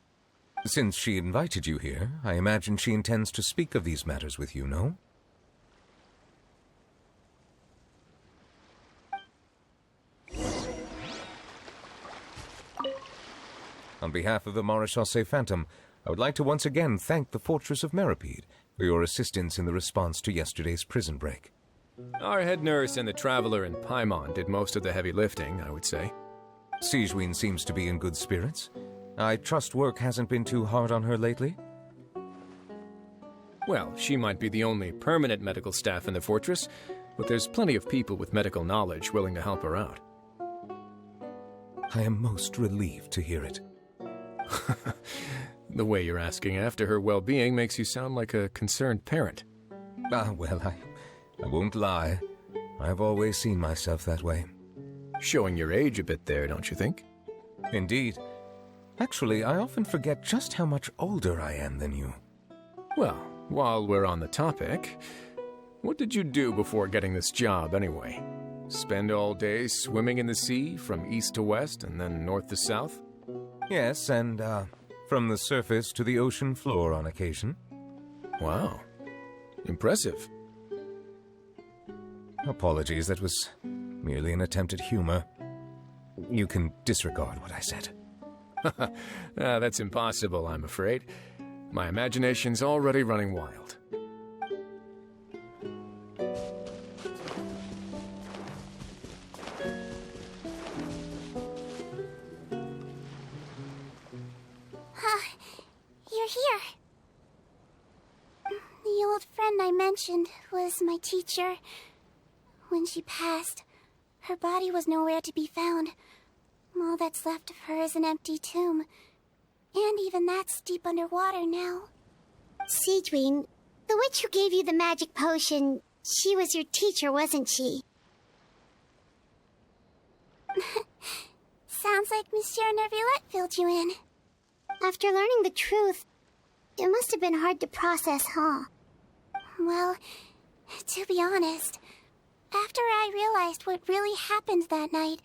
Since she invited you here, I imagine she intends to speak of these matters with you, no? On behalf of the Maréchaussée Phantom, I would like to once again thank the Fortress of Meripede for your assistance in the response to yesterday's prison break. Our head nurse and the Traveler in Paimon did most of the heavy lifting, I would say. Sigewinne seems to be in good spirits. I trust work hasn't been too hard on her lately? Well, she might be the only permanent medical staff in the fortress, but there's plenty of people with medical knowledge willing to help her out. I am most relieved to hear it. The way you're asking after her well-being makes you sound like a concerned parent. Well, I won't lie. I've always seen myself that way. Showing your age a bit there, don't you think? Indeed. Actually, I often forget just how much older I am than you. Well, while we're on the topic, what did you do before getting this job anyway? Spend all day swimming in the sea from east to west and then north to south? Yes, and from the surface to the ocean floor on occasion. Wow. Impressive. Apologies, that was merely an attempt at humor. You can disregard what I said. That's impossible, I'm afraid. My imagination's already running wild. You're here. The old friend I mentioned was my teacher. When she passed, her body was nowhere to be found. All that's left of her is an empty tomb. And even that's deep underwater now. Sigewinne, the witch who gave you the magic potion, she was your teacher, wasn't she? Sounds like Monsieur Neuvillette filled you in. After learning the truth, it must have been hard to process, huh? Well, to be honest, after I realized what really happened that night,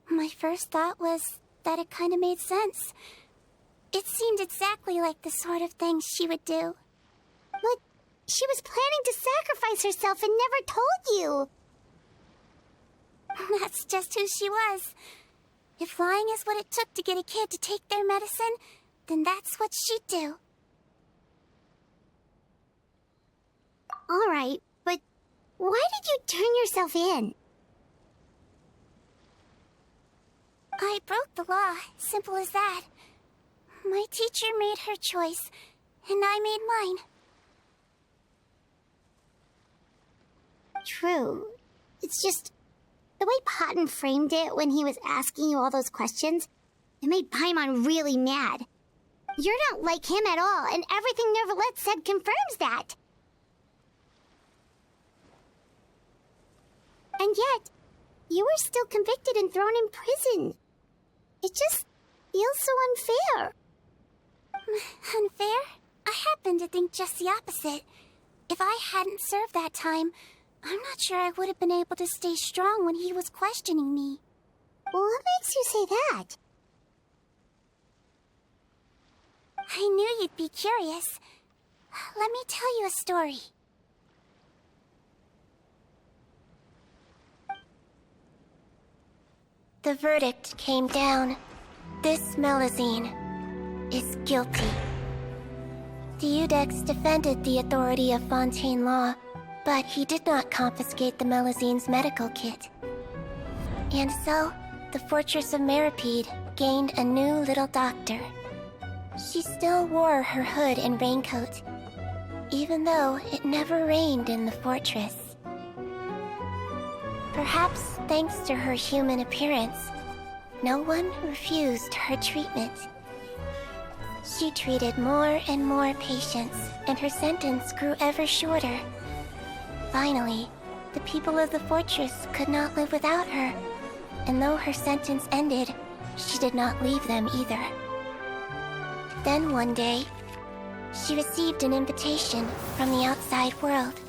My first thought was that it kind of made sense. It seemed exactly like the sort of thing she would do. But she was planning to sacrifice herself and never told you. That's just who she was. If lying is what it took to get a kid to take their medicine, then that's what she'd do. All right, but why did you turn yourself in? I broke the law, simple as that. My teacher made her choice, and I made mine. True. It's just the way Patton framed it when he was asking you all those questions, it made Paimon really mad. You're not like him at all, and everything Neverlet said confirms that. And yet, you were still convicted and thrown in prison. It just feels so unfair. Unfair? I happen to think just the opposite. If I hadn't served that time, I'm not sure I would have been able to stay strong when he was questioning me. What makes you say that? I knew you'd be curious. Let me tell you a story. The verdict came down. This Melusine is guilty. The Iudex defended the authority of Fontaine law, but he did not confiscate the Melusine's medical kit. And so, the Fortress of Meripede gained a new little doctor. She still wore her hood and raincoat, even though it never rained in the fortress. Perhaps thanks to her human appearance, no one refused her treatment. She treated more and more patients, and her sentence grew ever shorter. Finally, the people of the fortress could not live without her, and though her sentence ended, she did not leave them either. Then one day, she received an invitation from the outside world.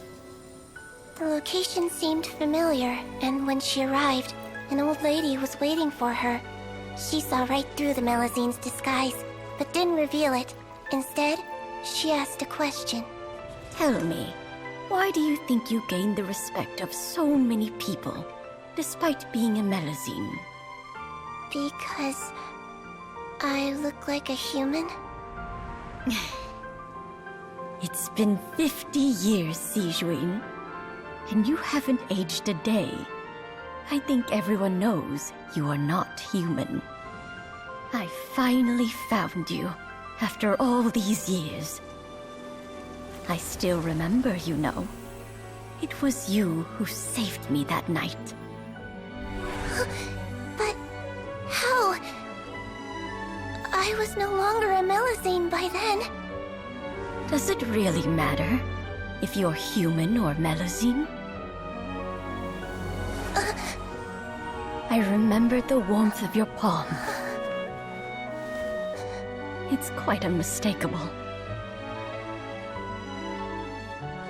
The location seemed familiar, and when she arrived, an old lady was waiting for her. She saw right through the Melusine's disguise, but didn't reveal it. Instead, she asked a question. Tell me, why do you think you gained the respect of so many people, despite being a Melusine? Because I look like a human? It's been 50 years, Sigewinne, and you haven't aged a day. I think everyone knows you are not human. I finally found you, after all these years. I still remember, you know. It was you who saved me that night. But how? I was no longer a Melusine by then. Does it really matter if you're human or Melusine? I remember the warmth of your palm. It's quite unmistakable.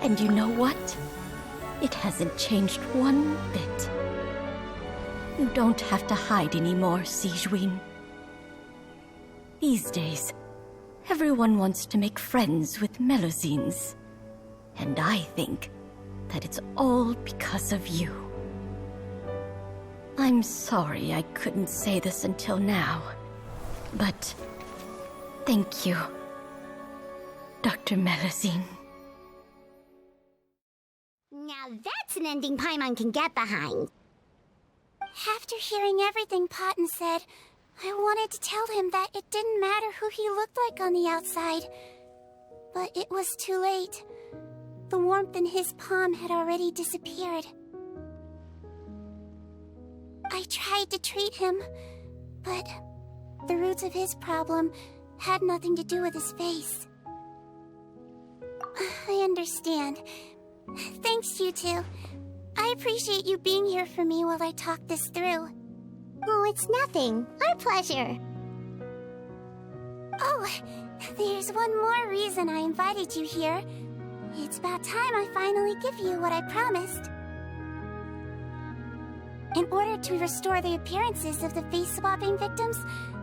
And you know what? It hasn't changed one bit. You don't have to hide anymore, Sigewinne. These days, everyone wants to make friends with Melusines. And I think that it's all because of you. I'm sorry I couldn't say this until now, but thank you, Dr. Melusine. Now that's an ending Paimon can get behind. After hearing everything Patton said, I wanted to tell him that it didn't matter who he looked like on the outside. But it was too late. The warmth in his palm had already disappeared. I tried to treat him, but the roots of his problem had nothing to do with his face. I understand. Thanks, you two. I appreciate you being here for me while I talk this through. Oh, it's nothing. Our pleasure. Oh, there's one more reason I invited you here. It's about time I finally give you what I promised. In order to restore the appearances of the face-swapping victims,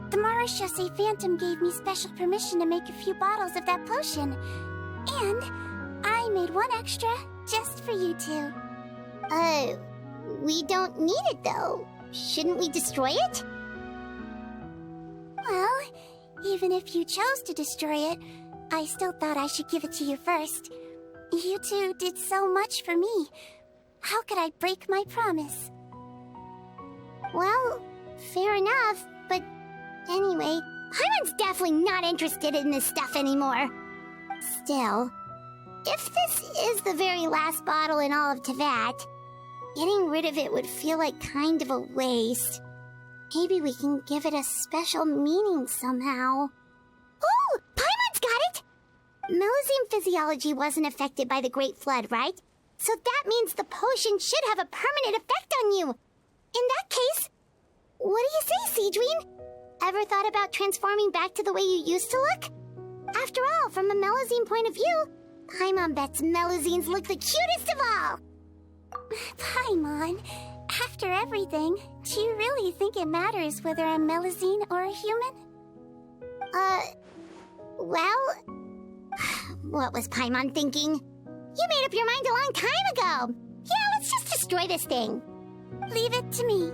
the Marechaussee Phantom gave me special permission to make a few bottles of that potion. And I made one extra just for you two. We don't need it though. Shouldn't we destroy it? Well, even if you chose to destroy it, I still thought I should give it to you first. You two did so much for me. How could I break my promise? Well, fair enough, but anyway, Paimon's definitely not interested in this stuff anymore. Still, if this is the very last bottle in all of Teyvat, getting rid of it would feel like kind of a waste. Maybe we can give it a special meaning somehow. Oh, Paimon's got it! Melusine physiology wasn't affected by the Great Flood, right? So that means the potion should have a permanent effect on you. In that case, what do you say, Sigewinne? Ever thought about transforming back to the way you used to look? After all, from a Melusine point of view, Paimon bets Melusines look the cutest of all. Paimon, after everything, do you really think it matters whether I'm Melusine or a human? Well, what was Paimon thinking? You made up your mind a long time ago. Yeah, let's just destroy this thing. Leave it to me.